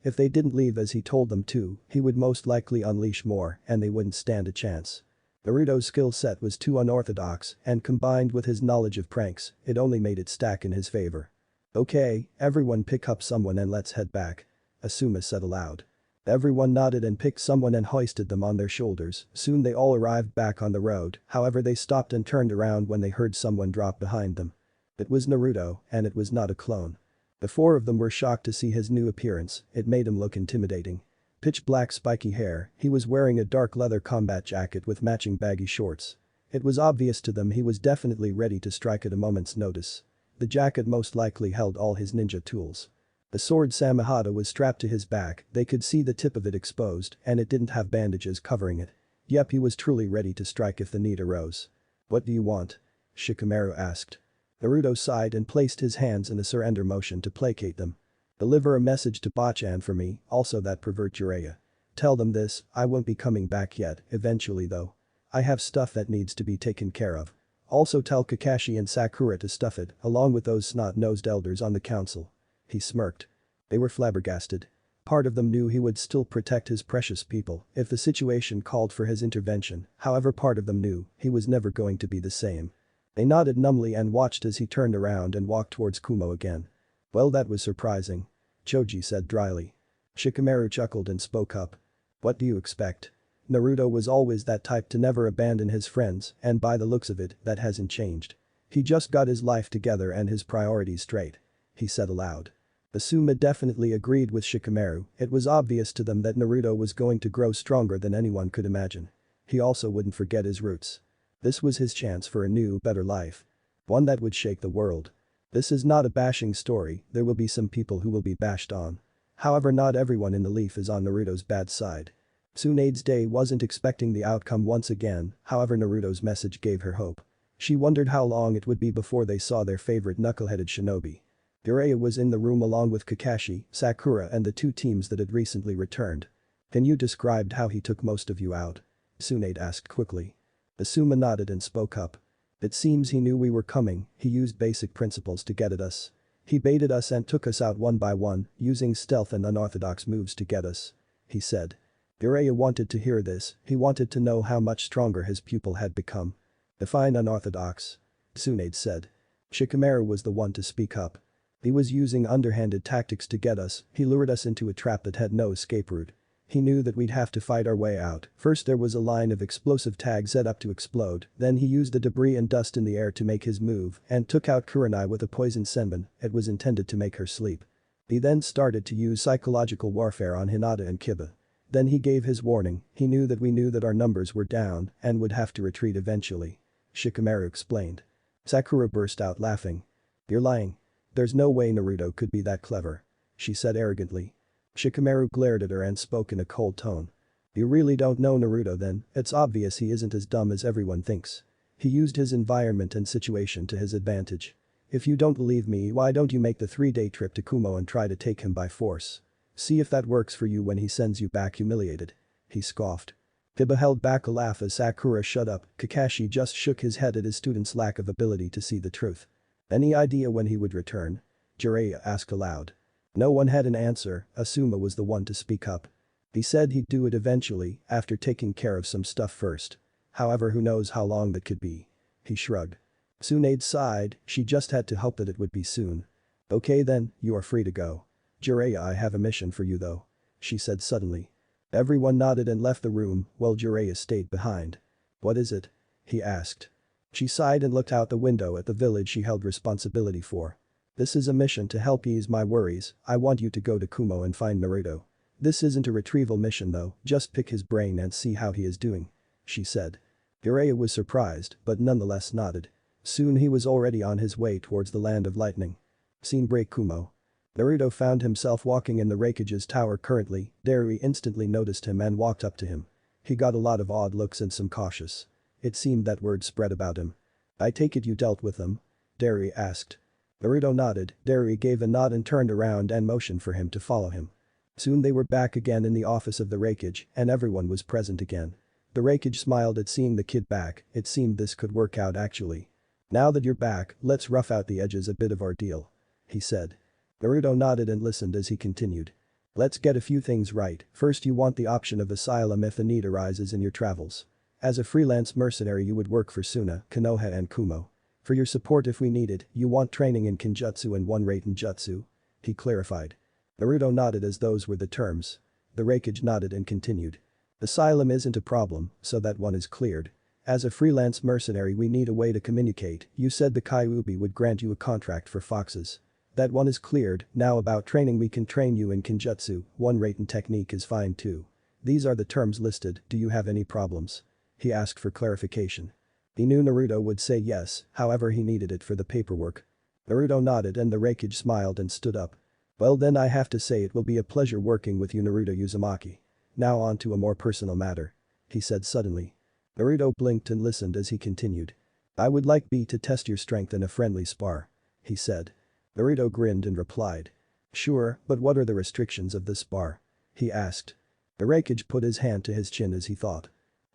A: If they didn't leave as he told them to, he would most likely unleash more and they wouldn't stand a chance. Naruto's skill set was too unorthodox and combined with his knowledge of pranks, it only made it stack in his favor. Okay, everyone pick up someone and let's head back. Asuma said aloud. Everyone nodded and picked someone and hoisted them on their shoulders. Soon they all arrived back on the road, however they stopped and turned around when they heard someone drop behind them. It was Naruto, and it was not a clone. The four of them were shocked to see his new appearance, it made him look intimidating. Pitch black spiky hair, he was wearing a dark leather combat jacket with matching baggy shorts. It was obvious to them he was definitely ready to strike at a moment's notice. The jacket most likely held all his ninja tools. The sword Samehada was strapped to his back, they could see the tip of it exposed and it didn't have bandages covering it. Yep, he was truly ready to strike if the need arose. What do you want? Shikamaru asked. Naruto sighed and placed his hands in a surrender motion to placate them. Deliver a message to Bachan for me, also that pervert Jiraiya. Tell them this, I won't be coming back yet, eventually though. I have stuff that needs to be taken care of. Also tell Kakashi and Sakura to stuff it, along with those snot-nosed elders on the council. He smirked. They were flabbergasted. Part of them knew he would still protect his precious people if the situation called for his intervention, however part of them knew he was never going to be the same. They nodded numbly and watched as he turned around and walked towards Kumo again. Well, that was surprising. Choji said dryly. Shikamaru chuckled and spoke up. What do you expect? Naruto was always that type to never abandon his friends and by the looks of it, that hasn't changed. He just got his life together and his priorities straight. He said aloud. Asuma definitely agreed with Shikamaru, it was obvious to them that Naruto was going to grow stronger than anyone could imagine. He also wouldn't forget his roots. This was his chance for a new, better life. One that would shake the world. This is not a bashing story, there will be some people who will be bashed on. However, not everyone in the leaf is on Naruto's bad side. Tsunade's day wasn't expecting the outcome once again, however Naruto's message gave her hope. She wondered how long it would be before they saw their favorite knuckle-headed shinobi. Jiraiya was in the room along with Kakashi, Sakura and the two teams that had recently returned. Can you describe how he took most of you out? Tsunade asked quickly. Asuma nodded and spoke up. It seems he knew we were coming, he used basic principles to get at us. He baited us and took us out one by one, using stealth and unorthodox moves to get us. He said. Jiraiya wanted to hear this, he wanted to know how much stronger his pupil had become. Define unorthodox. Tsunade said. Shikamaru was the one to speak up. He was using underhanded tactics to get us, he lured us into a trap that had no escape route. He knew that we'd have to fight our way out. First there was a line of explosive tags set up to explode, then he used the debris and dust in the air to make his move and took out Kurenai with a poison senbon, it was intended to make her sleep. He then started to use psychological warfare on Hinata and Kiba. Then he gave his warning, he knew that we knew that our numbers were down and would have to retreat eventually. Shikamaru explained. Sakura burst out laughing. You're lying. There's no way Naruto could be that clever. She said arrogantly. Shikamaru glared at her and spoke in a cold tone. You really don't know Naruto then, it's obvious he isn't as dumb as everyone thinks. He used his environment and situation to his advantage. If you don't believe me, why don't you make the 3-day trip to Kumo and try to take him by force? See if that works for you when he sends you back humiliated. He scoffed. Kiba held back a laugh as Sakura shut up, Kakashi just shook his head at his student's lack of ability to see the truth. Any idea when he would return? Jiraiya asked aloud. No one had an answer, Asuma was the one to speak up. He said he'd do it eventually, after taking care of some stuff first. However, who knows how long that could be. He shrugged. Tsunade sighed, she just had to hope that it would be soon. Okay then, you are free to go. Jiraiya, I have a mission for you though. She said suddenly. Everyone nodded and left the room, while Jiraiya stayed behind. What is it? He asked. She sighed and looked out the window at the village she held responsibility for. This is a mission to help ease my worries, I want you to go to Kumo and find Naruto. This isn't a retrieval mission though, just pick his brain and see how he is doing. She said. Jiraiya was surprised, but nonetheless nodded. Soon he was already on his way towards the land of lightning. Scene break. Kumo. Naruto found himself walking in the Raikage's tower currently, Darui instantly noticed him and walked up to him. He got a lot of odd looks and some cautious. It seemed that word spread about him. I take it you dealt with them? Darui asked. Naruto nodded, Darui gave a nod and turned around and motioned for him to follow him. Soon they were back again in the office of the Raikage and everyone was present again. The Raikage smiled at seeing the kid back, it seemed this could work out actually. Now that you're back, let's rough out the edges a bit of our deal. He said. Naruto nodded and listened as he continued. Let's get a few things right, first you want the option of asylum if a need arises in your travels. As a freelance mercenary you would work for Suna, Konoha and Kumo. For your support if we need it, you want training in Kenjutsu and 1 rate in Jutsu. He clarified. Naruto nodded as those were the terms. The Raikage nodded and continued. Asylum isn't a problem, so that one is cleared. As a freelance mercenary we need a way to communicate, you said the Kyuubi would grant you a contract for foxes. That one is cleared, now about training we can train you in Kenjutsu, 1 rate and technique is fine too. These are the terms listed, do you have any problems? He asked for clarification. He knew Naruto would say yes, however he needed it for the paperwork. Naruto nodded and the Raikage smiled and stood up. Well then I have to say it will be a pleasure working with you Naruto Uzumaki. Now on to a more personal matter. He said suddenly. Naruto blinked and listened as he continued. I would like B to test your strength in a friendly spar. He said. Naruto grinned and replied. Sure, but what are the restrictions of this spar? He asked. The Raikage put his hand to his chin as he thought.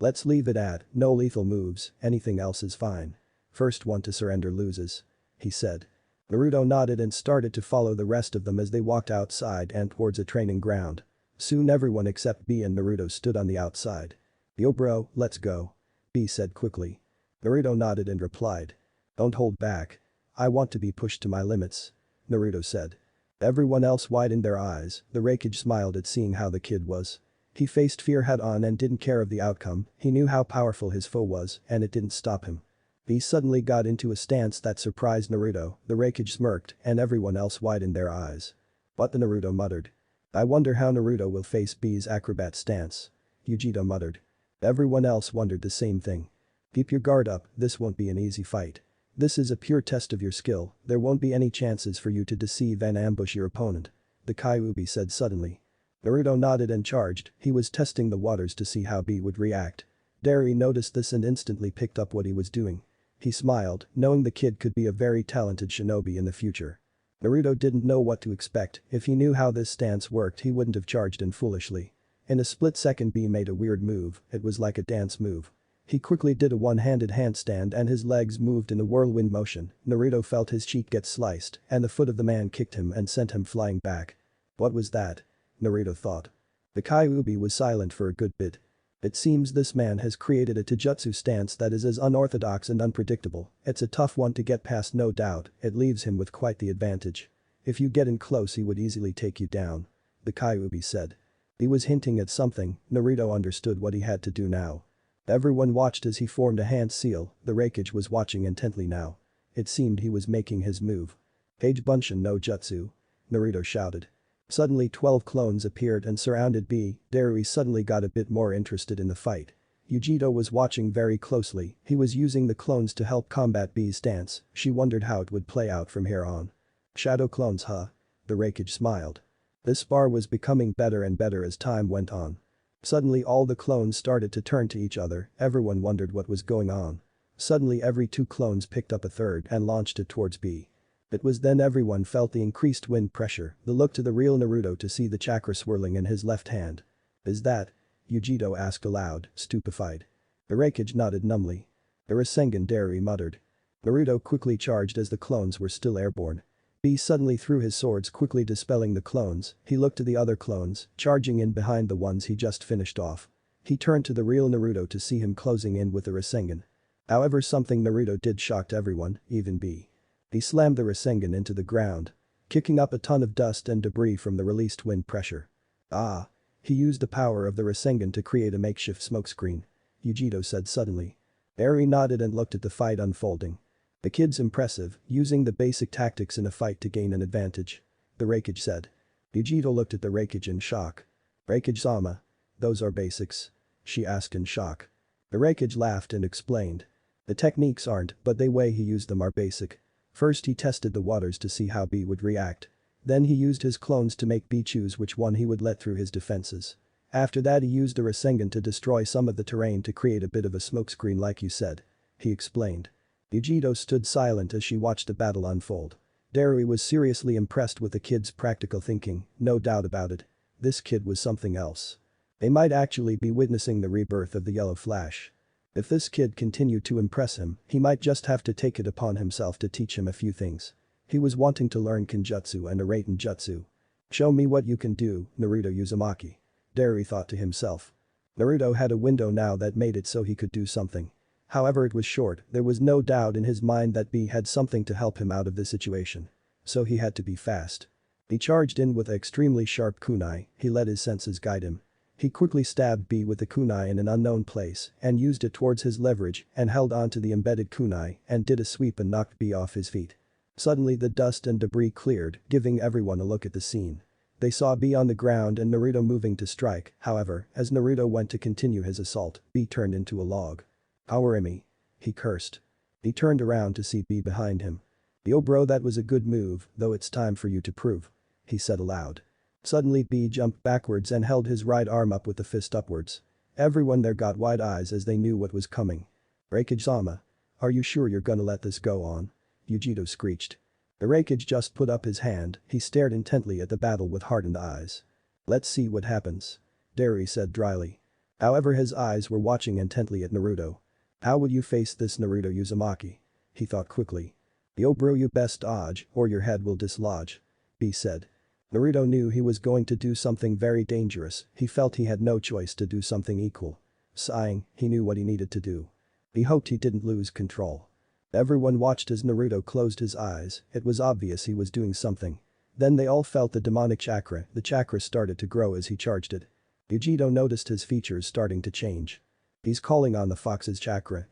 A: Let's leave it at, no lethal moves, anything else is fine. First one to surrender loses. He said. Naruto nodded and started to follow the rest of them as they walked outside and towards a training ground. Soon everyone except B and Naruto stood on the outside. Yo bro, let's go. B said quickly. Naruto nodded and replied. Don't hold back. I want to be pushed to my limits. Naruto said. Everyone else widened their eyes, the Raikage smiled at seeing how the kid was. He faced fear head on and didn't care of the outcome, he knew how powerful his foe was and it didn't stop him. B suddenly got into a stance that surprised Naruto, the Raikage smirked and everyone else widened their eyes. But the Naruto muttered. I wonder how Naruto will face B's acrobat stance. Yujito muttered. Everyone else wondered the same thing. Keep your guard up, this won't be an easy fight. This is a pure test of your skill, there won't be any chances for you to deceive and ambush your opponent. The Kyuubi said suddenly. Naruto nodded and charged, he was testing the waters to see how B would react. Darui noticed this and instantly picked up what he was doing. He smiled, knowing the kid could be a very talented shinobi in the future. Naruto didn't know what to expect, if he knew how this stance worked he wouldn't have charged in foolishly. In a split second B made a weird move, it was like a dance move. He quickly did a one-handed handstand and his legs moved in a whirlwind motion, Naruto felt his cheek get sliced and the foot of the man kicked him and sent him flying back. What was that? Naruto thought. The Kyuubi was silent for a good bit. It seems this man has created a taijutsu stance that is as unorthodox and unpredictable, it's a tough one to get past no doubt, it leaves him with quite the advantage. If you get in close he would easily take you down. The Kyuubi said. He was hinting at something, Naruto understood what he had to do now. Everyone watched as he formed a hand seal, the Raikage was watching intently now. It seemed he was making his move. Page Bunshin no Jutsu. Naruto shouted. Suddenly 12 clones appeared and surrounded B, Darui suddenly got a bit more interested in the fight. Yujito was watching very closely, he was using the clones to help combat B's stance, she wondered how it would play out from here on. Shadow clones huh? The Raikage smiled. This spar was becoming better and better as time went on. Suddenly all the clones started to turn to each other, everyone wondered what was going on. Suddenly every 2 clones picked up a third and launched it towards B. It was then everyone felt the increased wind pressure, the look to the real Naruto to see the chakra swirling in his left hand. Is that? Yujito asked aloud, stupefied. The Raikage nodded numbly. The Rasengan Darui muttered. Naruto quickly charged as the clones were still airborne. B suddenly threw his swords quickly dispelling the clones, he looked to the other clones, charging in behind the ones he just finished off. He turned to the real Naruto to see him closing in with the Rasengan. However something Naruto did shocked everyone, even B. He slammed the Rasengan into the ground, kicking up a ton of dust and debris from the released wind pressure. Ah. He used the power of the Rasengan to create a makeshift smokescreen. Yujito said suddenly. Eri nodded and looked at the fight unfolding. The kid's impressive, using the basic tactics in a fight to gain an advantage. The Reikage said. Vegito looked at the Reikage in shock. Reikage-sama. Those are basics? She asked in shock. The Reikage laughed and explained. The techniques aren't, but the way he used them are basic. First he tested the waters to see how B would react. Then he used his clones to make B choose which one he would let through his defenses. After that he used the Rasengan to destroy some of the terrain to create a bit of a smokescreen like you said. He explained. Vegito stood silent as she watched the battle unfold. Darui was seriously impressed with the kid's practical thinking, no doubt about it. This kid was something else. They might actually be witnessing the rebirth of the Yellow Flash. If this kid continued to impress him, he might just have to take it upon himself to teach him a few things. He was wanting to learn Kenjutsu and Raiten Jutsu. Show me what you can do, Naruto Uzumaki. Darui thought to himself. Naruto had a window now that made it so he could do something. However it was short, there was no doubt in his mind that B had something to help him out of this situation. So he had to be fast. He charged in with an extremely sharp kunai, he let his senses guide him. He quickly stabbed B with the kunai in an unknown place and used it towards his leverage and held onto the embedded kunai and did a sweep and knocked B off his feet. Suddenly the dust and debris cleared, giving everyone a look at the scene. They saw B on the ground and Naruto moving to strike, however, as Naruto went to continue his assault, B turned into a log. Powerimi. He cursed. He turned around to see B behind him. Yo bro, that was a good move, though it's time for you to prove. He said aloud. Suddenly B jumped backwards and held his right arm up with the fist upwards. Everyone there got wide eyes as they knew what was coming. Reikage-sama. Are you sure you're gonna let this go on? Vegito screeched. The Reikage just put up his hand, he stared intently at the battle with hardened eyes. Let's see what happens. Darui said dryly. However his eyes were watching intently at Naruto. How will you face this Naruto Uzumaki? He thought quickly. Yo bro, you best dodge or your head will dislodge. B said. Naruto knew he was going to do something very dangerous, he felt he had no choice to do something equal. Sighing, he knew what he needed to do. He hoped he didn't lose control. Everyone watched as Naruto closed his eyes, it was obvious he was doing something. Then they all felt the demonic chakra, the chakra started to grow as he charged it. Vegito noticed his features starting to change. He's calling on the fox's chakra,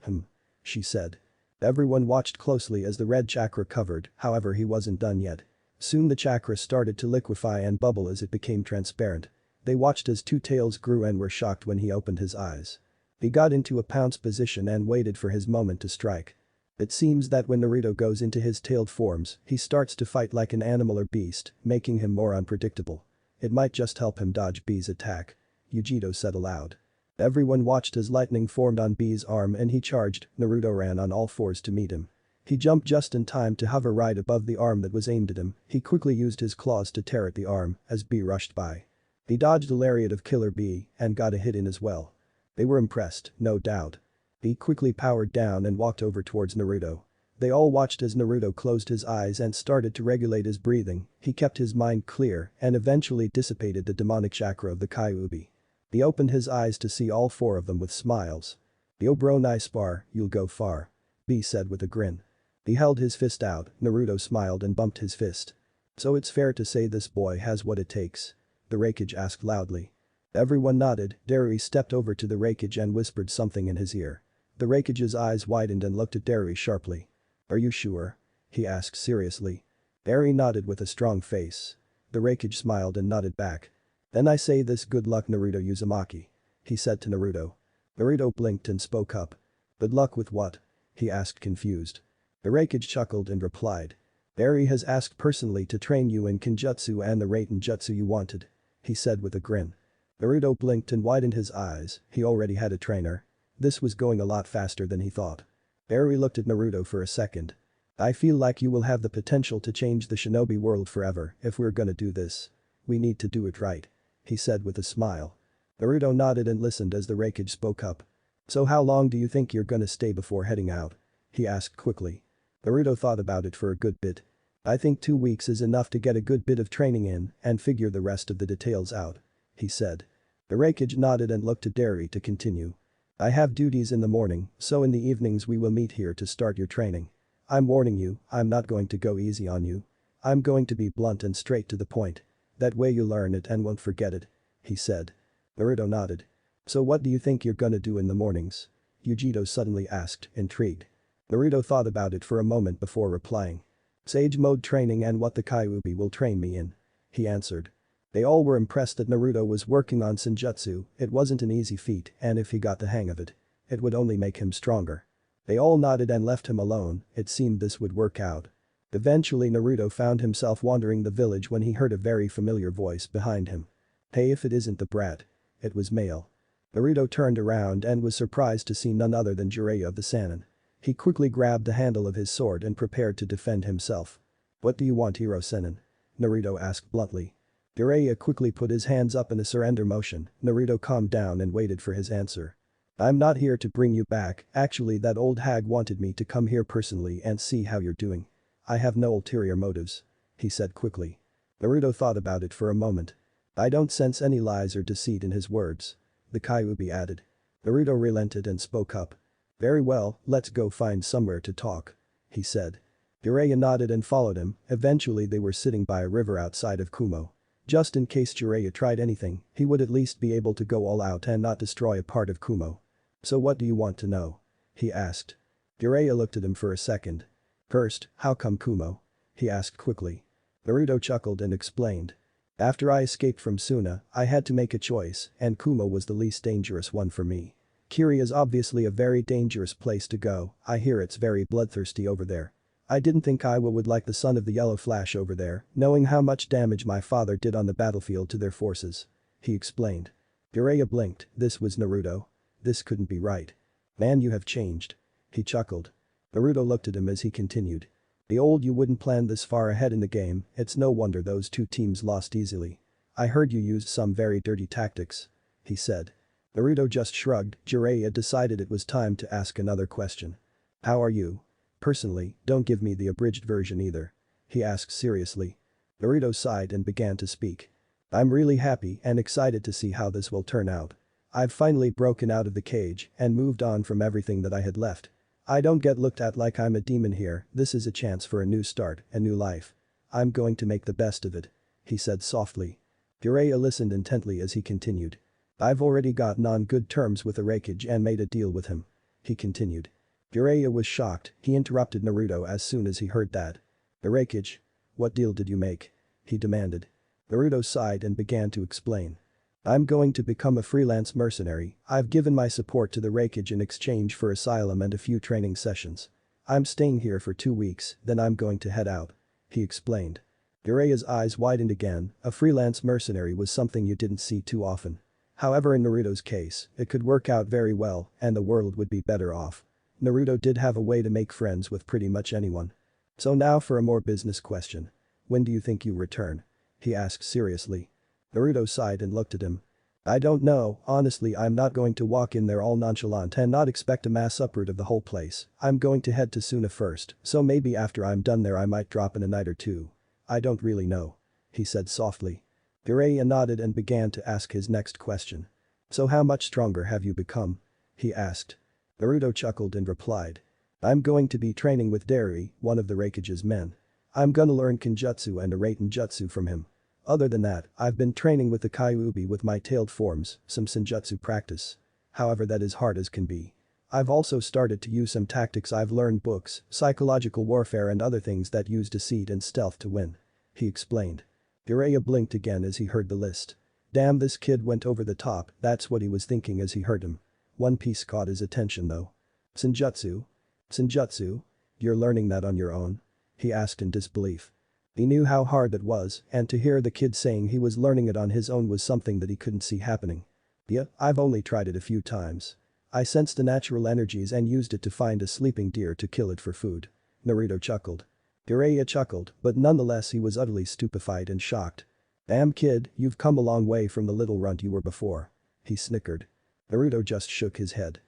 A: she said. Everyone watched closely as the red chakra covered, however he wasn't done yet. Soon the chakra started to liquefy and bubble as it became transparent. They watched as two tails grew and were shocked when he opened his eyes. He got into a pounce position and waited for his moment to strike. It seems that when Naruto goes into his tailed forms, he starts to fight like an animal or beast, making him more unpredictable. It might just help him dodge B's attack. Vegito said aloud. Everyone watched as lightning formed on B's arm and he charged, Naruto ran on all fours to meet him. He jumped just in time to hover right above the arm that was aimed at him, he quickly used his claws to tear at the arm as B rushed by. He dodged the lariat of Killer B and got a hit in as well. They were impressed, no doubt. B quickly powered down and walked over towards Naruto. They all watched as Naruto closed his eyes and started to regulate his breathing, he kept his mind clear and eventually dissipated the demonic chakra of the Kyuubi. He opened his eyes to see all four of them with smiles. Yo bro, nice bar, you'll go far. B said with a grin. He held his fist out, Naruto smiled and bumped his fist. So it's fair to say this boy has what it takes? The Reikage asked loudly. Everyone nodded, Darui stepped over to the Reikage and whispered something in his ear. The Reikage's eyes widened and looked at Darui sharply. Are you sure? He asked seriously. Darui nodded with a strong face. The Reikage smiled and nodded back. Then I say this, good luck Naruto Uzumaki. He said to Naruto. Naruto blinked and spoke up. Good luck with what? He asked confused. The Reikage chuckled and replied. Darui has asked personally to train you in Kenjutsu and the Raiten Jutsu you wanted. He said with a grin. Naruto blinked and widened his eyes, he already had a trainer. This was going a lot faster than he thought. Darui looked at Naruto for a second. I feel like you will have the potential to change the shinobi world forever if we're gonna do this. We need to do it right. He said with a smile. Naruto nodded and listened as the Reikage spoke up. So how long do you think you're gonna stay before heading out? He asked quickly. Naruto thought about it for a good bit. I think 2 weeks is enough to get a good bit of training in and figure the rest of the details out. He said. The Reikage nodded and looked at Darui to continue. I have duties in the morning, so in the evenings we will meet here to start your training. I'm warning you, I'm not going to go easy on you. I'm going to be blunt and straight to the point. That way you learn it and won't forget it. He said. Naruto nodded. So what do you think you're gonna do in the mornings? Vegito suddenly asked, intrigued. Naruto thought about it for a moment before replying. Sage mode training and what the Kyuubi will train me in. He answered. They all were impressed that Naruto was working on Senjutsu. It wasn't an easy feat, and if he got the hang of it, it would only make him stronger. They all nodded and left him alone. It seemed this would work out. Eventually Naruto found himself wandering the village when he heard a very familiar voice behind him. Hey, if it isn't the brat. It was male. Naruto turned around and was surprised to see none other than Jiraiya of the Sannin. He quickly grabbed the handle of his sword and prepared to defend himself. What do you want, Hero Sennin? Naruto asked bluntly. Jiraiya quickly put his hands up in a surrender motion. Naruto calmed down and waited for his answer. I'm not here to bring you back, actually that old hag wanted me to come here personally and see how you're doing. I have no ulterior motives. He said quickly. Naruto thought about it for a moment. I don't sense any lies or deceit in his words. The Kyuubi added. Naruto relented and spoke up. Very well, let's go find somewhere to talk. He said. Jiraiya nodded and followed him. Eventually they were sitting by a river outside of Kumo. Just in case Jiraiya tried anything, he would at least be able to go all out and not destroy a part of Kumo. So what do you want to know? He asked. Jiraiya looked at him for a second. First, how come Kumo? He asked quickly. Naruto chuckled and explained. After I escaped from Suna, I had to make a choice, and Kumo was the least dangerous one for me. Kiri is obviously a very dangerous place to go. I hear it's very bloodthirsty over there. I didn't think Iwa would like the son of the Yellow Flash over there, knowing how much damage my father did on the battlefield to their forces. He explained. Jiraiya blinked. This was Naruto. This couldn't be right. Man, you have changed. He chuckled. Naruto looked at him as he continued. The old you wouldn't plan this far ahead in the game, it's no wonder those two teams lost easily. I heard you used some very dirty tactics. He said. Naruto just shrugged. Jiraiya decided it was time to ask another question. How are you? Personally, don't give me the abridged version either. He asked seriously. Naruto sighed and began to speak. I'm really happy and excited to see how this will turn out. I've finally broken out of the cage and moved on from everything that I had left. I don't get looked at like I'm a demon here, this is a chance for a new start, a new life. I'm going to make the best of it. He said softly. Jiraiya listened intently as he continued. I've already gotten on good terms with Itachi and made a deal with him. He continued. Jiraiya was shocked. He interrupted Naruto as soon as he heard that. Itachi? What deal did you make? He demanded. Naruto sighed and began to explain. I'm going to become a freelance mercenary. I've given my support to the Itachi in exchange for asylum and a few training sessions. I'm staying here for 2 weeks, then I'm going to head out. He explained. Jiraiya's eyes widened again. A freelance mercenary was something you didn't see too often. However, in Naruto's case, it could work out very well and the world would be better off. Naruto did have a way to make friends with pretty much anyone. So now for a more business question. When do you think you return? He asked seriously. Naruto sighed and looked at him. I don't know, honestly I'm not going to walk in there all nonchalant and not expect a mass uproot of the whole place. I'm going to head to Suna first, so maybe after I'm done there I might drop in a night or two. I don't really know. He said softly. Jiraiya nodded and began to ask his next question. So how much stronger have you become? He asked. Naruto chuckled and replied. I'm going to be training with Dari, one of the Raikage's men. I'm gonna learn Kenjutsu and a Raiten Jutsu from him. Other than that, I've been training with the Kyuubi with my tailed forms, some Senjutsu practice. However, that is hard as can be. I've also started to use some tactics I've learned books, psychological warfare and other things that use deceit and stealth to win. He explained. Jiraiya blinked again as he heard the list. Damn, this kid went over the top, that's what he was thinking as he heard him. One piece caught his attention though. Senjutsu? Senjutsu? You're learning that on your own? He asked in disbelief. He knew how hard that was, and to hear the kid saying he was learning it on his own was something that he couldn't see happening. Yeah, I've only tried it a few times. I sensed the natural energies and used it to find a sleeping deer to kill it for food. Naruto chuckled. Jiraiya chuckled, but nonetheless he was utterly stupefied and shocked. Damn kid, you've come a long way from the little runt you were before. He snickered. Naruto just shook his head.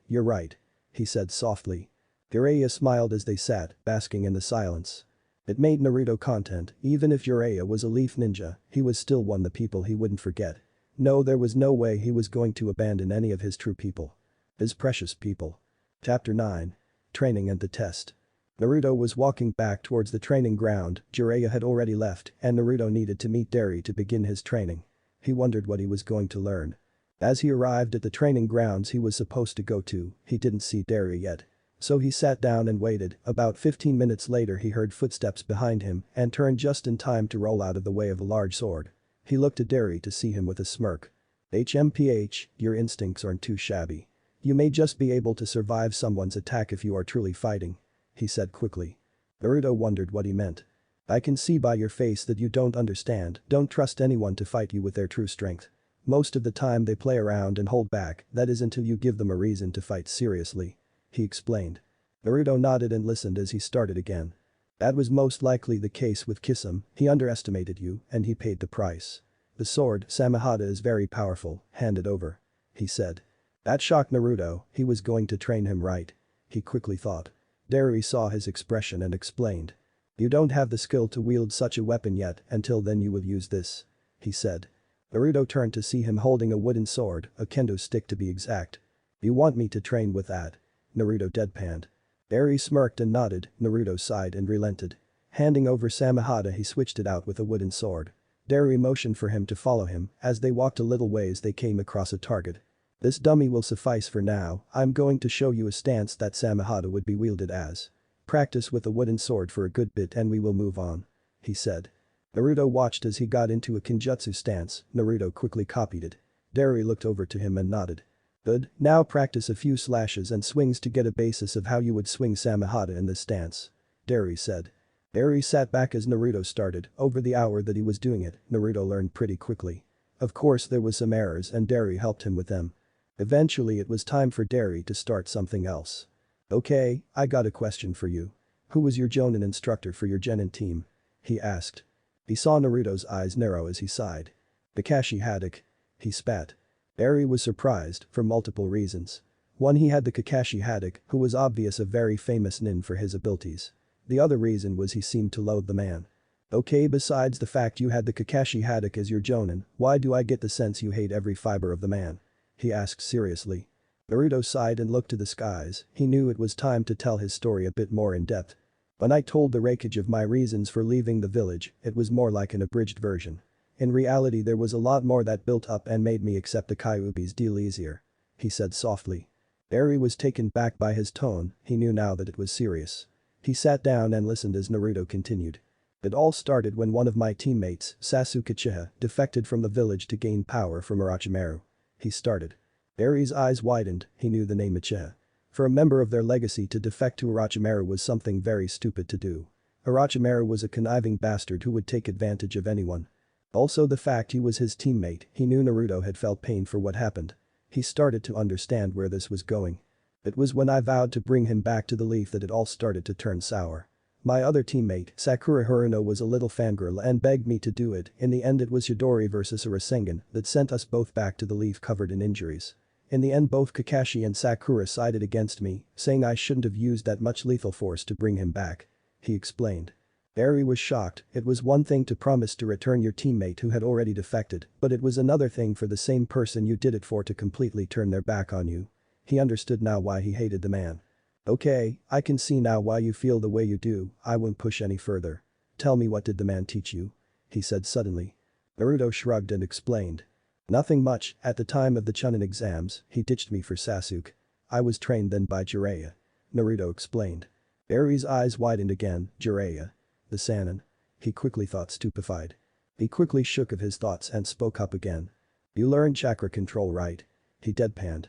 A: You're right. He said softly. Jiraiya smiled as they sat, basking in the silence. It made Naruto content, even if Jiraiya was a leaf ninja, he was still one of the people he wouldn't forget. No, there was no way he was going to abandon any of his true people. His precious people. Chapter 9. Training and the Test. Naruto was walking back towards the training ground. Jiraiya had already left and Naruto needed to meet Dari to begin his training. He wondered what he was going to learn. As he arrived at the training grounds he was supposed to go to, he didn't see Dari yet. So he sat down and waited. About 15 minutes later he heard footsteps behind him and turned just in time to roll out of the way of a large sword. He looked at Derry to see him with a smirk. HMPH, your instincts aren't too shabby. You may just be able to survive someone's attack if you are truly fighting. He said quickly. Naruto wondered what he meant. I can see by your face that you don't understand, don't trust anyone to fight you with their true strength. Most of the time they play around and hold back, that is until you give them a reason to fight seriously. He explained. Naruto nodded and listened as he started again. That was most likely the case with Kisame, he underestimated you and he paid the price. The sword, Samehada, is very powerful, hand it over. He said. That shocked Naruto, he was going to train him right. He quickly thought. Derry saw his expression and explained. You don't have the skill to wield such a weapon yet, until then you will use this. He said. Naruto turned to see him holding a wooden sword, a kendo stick to be exact. You want me to train with that? Naruto deadpanned. Derry smirked and nodded, Naruto sighed and relented. Handing over Samehada he switched it out with a wooden sword. Derry motioned for him to follow him, as they walked a little ways they came across a target. This dummy will suffice for now, I'm going to show you a stance that Samehada would be wielded as. Practice with a wooden sword for a good bit and we will move on. He said. Naruto watched as he got into a Kenjutsu stance, Naruto quickly copied it. Derry looked over to him and nodded. Good, now practice a few slashes and swings to get a basis of how you would swing Samehada in this stance. Derry said. Derry sat back as Naruto started, over the hour that he was doing it, Naruto learned pretty quickly. Of course there was some errors and Derry helped him with them. Eventually it was time for Derry to start something else. Okay, I got a question for you. Who was your Jonin instructor for your Genin team? He asked. He saw Naruto's eyes narrow as he sighed. Kakashi Haddock. He spat. Derry was surprised, for multiple reasons. One, he had the Kakashi Haddock, who was obvious a very famous nin for his abilities. The other reason was he seemed to loathe the man. Okay, besides the fact you had the Kakashi Haddock as your Jonin, why do I get the sense you hate every fiber of the man? He asked seriously. Naruto sighed and looked to the skies, he knew it was time to tell his story a bit more in depth. When I told the Reikage of my reasons for leaving the village, it was more like an abridged version. In reality there was a lot more that built up and made me accept the Kyuubi's deal easier. He said softly. Derry was taken back by his tone, he knew now that it was serious. He sat down and listened as Naruto continued. It all started when one of my teammates, Sasuke Uchiha, defected from the village to gain power from Orochimaru. He started. Derry's eyes widened, he knew the name Uchiha. For a member of their legacy to defect to Orochimaru was something very stupid to do. Orochimaru was a conniving bastard who would take advantage of anyone. Also the fact he was his teammate, he knew Naruto had felt pain for what happened. He started to understand where this was going. It was when I vowed to bring him back to the leaf that it all started to turn sour. My other teammate, Sakura Haruno, was a little fangirl and begged me to do it. In the end it was Chidori versus a Rasengan that sent us both back to the leaf covered in injuries. In the end both Kakashi and Sakura sided against me, saying I shouldn't have used that much lethal force to bring him back. He explained. Derry was shocked, it was one thing to promise to return your teammate who had already defected, but it was another thing for the same person you did it for to completely turn their back on you. He understood now why he hated the man. Okay, I can see now why you feel the way you do, I won't push any further. Tell me, what did the man teach you? He said suddenly. Naruto shrugged and explained. Nothing much, at the time of the Chunin exams, he ditched me for Sasuke. I was trained then by Jiraiya. Naruto explained. Derry's eyes widened again, Jiraiya. The Sannin. He quickly thought, stupefied. He quickly shook of his thoughts and spoke up again. You learned chakra control, right? He deadpanned.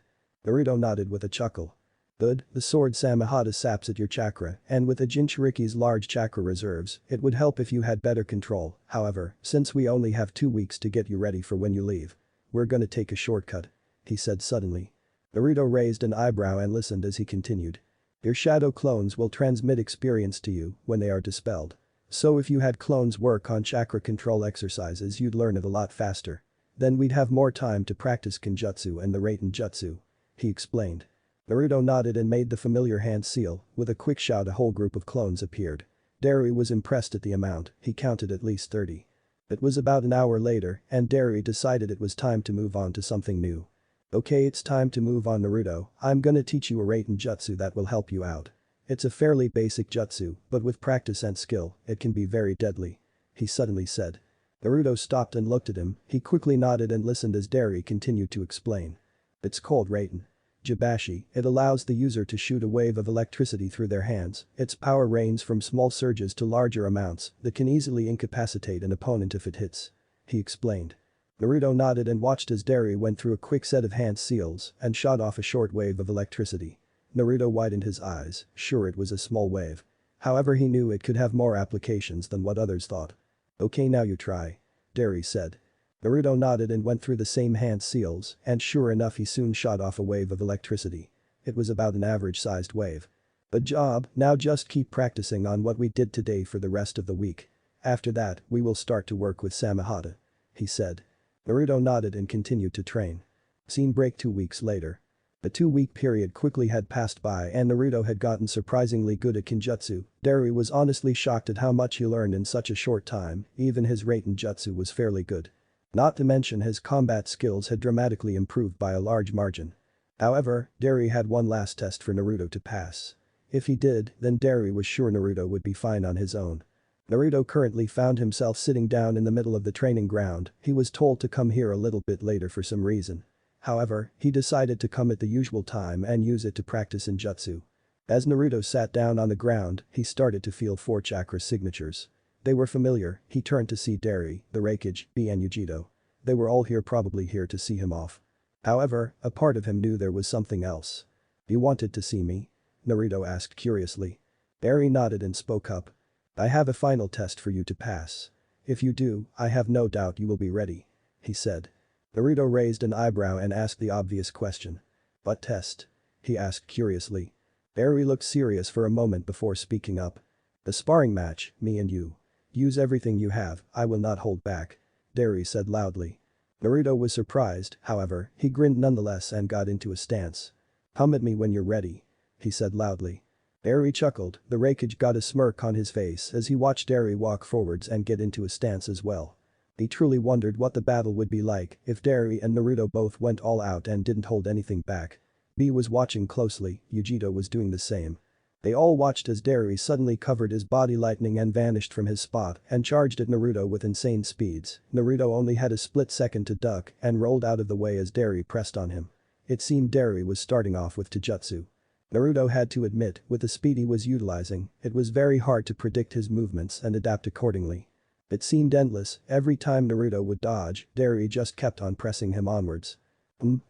A: Naruto nodded with a chuckle. Good, the sword Samehada saps at your chakra, and with a Jinchuriki's large chakra reserves, it would help if you had better control, however, since we only have 2 weeks to get you ready for when you leave. We're gonna take a shortcut. He said suddenly. Naruto raised an eyebrow and listened as he continued. Your shadow clones will transmit experience to you when they are dispelled. So if you had clones work on chakra control exercises you'd learn it a lot faster. Then we'd have more time to practice Kenjutsu and the Raiten Jutsu. He explained. Naruto nodded and made the familiar hand seal, with a quick shout a whole group of clones appeared. Derry was impressed at the amount, he counted at least 30. It was about an hour later and Derry decided it was time to move on to something new. Okay, it's time to move on, Naruto, I'm gonna teach you a Raiten Jutsu that will help you out. It's a fairly basic jutsu, but with practice and skill, it can be very deadly. He suddenly said. Naruto stopped and looked at him, he quickly nodded and listened as Derry continued to explain. It's called Raiten. Jibashi, it allows the user to shoot a wave of electricity through their hands. Its power ranges from small surges to larger amounts that can easily incapacitate an opponent if it hits. He explained. Naruto nodded and watched as Derry went through a quick set of hand seals and shot off a short wave of electricity. Naruto widened his eyes, sure it was a small wave. However, he knew it could have more applications than what others thought. Okay, now you try. Derry said. Naruto nodded and went through the same hand seals, and sure enough he soon shot off a wave of electricity. It was about an average-sized wave. Good job, now just keep practicing on what we did today for the rest of the week. After that, we will start to work with Samehada. He said. Naruto nodded and continued to train. Scene break 2 weeks later. The 2-week period quickly had passed by and Naruto had gotten surprisingly good at Kinjutsu. Derry was honestly shocked at how much he learned in such a short time, even his Raiten Jutsu was fairly good. Not to mention his combat skills had dramatically improved by a large margin. However, Derry had one last test for Naruto to pass. If he did, then Derry was sure Naruto would be fine on his own. Naruto currently found himself sitting down in the middle of the training ground. He was told to come here a little bit later for some reason. However, he decided to come at the usual time and use it to practice in jutsu. As Naruto sat down on the ground, he started to feel 4 chakra signatures. They were familiar. He turned to see Derry, the Reikage, B and Yujito. They were all here, probably here to see him off. However, a part of him knew there was something else. You wanted to see me? Naruto asked curiously. Derry nodded and spoke up. I have a final test for you to pass. If you do, I have no doubt you will be ready. He said. Naruto raised an eyebrow and asked the obvious question. What test? He asked curiously. Derry looked serious for a moment before speaking up. The sparring match, me and you. Use everything you have, I will not hold back. Derry said loudly. Naruto was surprised, however, he grinned nonetheless and got into a stance. Come at me when you're ready. He said loudly. Derry chuckled, the Reikage got a smirk on his face as he watched Derry walk forwards and get into a stance as well. He truly wondered what the battle would be like if Derry and Naruto both went all out and didn't hold anything back. B was watching closely, Yujito was doing the same. They all watched as Derry suddenly covered his body lightning and vanished from his spot and charged at Naruto with insane speeds. Naruto only had a split second to duck and rolled out of the way as Derry pressed on him. It seemed Derry was starting off with Taijutsu. Naruto had to admit, with the speed he was utilizing, it was very hard to predict his movements and adapt accordingly. It seemed endless, every time Naruto would dodge, Derry just kept on pressing him onwards.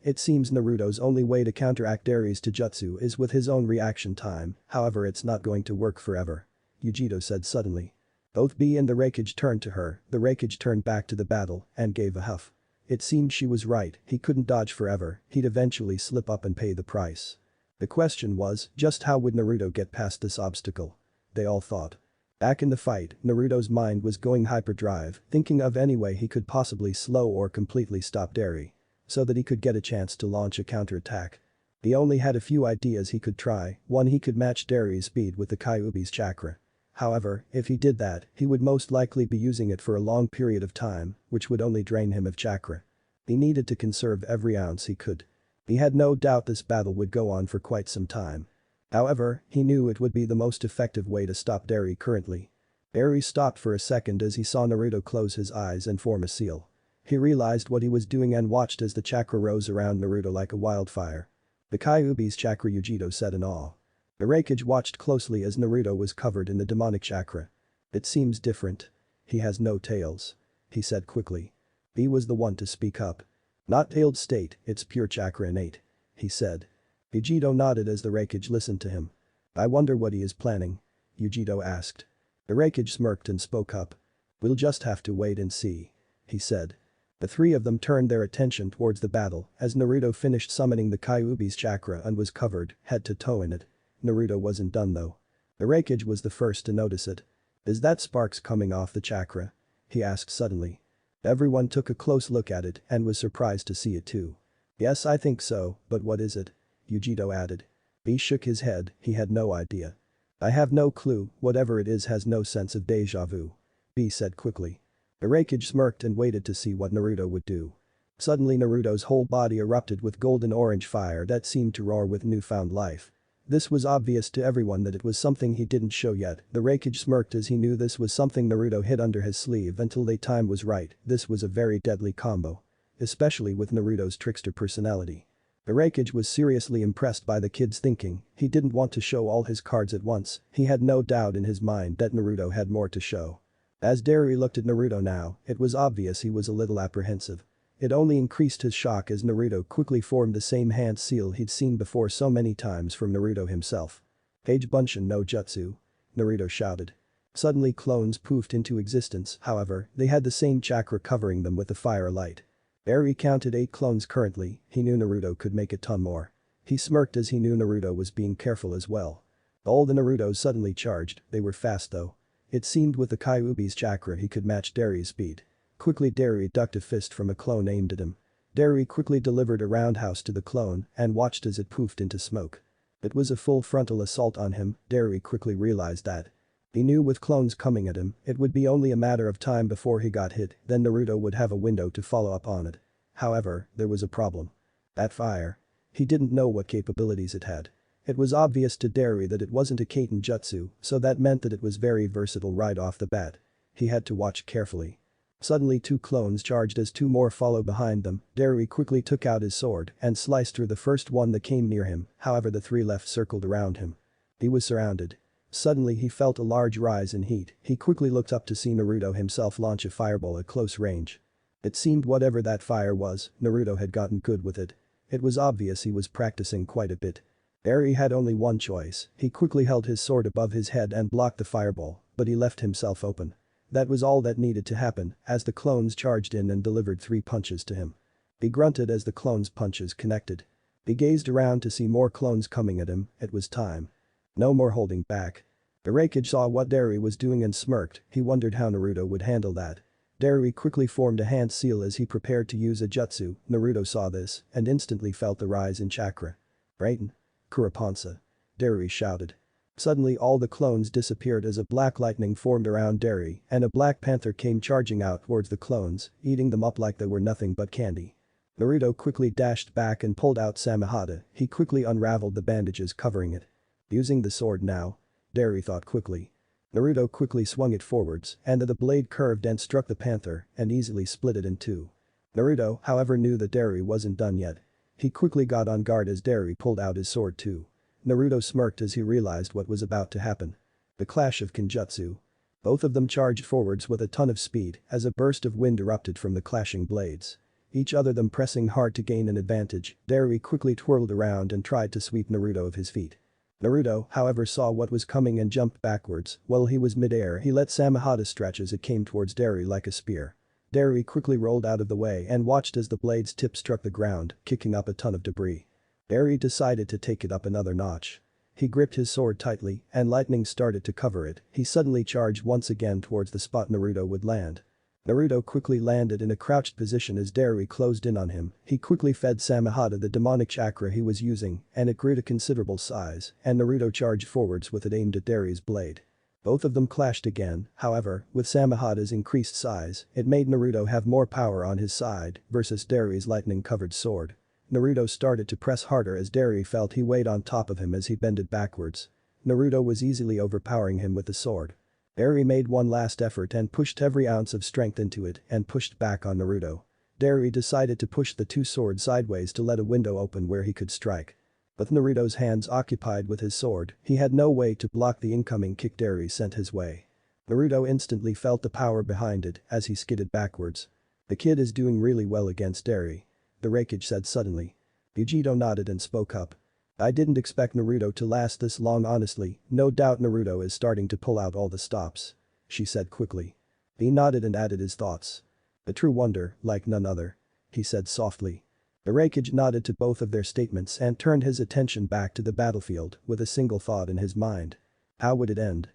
A: It seems Naruto's only way to counteract Derry's Taijutsu is with his own reaction time, however it's not going to work forever. Yujito said suddenly. Both B and the Reikage turned to her, the Reikage turned back to the battle and gave a huff. It seemed she was right, he couldn't dodge forever, he'd eventually slip up and pay the price. The question was, just how would Naruto get past this obstacle? They all thought. Back in the fight, Naruto's mind was going hyperdrive, thinking of any way he could possibly slow or completely stop Derry. So that he could get a chance to launch a counterattack. He only had a few ideas he could try, one he could match Derry's speed with the Kyuubi's chakra. However, if he did that, he would most likely be using it for a long period of time, which would only drain him of chakra. He needed to conserve every ounce he could. He had no doubt this battle would go on for quite some time. However, he knew it would be the most effective way to stop Derry currently. Derry stopped for a second as he saw Naruto close his eyes and form a seal. He realized what he was doing and watched as the chakra rose around Naruto like a wildfire. The Kyuubi's chakra, Yujito said in awe. The Reikage watched closely as Naruto was covered in the demonic chakra. It seems different. He has no tails. He said quickly. He was the one to speak up. Not tailed state, it's pure chakra innate. He said. Yujito nodded as the Reikage listened to him. I wonder what he is planning. Yujito asked. The Reikage smirked and spoke up. We'll just have to wait and see. He said. The three of them turned their attention towards the battle as Naruto finished summoning the Kyuubi's chakra and was covered head to toe in it. Naruto wasn't done though. The Reikage was the first to notice it. Is that sparks coming off the chakra? He asked suddenly. Everyone took a close look at it and was surprised to see it too. Yes, I think so, but what is it? Yujito added. He shook his head, he had no idea. I have no clue, whatever it is has no sense of deja vu. B said quickly. The Reikage smirked and waited to see what Naruto would do. Suddenly Naruto's whole body erupted with golden-orange fire that seemed to roar with newfound life. This was obvious to everyone that it was something he didn't show yet. The Reikage smirked as he knew this was something Naruto hid under his sleeve until the time was right. This was a very deadly combo. Especially with Naruto's trickster personality. Irakage was seriously impressed by the kid's thinking. He didn't want to show all his cards at once. He had no doubt in his mind that Naruto had more to show. As Derry looked at Naruto now, it was obvious he was a little apprehensive. It only increased his shock as Naruto quickly formed the same hand seal he'd seen before so many times from Naruto himself. "Age Bunshin no Jutsu," Naruto shouted. Suddenly clones poofed into existence, however, they had the same chakra covering them with the fire light. Eri counted 8 clones currently, he knew Naruto could make a ton more. He smirked as he knew Naruto was being careful as well. All the Narutos suddenly charged, they were fast though. It seemed with the Kyuubi's chakra he could match Derry's speed. Quickly Derry ducked a fist from a clone aimed at him. Derry quickly delivered a roundhouse to the clone and watched as it poofed into smoke. It was a full frontal assault on him, Derry quickly realized that. He knew with clones coming at him, it would be only a matter of time before he got hit, then Naruto would have a window to follow up on it. However, there was a problem. That fire. He didn't know what capabilities it had. It was obvious to Derry that it wasn't a Kaiten jutsu, so that meant that it was very versatile right off the bat. He had to watch carefully. Suddenly 2 clones charged as 2 more followed behind them. Derry quickly took out his sword and sliced through the first one that came near him, however the 3 left circled around him. He was surrounded. Suddenly he felt a large rise in heat. He quickly looked up to see Naruto himself launch a fireball at close range. It seemed whatever that fire was, Naruto had gotten good with it. It was obvious he was practicing quite a bit. Eri had only one choice, he quickly held his sword above his head and blocked the fireball, but he left himself open. That was all that needed to happen, as the clones charged in and delivered 3 punches to him. He grunted as the clones' punches connected. He gazed around to see more clones coming at him, it was time. No more holding back. Irakage saw what Derry was doing and smirked, he wondered how Naruto would handle that. Derry quickly formed a hand seal as he prepared to use a jutsu, Naruto saw this and instantly felt the rise in chakra. "Raiden. Kurapansa," Derry shouted. Suddenly all the clones disappeared as a black lightning formed around Derry and a black panther came charging out towards the clones, eating them up like they were nothing but candy. Naruto quickly dashed back and pulled out Samehada, he quickly unraveled the bandages covering it. Using the sword now? Derry thought quickly. Naruto quickly swung it forwards and the blade curved and struck the panther and easily split it in 2. Naruto, however, knew that Derry wasn't done yet. He quickly got on guard as Derry pulled out his sword too. Naruto smirked as he realized what was about to happen. The clash of Kenjutsu. Both of them charged forwards with a ton of speed as a burst of wind erupted from the clashing blades. Each other them pressing hard to gain an advantage, Derry quickly twirled around and tried to sweep Naruto off his feet. Naruto, however, saw what was coming and jumped backwards. While he was mid-air he let Samehada stretch as it came towards Derry like a spear. Derry quickly rolled out of the way and watched as the blade's tip struck the ground, kicking up a ton of debris. Derry decided to take it up another notch. He gripped his sword tightly and lightning started to cover it, he suddenly charged once again towards the spot Naruto would land. Naruto quickly landed in a crouched position as Derry closed in on him, he quickly fed Samehada the demonic chakra he was using and it grew to considerable size and Naruto charged forwards with it aimed at Derry's blade. Both of them clashed again, however, with Samehada's increased size, it made Naruto have more power on his side versus Derry's lightning-covered sword. Naruto started to press harder as Derry felt he weighed on top of him as he bended backwards. Naruto was easily overpowering him with the sword. Derry made one last effort and pushed every ounce of strength into it and pushed back on Naruto. Derry decided to push the 2 swords sideways to let a window open where he could strike. With Naruto's hands occupied with his sword, he had no way to block the incoming kick Derry sent his way. Naruto instantly felt the power behind it as he skidded backwards. "The kid is doing really well against Derry," the Irakage said suddenly. Yujito nodded and spoke up. "I didn't expect Naruto to last this long honestly, no doubt Naruto is starting to pull out all the stops," she said quickly. He nodded and added his thoughts. "A true wonder, like none other," he said softly. The Irakage nodded to both of their statements and turned his attention back to the battlefield with a single thought in his mind. How would it end?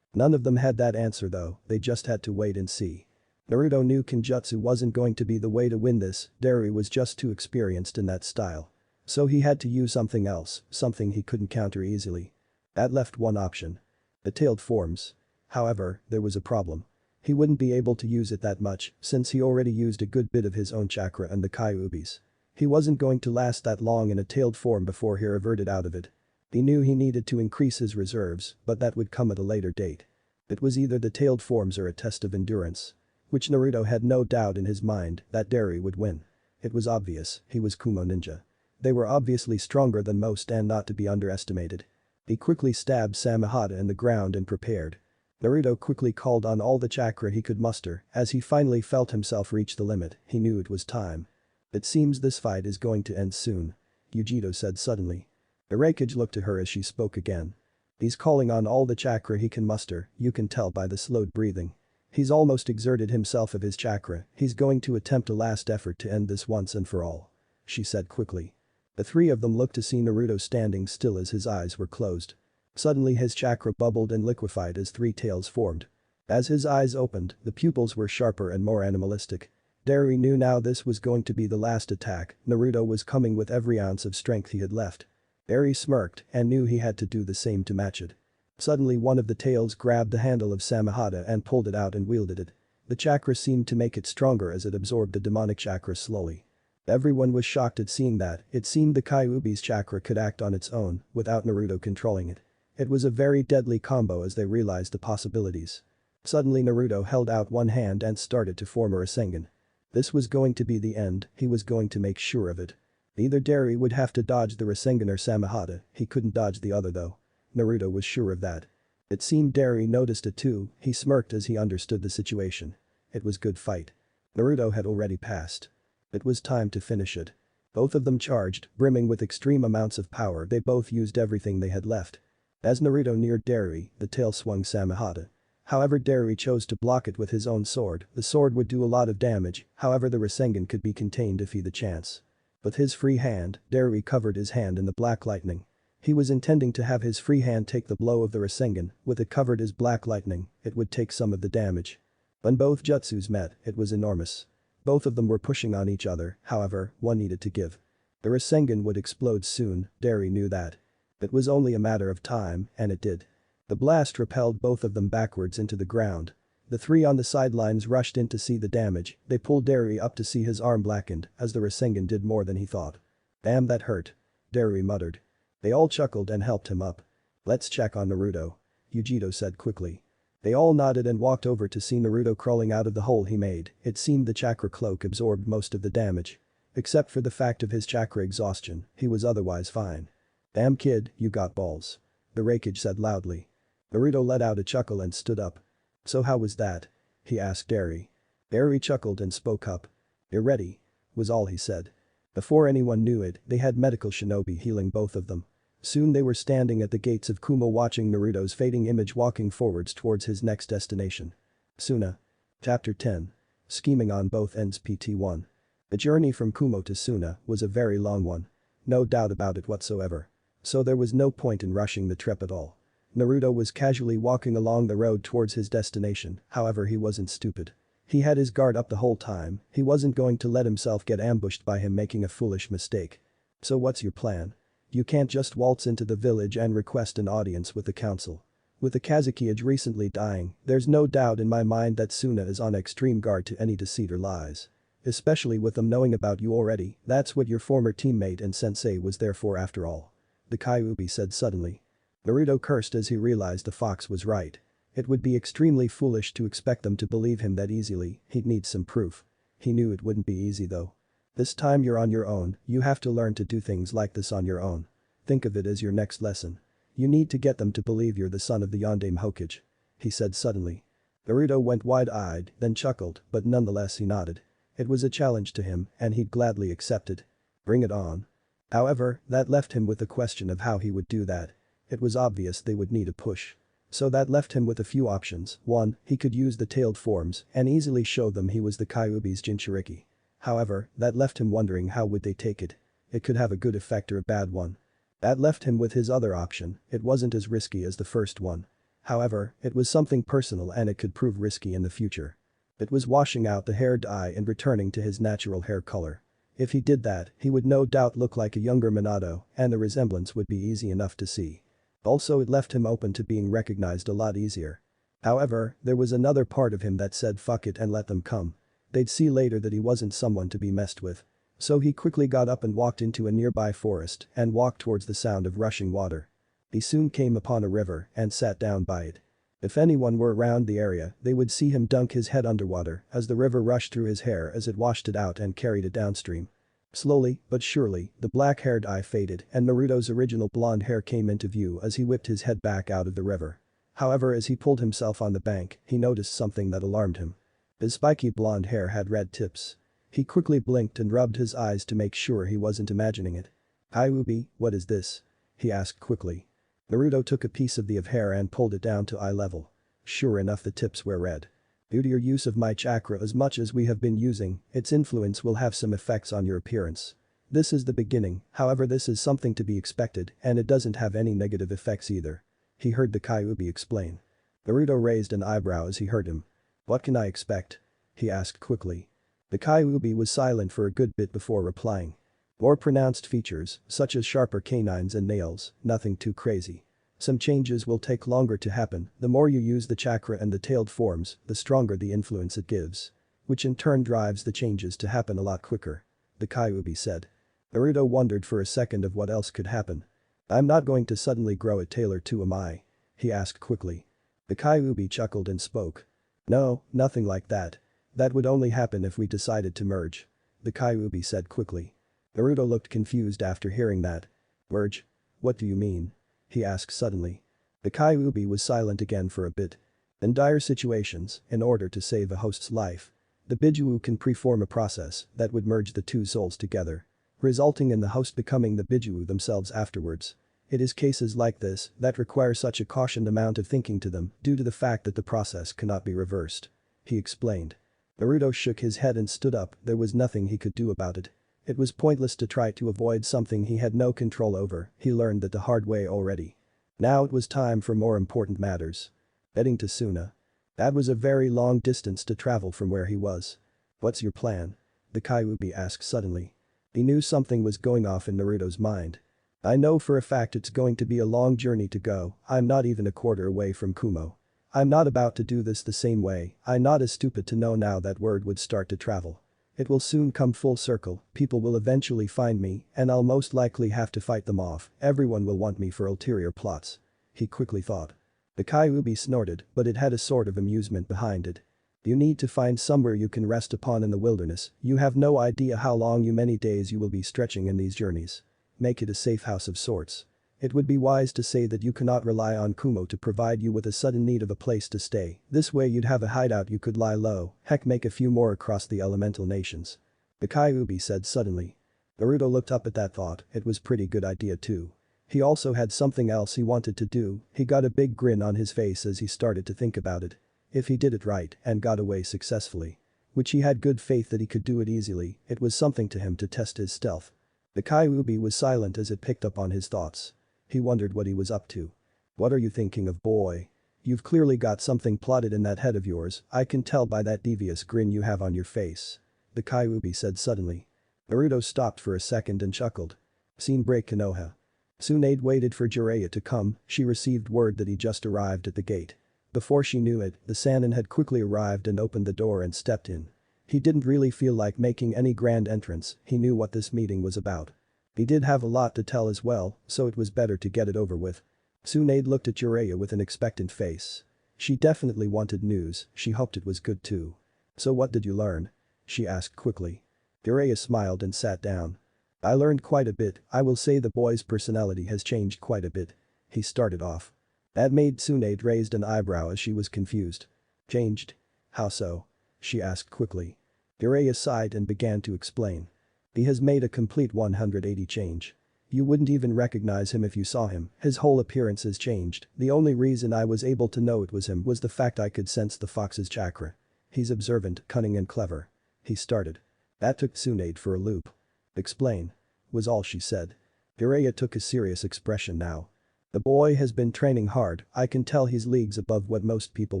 A: None of them had that answer though, they just had to wait and see. Naruto knew Kenjutsu wasn't going to be the way to win this, Derry was just too experienced in that style. So he had to use something else, something he couldn't counter easily. That left one option. The tailed forms. However, there was a problem. He wouldn't be able to use it that much since he already used a good bit of his own chakra and the Kyuubi's. He wasn't going to last that long in a tailed form before he reverted out of it. He knew he needed to increase his reserves, but that would come at a later date. It was either the tailed forms or a test of endurance. Which Naruto had no doubt in his mind that Derry would win. It was obvious, he was Kumo ninja. They were obviously stronger than most and not to be underestimated. He quickly stabbed Samehada in the ground and prepared. Naruto quickly called on all the chakra he could muster. As he finally felt himself reach the limit, he knew it was time. It seems this fight is going to end soon. Yujiro said suddenly. Irakage looked at her as she spoke again. He's calling on all the chakra he can muster, you can tell by the slowed breathing. He's almost exerted himself of his chakra, he's going to attempt a last effort to end this once and for all. She said quickly. The three of them looked to see Naruto standing still as his eyes were closed. Suddenly his chakra bubbled and liquefied as three tails formed. As his eyes opened, the pupils were sharper and more animalistic. Derry knew now this was going to be the last attack, Naruto was coming with every ounce of strength he had left. Derry smirked and knew he had to do the same to match it. Suddenly one of the tails grabbed the handle of Samehada and pulled it out and wielded it. The chakra seemed to make it stronger as it absorbed the demonic chakra slowly. Everyone was shocked at seeing that, it seemed the Kyuubi's chakra could act on its own, without Naruto controlling it. It was a very deadly combo as they realized the possibilities. Suddenly Naruto held out one hand and started to form a Rasengan. This was going to be the end, he was going to make sure of it. Either Derry would have to dodge the Rasengan or Samehada, he couldn't dodge the other though. Naruto was sure of that. It seemed Derry noticed it too, he smirked as he understood the situation. It was good fight. Naruto had already passed. It was time to finish it. Both of them charged, brimming with extreme amounts of power, they both used everything they had left. As Naruto neared Derry, the tail swung Samehada. However, Derry chose to block it with his own sword, the sword would do a lot of damage, however the Rasengan could be contained if he the chance. With his free hand, Derry covered his hand in the black lightning. He was intending to have his free hand take the blow of the Rasengan, with it covered as black lightning, it would take some of the damage. When both jutsus met, it was enormous. Both of them were pushing on each other, however, one needed to give. The Rasengan would explode soon, Derry knew that. It was only a matter of time, and it did. The blast repelled both of them backwards into the ground. The three on the sidelines rushed in to see the damage, they pulled Derry up to see his arm blackened, as the Rasengan did more than he thought. Damn, that hurt. Derry muttered. They all chuckled and helped him up. Let's check on Naruto. Yujiro said quickly. They all nodded and walked over to see Naruto crawling out of the hole he made, it seemed the chakra cloak absorbed most of the damage. Except for the fact of his chakra exhaustion, he was otherwise fine. Damn kid, you got balls. The Raikage said loudly. Naruto let out a chuckle and stood up. So how was that? He asked Derry. Derry chuckled and spoke up. You're ready. Was all he said. Before anyone knew it, they had medical shinobi healing both of them. Soon they were standing at the gates of Kumo watching Naruto's fading image walking forwards towards his next destination. Suna. Chapter 10. Scheming on both ends PT1. The journey from Kumo to Suna was a very long one. No doubt about it whatsoever. So there was no point in rushing the trip at all. Naruto was casually walking along the road towards his destination, however he wasn't stupid. He had his guard up the whole time, he wasn't going to let himself get ambushed by him making a foolish mistake. So what's your plan? You can't just waltz into the village and request an audience with the council. With the Kazukiage recently dying, there's no doubt in my mind that Suna is on extreme guard to any deceit or lies. Especially with them knowing about you already, that's what your former teammate and sensei was there for after all. The Kyuubi said suddenly. Naruto cursed as he realized the fox was right. It would be extremely foolish to expect them to believe him that easily, he'd need some proof. He knew it wouldn't be easy though. This time you're on your own, you have to learn to do things like this on your own. Think of it as your next lesson. You need to get them to believe you're the son of the Yondaime Hokage. He said suddenly. Naruto went wide-eyed, then chuckled, but nonetheless he nodded. It was a challenge to him, and he'd gladly accept it. Bring it on. However, that left him with the question of how he would do that. It was obvious they would need a push. So that left him with a few options. 1, he could use the tailed forms and easily show them he was the Kyuubi's Jinchuriki. However, that left him wondering how would they take it. It could have a good effect or a bad one. That left him with his other option, it wasn't as risky as the first one. However, it was something personal and it could prove risky in the future. It was washing out the hair dye and returning to his natural hair color. If he did that, he would no doubt look like a younger Minato, and the resemblance would be easy enough to see. Also, it left him open to being recognized a lot easier. However, there was another part of him that said fuck it and let them come. They'd see later that he wasn't someone to be messed with. So he quickly got up and walked into a nearby forest and walked towards the sound of rushing water. He soon came upon a river and sat down by it. If anyone were around the area, they would see him dunk his head underwater as the river rushed through his hair as it washed it out and carried it downstream. Slowly, but surely, the black-haired eye faded and Naruto's original blonde hair came into view as he whipped his head back out of the river. However, as he pulled himself on the bank, he noticed something that alarmed him. His spiky blonde hair had red tips. He quickly blinked and rubbed his eyes to make sure he wasn't imagining it. "Kyuubi, what is this?" he asked quickly. Naruto took a piece of the hair and pulled it down to eye level. Sure enough, the tips were red. "Due to your use of my chakra as much as we have been using, its influence will have some effects on your appearance. This is the beginning, however this is something to be expected and it doesn't have any negative effects either," he heard the Kyuubi explain. Naruto raised an eyebrow as he heard him. "What can I expect?" he asked quickly. The Kyuubi was silent for a good bit before replying. "More pronounced features, such as sharper canines and nails, nothing too crazy. Some changes will take longer to happen, the more you use the chakra and the tailed forms, the stronger the influence it gives. Which in turn drives the changes to happen a lot quicker," the Kyuubi said. Naruto wondered for a second of what else could happen. "I'm not going to suddenly grow a tail or two, am I?" he asked quickly. The Kyuubi chuckled and spoke. "No, nothing like that. That would only happen if we decided to merge," the Kyuubi said quickly. Naruto looked confused after hearing that. "Merge? What do you mean?" he asked suddenly. The Kyuubi was silent again for a bit. "In dire situations, in order to save a host's life, the Biju can perform a process that would merge the two souls together, resulting in the host becoming the Biju themselves afterwards. It is cases like this that require such a cautioned amount of thinking to them due to the fact that the process cannot be reversed," he explained. Naruto shook his head and stood up, there was nothing he could do about it. It was pointless to try to avoid something he had no control over, he learned that the hard way already. Now it was time for more important matters. Heading to Suna. That was a very long distance to travel from where he was. "What's your plan?" the Kyuubi asked suddenly. He knew something was going off in Naruto's mind. "I know for a fact it's going to be a long journey to go, I'm not even a quarter away from Kumo. I'm not about to do this the same way, I'm not as stupid to know now that word would start to travel. It will soon come full circle, people will eventually find me and I'll most likely have to fight them off, everyone will want me for ulterior plots," he quickly thought. The Kyuubi snorted, but it had a sort of amusement behind it. "You need to find somewhere you can rest upon in the wilderness, you have no idea how long you many days you will be stretching in these journeys. Make it a safe house of sorts. It would be wise to say that you cannot rely on Kumo to provide you with a sudden need of a place to stay, this way you'd have a hideout you could lie low, heck make a few more across the elemental nations," the Kyuubi said suddenly. Naruto looked up at that thought, it was pretty good idea too. He also had something else he wanted to do, he got a big grin on his face as he started to think about it. If he did it right and got away successfully, which he had good faith that he could do it easily, it was something to him to test his stealth. The Kyuubi was silent as it picked up on his thoughts. He wondered what he was up to. "What are you thinking of, boy? You've clearly got something plotted in that head of yours, I can tell by that devious grin you have on your face," the Kyuubi said suddenly. Naruto stopped for a second and chuckled. Scene break. Konoha. Tsunade waited for Jiraiya to come, she received word that he just arrived at the gate. Before she knew it, the Sannin had quickly arrived and opened the door and stepped in. He didn't really feel like making any grand entrance, he knew what this meeting was about. He did have a lot to tell as well, so it was better to get it over with. Tsunade looked at Jiraiya with an expectant face. She definitely wanted news, she hoped it was good too. "So what did you learn?" she asked quickly. Jiraiya smiled and sat down. "I learned quite a bit, I will say the boy's personality has changed quite a bit," he started off. That made Tsunade raised an eyebrow as she was confused. "Changed? How so?" she asked quickly. Jiraiya sighed and began to explain. "He has made a complete 180 change. You wouldn't even recognize him if you saw him, his whole appearance has changed, the only reason I was able to know it was him was the fact I could sense the fox's chakra. He's observant, cunning and clever," he started. That took Tsunade for a loop. "Explain," was all she said. Jiraiya took a serious expression now. "The boy has been training hard, I can tell he's leagues above what most people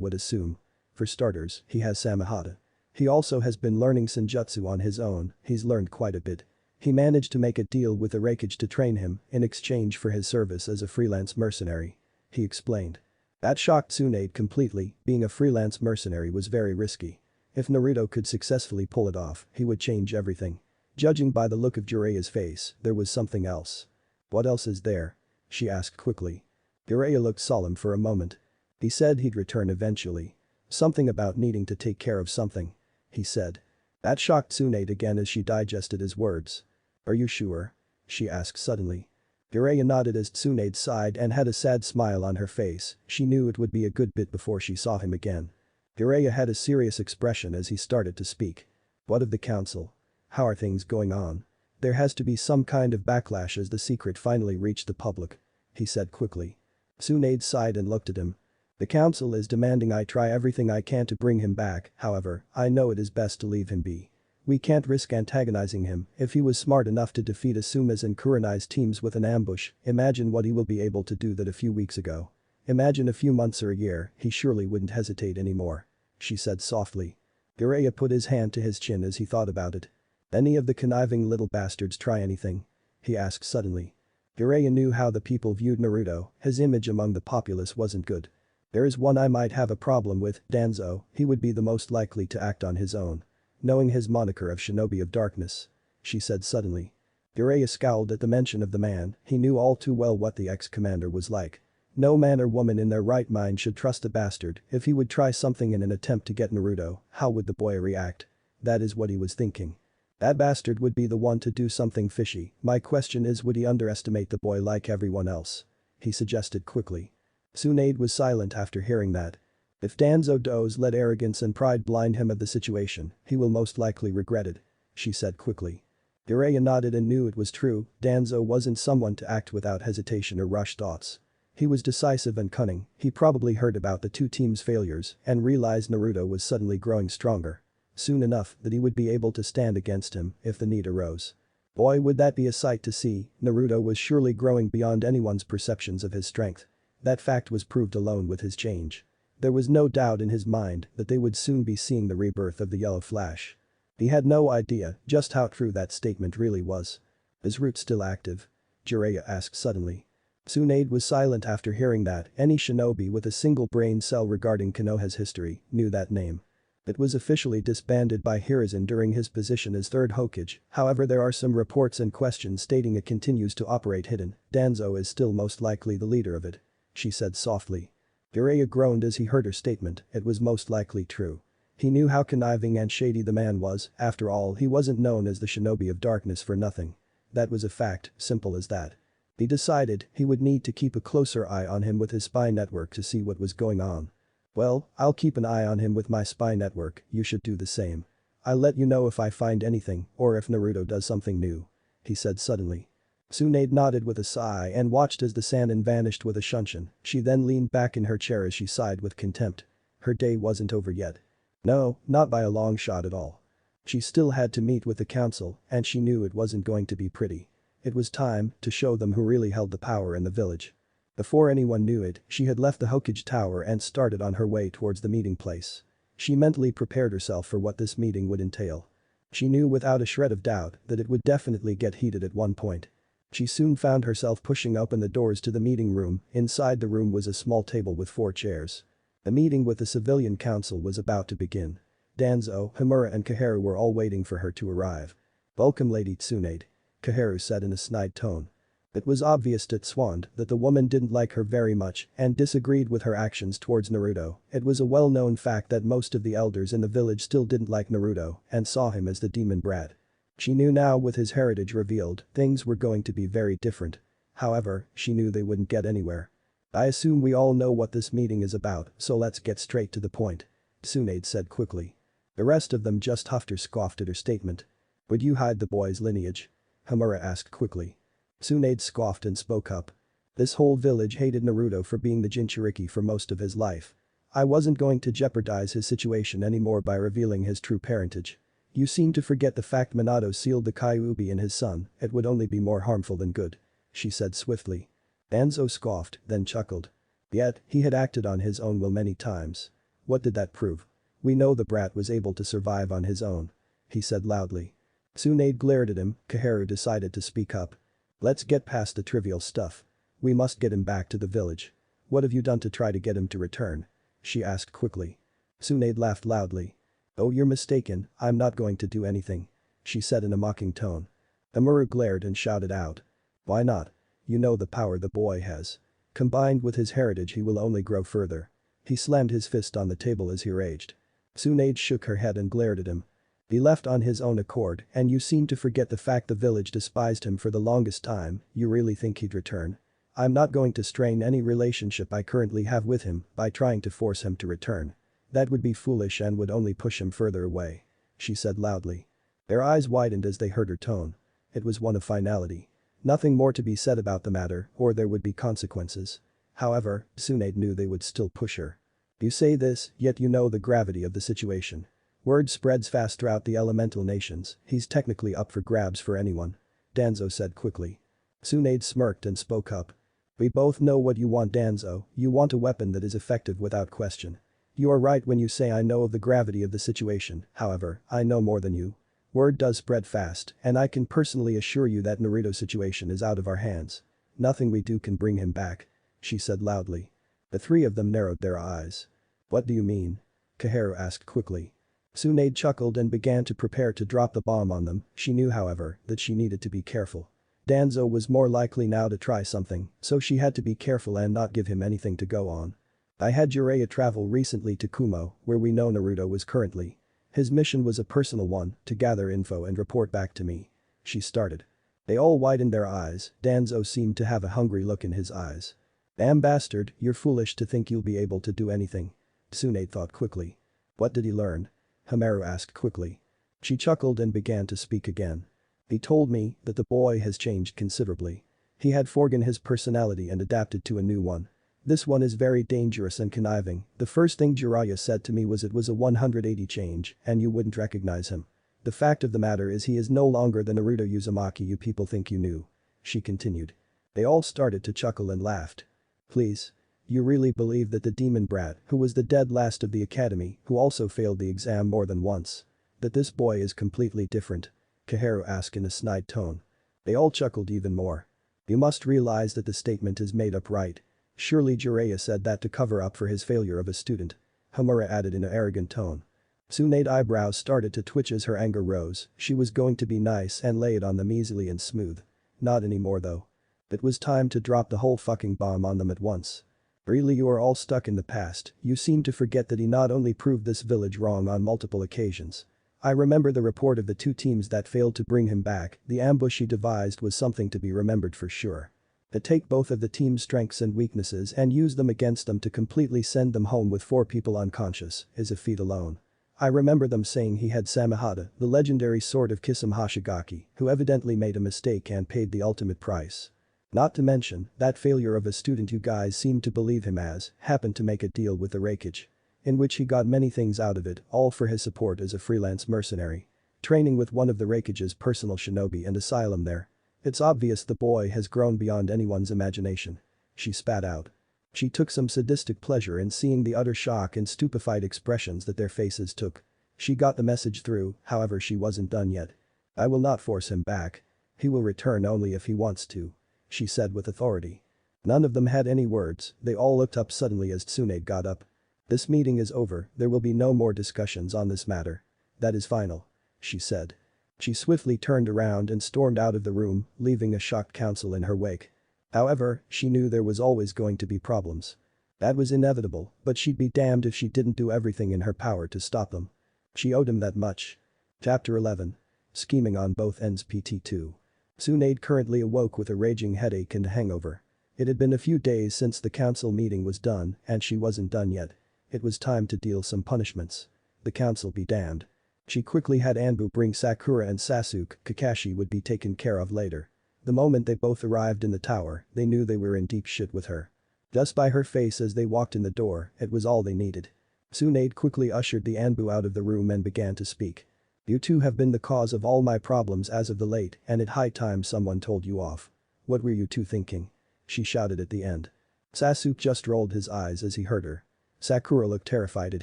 A: would assume. For starters, he has Samehada. He also has been learning Senjutsu on his own, he's learned quite a bit. He managed to make a deal with the Raikage to train him in exchange for his service as a freelance mercenary," he explained. That shocked Tsunade completely, being a freelance mercenary was very risky. If Naruto could successfully pull it off, he would change everything. Judging by the look of Jiraiya's face, there was something else. "What else is there?" she asked quickly. Jiraiya looked solemn for a moment. He said he'd return eventually. "Something about needing to take care of something," he said. That shocked Tsunade again as she digested his words. Are you sure? She asked suddenly. Jiraiya nodded as Tsunade sighed and had a sad smile on her face. She knew it would be a good bit before she saw him again. Jiraiya had a serious expression as he started to speak. What of the council? How are things going on? There has to be some kind of backlash as the secret finally reached the public. He said quickly. Tsunade sighed and looked at him. The council is demanding I try everything I can to bring him back, however, I know it is best to leave him be. We can't risk antagonizing him. If he was smart enough to defeat Asuma's and Kurenai's teams with an ambush, imagine what he will be able to do that a few weeks ago. Imagine a few months or a year, he surely wouldn't hesitate anymore. She said softly. Jiraiya put his hand to his chin as he thought about it. Any of the conniving little bastards try anything? He asked suddenly. Jiraiya knew how the people viewed Naruto, his image among the populace wasn't good. There is one I might have a problem with, Danzo, he would be the most likely to act on his own. Knowing his moniker of Shinobi of Darkness. She said suddenly. Jiraiya scowled at the mention of the man, he knew all too well what the ex-commander was like. No man or woman in their right mind should trust a bastard. If he would try something in an attempt to get Naruto, how would the boy react? That is what he was thinking. That bastard would be the one to do something fishy. My question is, would he underestimate the boy like everyone else? He suggested quickly. Tsunade was silent after hearing that. If Danzo does let arrogance and pride blind him of the situation, he will most likely regret it. She said quickly. Jiraiya nodded and knew it was true, Danzo wasn't someone to act without hesitation or rush thoughts. He was decisive and cunning, he probably heard about the two teams' failures and realized Naruto was suddenly growing stronger. Soon enough that he would be able to stand against him if the need arose. Boy, would that be a sight to see, Naruto was surely growing beyond anyone's perceptions of his strength. That fact was proved alone with his change. There was no doubt in his mind that they would soon be seeing the rebirth of the Yellow Flash. He had no idea just how true that statement really was. Is Root still active? Jiraiya asked suddenly. Tsunade was silent after hearing that. Any shinobi with a single brain cell regarding Konoha's history knew that name. It was officially disbanded by Hiruzen during his position as third Hokage, however there are some reports and questions stating it continues to operate hidden. Danzo is still most likely the leader of it. She said softly. Jiraiya groaned as he heard her statement, it was most likely true. He knew how conniving and shady the man was, after all he wasn't known as the Shinobi of Darkness for nothing. That was a fact, simple as that. He decided he would need to keep a closer eye on him with his spy network to see what was going on. Well, I'll keep an eye on him with my spy network, you should do the same. I'll let you know if I find anything or if Naruto does something new. He said suddenly. Tsunade nodded with a sigh and watched as the Sannin vanished with a shunshin. She then leaned back in her chair as she sighed with contempt. Her day wasn't over yet. No, not by a long shot at all. She still had to meet with the council and she knew it wasn't going to be pretty. It was time to show them who really held the power in the village. Before anyone knew it, she had left the Hokage Tower and started on her way towards the meeting place. She mentally prepared herself for what this meeting would entail. She knew without a shred of doubt that it would definitely get heated at one point. She soon found herself pushing open the doors to the meeting room. Inside the room was a small table with 4 chairs. The meeting with the civilian council was about to begin. Danzo, Himura and Kaharu were all waiting for her to arrive. Welcome Lady Tsunade. Kaharu said in a snide tone. It was obvious to Tsunade that the woman didn't like her very much and disagreed with her actions towards Naruto. It was a well-known fact that most of the elders in the village still didn't like Naruto and saw him as the demon brat. She knew now with his heritage revealed, things were going to be very different. However, she knew they wouldn't get anywhere. I assume we all know what this meeting is about, so let's get straight to the point. Tsunade said quickly. The rest of them just huffed or scoffed at her statement. Would you hide the boy's lineage? Himura asked quickly. Tsunade scoffed and spoke up. This whole village hated Naruto for being the Jinchuriki for most of his life. I wasn't going to jeopardize his situation anymore by revealing his true parentage. You seem to forget the fact Minato sealed the Kyuubi in his son, it would only be more harmful than good. She said swiftly. Danzo scoffed, then chuckled. Yet, he had acted on his own will many times. What did that prove? We know the brat was able to survive on his own. He said loudly. Tsunade glared at him, Kaharu decided to speak up. Let's get past the trivial stuff. We must get him back to the village. What have you done to try to get him to return? She asked quickly. Tsunade laughed loudly. Oh, you're mistaken, I'm not going to do anything. She said in a mocking tone. Amuro glared and shouted out. Why not? You know the power the boy has. Combined with his heritage he will only grow further. He slammed his fist on the table as he raged. Tsunade shook her head and glared at him. He left on his own accord and you seem to forget the fact the village despised him for the longest time, you really think he'd return? I'm not going to strain any relationship I currently have with him by trying to force him to return. That would be foolish and would only push him further away. She said loudly. Their eyes widened as they heard her tone. It was one of finality. Nothing more to be said about the matter or there would be consequences. However, Tsunade knew they would still push her. You say this, yet you know the gravity of the situation. Word spreads fast throughout the elemental nations, he's technically up for grabs for anyone. Danzo said quickly. Tsunade smirked and spoke up. We both know what you want, Danzo, you want a weapon that is effective without question. You are right when you say I know of the gravity of the situation, however, I know more than you. Word does spread fast, and I can personally assure you that Naruto's situation is out of our hands. Nothing we do can bring him back. She said loudly. The three of them narrowed their eyes. What do you mean? Kaharu asked quickly. Tsunade chuckled and began to prepare to drop the bomb on them, she knew however that she needed to be careful. Danzo was more likely now to try something, so she had to be careful and not give him anything to go on. I had Jiraiya travel recently to Kumo, where we know Naruto was currently. His mission was a personal one, to gather info and report back to me. She started. They all widened their eyes, Danzo seemed to have a hungry look in his eyes. Damn bastard, you're foolish to think you'll be able to do anything. Tsunade thought quickly. What did he learn? Hamaru asked quickly. She chuckled and began to speak again. He told me that the boy has changed considerably. He had forgotten his personality and adapted to a new one. This one is very dangerous and conniving. The first thing Jiraiya said to me was it was a 180 change and you wouldn't recognize him. The fact of the matter is he is no longer the Naruto Uzumaki you people think you knew. She continued. They all started to chuckle and laughed. Please. You really believe that the demon brat, who was the dead last of the academy, who also failed the exam more than once, that this boy is completely different? Kaharu asked in a snide tone. They all chuckled even more. You must realize that the statement is made up, right? Surely Jiraiya said that to cover up for his failure of a student. Homura added in an arrogant tone. Tsunade's eyebrows started to twitch as her anger rose, she was going to be nice and lay it on them easily and smooth. Not anymore though. It was time to drop the whole fucking bomb on them at once. Really, you are all stuck in the past, you seem to forget that he not only proved this village wrong on multiple occasions. I remember the report of the two teams that failed to bring him back, the ambush he devised was something to be remembered for sure. To take both of the team's strengths and weaknesses and use them against them to completely send them home with 4 people unconscious is a feat alone. I remember them saying he had Samehada, the legendary sword of Kisame Hoshigaki, who evidently made a mistake and paid the ultimate price. Not to mention, that failure of a student you guys seemed to believe him as, happened to make a deal with the Raikage. In which he got many things out of it, all for his support as a freelance mercenary. Training with one of the Raikage's personal shinobi and asylum there. It's obvious the boy has grown beyond anyone's imagination. She spat out. She took some sadistic pleasure in seeing the utter shock and stupefied expressions that their faces took. She got the message through, however she wasn't done yet. I will not force him back. He will return only if he wants to. She said with authority. None of them had any words, they all looked up suddenly as Tsunade got up. This meeting is over, there will be no more discussions on this matter. That is final. She said. She swiftly turned around and stormed out of the room, leaving a shocked council in her wake. However, she knew there was always going to be problems. That was inevitable, but she'd be damned if she didn't do everything in her power to stop them. She owed him that much. Chapter 11. Scheming on both ends PT2. Tsunade currently awoke with a raging headache and a hangover. It had been a few days since the council meeting was done and she wasn't done yet. It was time to deal some punishments. The council be damned. She quickly had Anbu bring Sakura and Sasuke, Kakashi would be taken care of later. The moment they both arrived in the tower, they knew they were in deep shit with her. Just by her face as they walked in the door, it was all they needed. Tsunade quickly ushered the Anbu out of the room and began to speak. You two have been the cause of all my problems as of the late and it's high time someone told you off. What were you two thinking? She shouted at the end. Sasuke just rolled his eyes as he heard her. Sakura looked terrified at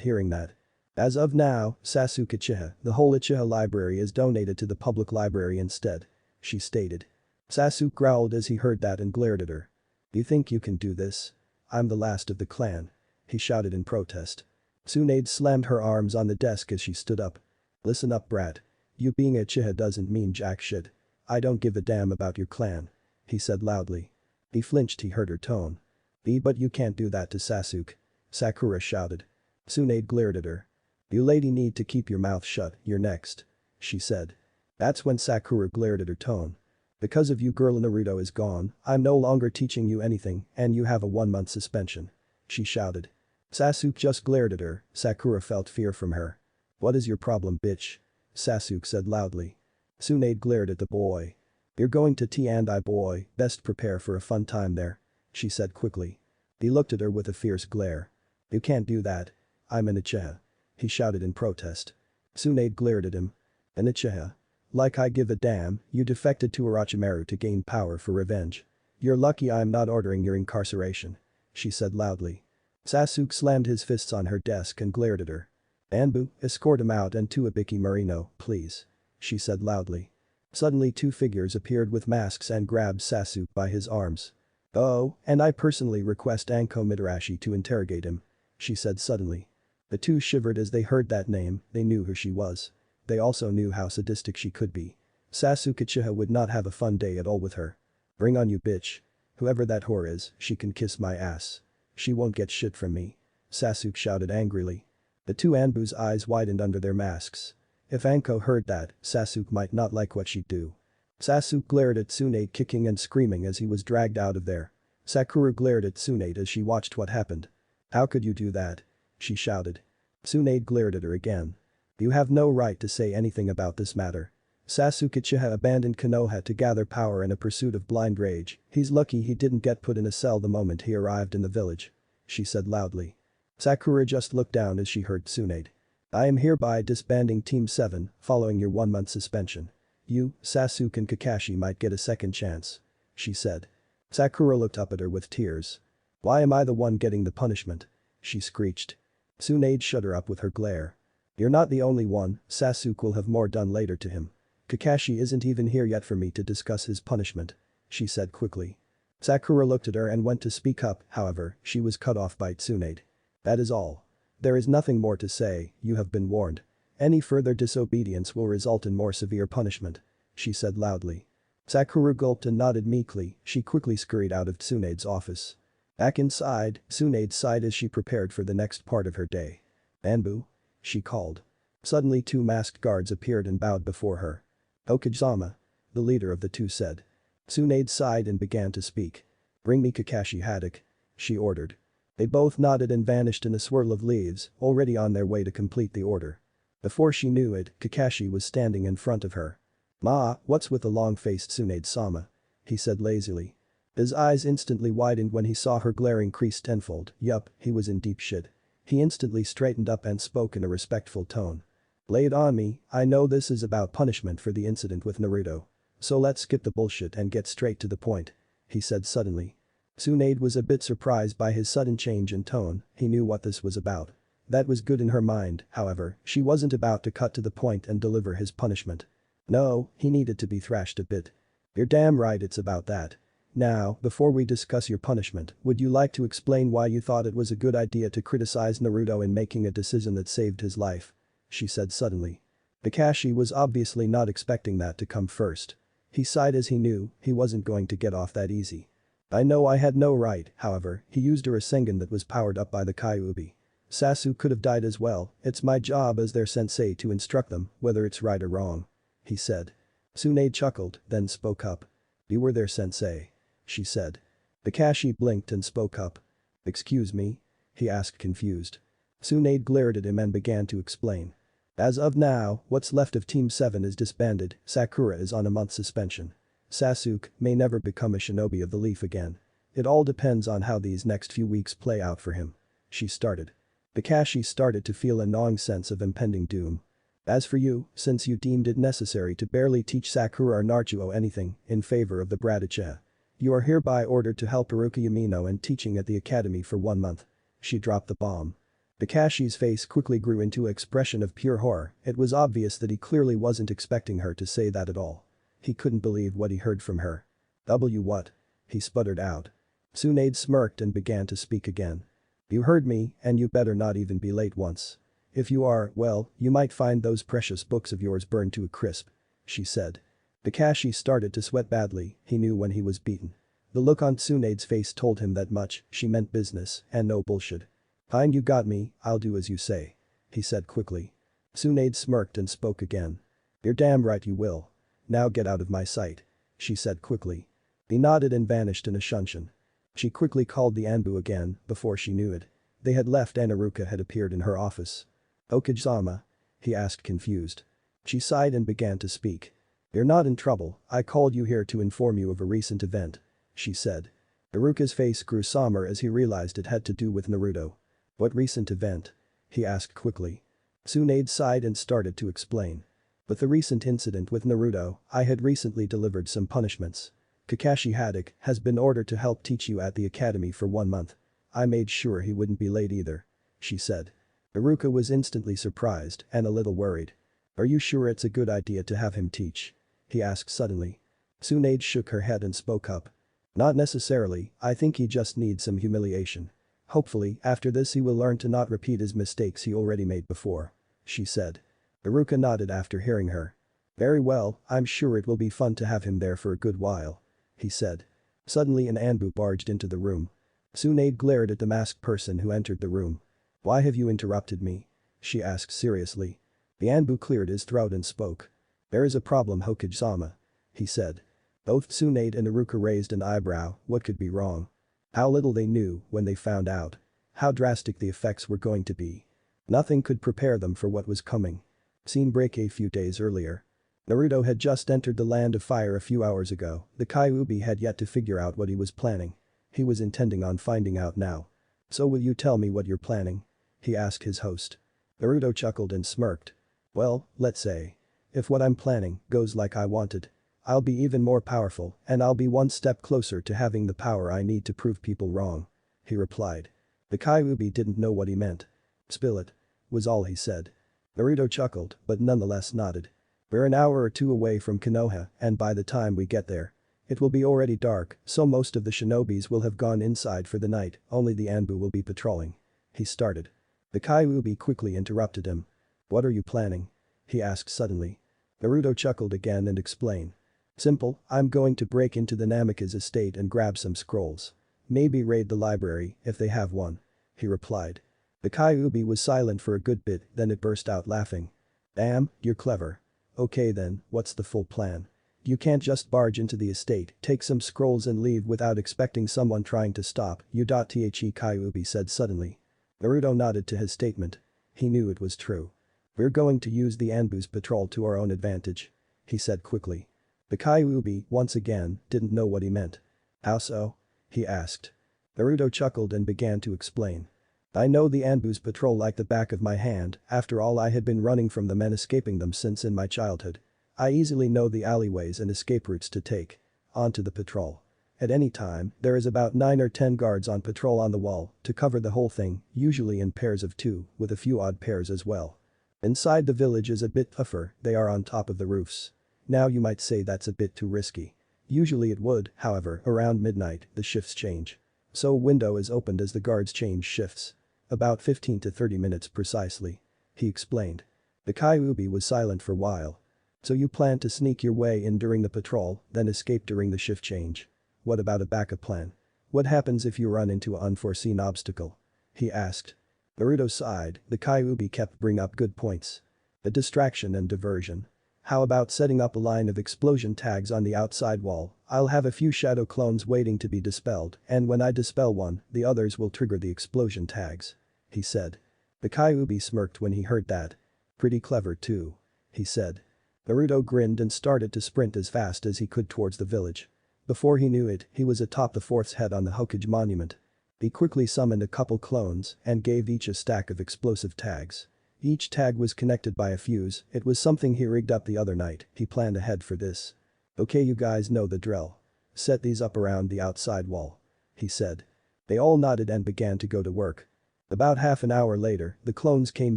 A: hearing that. As of now, Sasuke Uchiha, the whole Uchiha library is donated to the public library instead. She stated. Sasuke growled as he heard that and glared at her. You think you can do this? I'm the last of the clan. He shouted in protest. Tsunade slammed her arms on the desk as she stood up. Listen up, brat. You being a Uchiha doesn't mean jack shit. I don't give a damn about your clan. He said loudly. He flinched, he heard her tone. But you can't do that to Sasuke. Sakura shouted. Tsunade glared at her. You lady need to keep your mouth shut, you're next. she said. That's when Sakura glared at her tone. Because of you girl Naruto is gone, I'm no longer teaching you anything and you have a 1-month suspension. She shouted. Sasuke just glared at her, Sakura felt fear from her. What is your problem bitch? Sasuke said loudly. Tsunade glared at the boy. You're going to T&I boy, best prepare for a fun time there. She said quickly. He looked at her with a fierce glare. You can't do that. I'm an Uchiha. He shouted in protest. Tsunade glared at him. An Uchiha? Like I give a damn, you defected to Orochimaru to gain power for revenge. You're lucky I'm not ordering your incarceration. She said loudly. Sasuke slammed his fists on her desk and glared at her. Anbu, escort him out and to Ibiki Marino, please. She said loudly. Suddenly 2 figures appeared with masks and grabbed Sasuke by his arms. Oh, and I personally request Anko Mitarashi to interrogate him. She said suddenly. The 2 shivered as they heard that name, they knew who she was. They also knew how sadistic she could be. Sasuke Uchiha would not have a fun day at all with her. Bring on you bitch. Whoever that whore is, she can kiss my ass. She won't get shit from me. Sasuke shouted angrily. The 2 Anbu's eyes widened under their masks. If Anko heard that, Sasuke might not like what she'd do. Sasuke glared at Tsunade kicking and screaming as he was dragged out of there. Sakura glared at Tsunade as she watched what happened. How could you do that? She shouted. Tsunade glared at her again. You have no right to say anything about this matter. Sasuke Uchiha abandoned Konoha to gather power in a pursuit of blind rage, he's lucky he didn't get put in a cell the moment he arrived in the village. She said loudly. Sakura just looked down as she heard Tsunade. I am hereby disbanding Team 7, following your 1-month suspension. You, Sasuke and Kakashi might get a second chance. She said. Sakura looked up at her with tears. Why am I the one getting the punishment? She screeched. Tsunade shut her up with her glare. You're not the only one, Sasuke will have more done later to him. Kakashi isn't even here yet for me to discuss his punishment. She said quickly. Sakura looked at her and went to speak up, however, she was cut off by Tsunade. That is all. There is nothing more to say, you have been warned. Any further disobedience will result in more severe punishment. She said loudly. Sakura gulped and nodded meekly, she quickly scurried out of Tsunade's office. Back inside, Tsunade sighed as she prepared for the next part of her day. Anbu? She called. Suddenly 2 masked guards appeared and bowed before her. Okajima. The leader of the 2 said. Tsunade sighed and began to speak. Bring me Kakashi Haddock. She ordered. They both nodded and vanished in a swirl of leaves, already on their way to complete the order. Before she knew it, Kakashi was standing in front of her. Ma, what's with the long-faced Tsunade-sama? He said lazily. His eyes instantly widened when he saw her glaring crease tenfold, yup, he was in deep shit. He instantly straightened up and spoke in a respectful tone. Lay it on me, I know this is about punishment for the incident with Naruto. So let's skip the bullshit and get straight to the point. He said suddenly. Tsunade was a bit surprised by his sudden change in tone, he knew what this was about. That was good in her mind, however, she wasn't about to cut to the point and deliver his punishment. No, he needed to be thrashed a bit. You're damn right it's about that. Now, before we discuss your punishment, would you like to explain why you thought it was a good idea to criticize Naruto in making a decision that saved his life? She said suddenly. Kakashi was obviously not expecting that to come first. He sighed as he knew he wasn't going to get off that easy. I know I had no right, however, he used a Rasengan that was powered up by the Kyuubi. Sasuke could have died as well, it's my job as their sensei to instruct them, whether it's right or wrong. He said. Tsunade chuckled, then spoke up. You were their sensei. She said. Kakashi blinked and spoke up. Excuse me? He asked confused. Tsunade glared at him and began to explain. As of now, what's left of Team 7 is disbanded, Sakura is on a month suspension. Sasuke may never become a shinobi of the leaf again. It all depends on how these next few weeks play out for him. She started. Kakashi started to feel a gnawing sense of impending doom. As for you, since you deemed it necessary to barely teach Sakura or Naruto anything in favor of the Uchiha, you are hereby ordered to help Iruka Yamino in teaching at the academy for 1 month. She dropped the bomb. Kakashi's face quickly grew into an expression of pure horror, it was obvious that he clearly wasn't expecting her to say that at all. He couldn't believe what he heard from her. What? He sputtered out. Tsunade smirked and began to speak again. You heard me, and you better not even be late once. If you are, well, you might find those precious books of yours burned to a crisp. She said. Kakashi started to sweat badly, he knew when he was beaten. The look on Tsunade's face told him that much, she meant business, and no bullshit. Fine, you got me, I'll do as you say. He said quickly. Tsunade smirked and spoke again. You're damn right you will. Now get out of my sight. She said quickly. He nodded and vanished in a shunshin. She quickly called the Anbu again before she knew it. They had left and Iruka had appeared in her office. Okage-sama? He asked confused. She sighed and began to speak. You're not in trouble, I called you here to inform you of a recent event. She said. Iruka's face grew somber as he realized it had to do with Naruto. What recent event? He asked quickly. Tsunade sighed and started to explain. With the recent incident with Naruto, I had recently delivered some punishments. Kakashi Haddock has been ordered to help teach you at the academy for 1 month. I made sure he wouldn't be late either. She said. Iruka was instantly surprised and a little worried. Are you sure it's a good idea to have him teach? He asked suddenly. Tsunade shook her head and spoke up. Not necessarily, I think he just needs some humiliation. Hopefully, after this he will learn to not repeat his mistakes he already made before. She said. Iruka nodded after hearing her. Very well, I'm sure it will be fun to have him there for a good while. He said. Suddenly an Anbu barged into the room. Tsunade glared at the masked person who entered the room. Why have you interrupted me? She asked seriously. The Anbu cleared his throat and spoke. There is a problem, Hokage-sama. He said. Both Tsunade and Iruka raised an eyebrow, what could be wrong? How little they knew when they found out. How drastic the effects were going to be. Nothing could prepare them for what was coming. Scene break a few days earlier. Naruto had just entered the land of fire a few hours ago, the Kyuubi had yet to figure out what he was planning. He was intending on finding out now. So will you tell me what you're planning? He asked his host. Naruto chuckled and smirked. Well, let's say. If what I'm planning goes like I wanted, I'll be even more powerful and I'll be one step closer to having the power I need to prove people wrong. He replied. The Kyuubi didn't know what he meant. Spill it. Was all he said. Naruto chuckled but nonetheless nodded. We're an hour or two away from Konoha and by the time we get there, it will be already dark, so most of the shinobis will have gone inside for the night, only the Anbu will be patrolling. He started. The Kyuubi quickly interrupted him. What are you planning? He asked suddenly. Naruto chuckled again and explained. Simple, I'm going to break into the Namika's estate and grab some scrolls. Maybe raid the library if they have one. He replied. The Kyuubi was silent for a good bit, then it burst out laughing. Damn, you're clever. Okay then, what's the full plan? You can't just barge into the estate, take some scrolls and leave without expecting someone trying to stop you. The Kyuubi said suddenly. Naruto nodded to his statement. He knew it was true. We're going to use the Anbu's patrol to our own advantage. He said quickly. The Kyuubi, once again, didn't know what he meant. How so? He asked. Naruto chuckled and began to explain. I know the Anbu's patrol like the back of my hand, after all I had been running from them and escaping them since in my childhood. I easily know the alleyways and escape routes to take. On to the patrol. At any time, there is about 9 or 10 guards on patrol on the wall to cover the whole thing, usually in pairs of 2, with a few odd pairs as well. Inside the village is a bit tougher, they are on top of the roofs. Now you might say that's a bit too risky. Usually it would, however, around midnight, the shifts change. So a window is opened as the guards change shifts. About 15 to 30 minutes precisely. He explained. The Kyuubi was silent for a while. So you plan to sneak your way in during the patrol, then escape during the shift change. What about a backup plan? What happens if you run into an unforeseen obstacle? He asked. Naruto sighed, the Kyuubi kept bringing up good points. A distraction and diversion. How about setting up a line of explosion tags on the outside wall? I'll have a few shadow clones waiting to be dispelled, and when I dispel one, the others will trigger the explosion tags. He said. The Kyuubi smirked when he heard that. Pretty clever too. He said. Naruto grinned and started to sprint as fast as he could towards the village. Before he knew it, he was atop the 4th head on the Hokage monument. He quickly summoned a couple clones and gave each a stack of explosive tags. Each tag was connected by a fuse, it was something he rigged up the other night, he planned ahead for this. Okay, you guys know the drill. Set these up around the outside wall. He said. They all nodded and began to go to work. About half an hour later, the clones came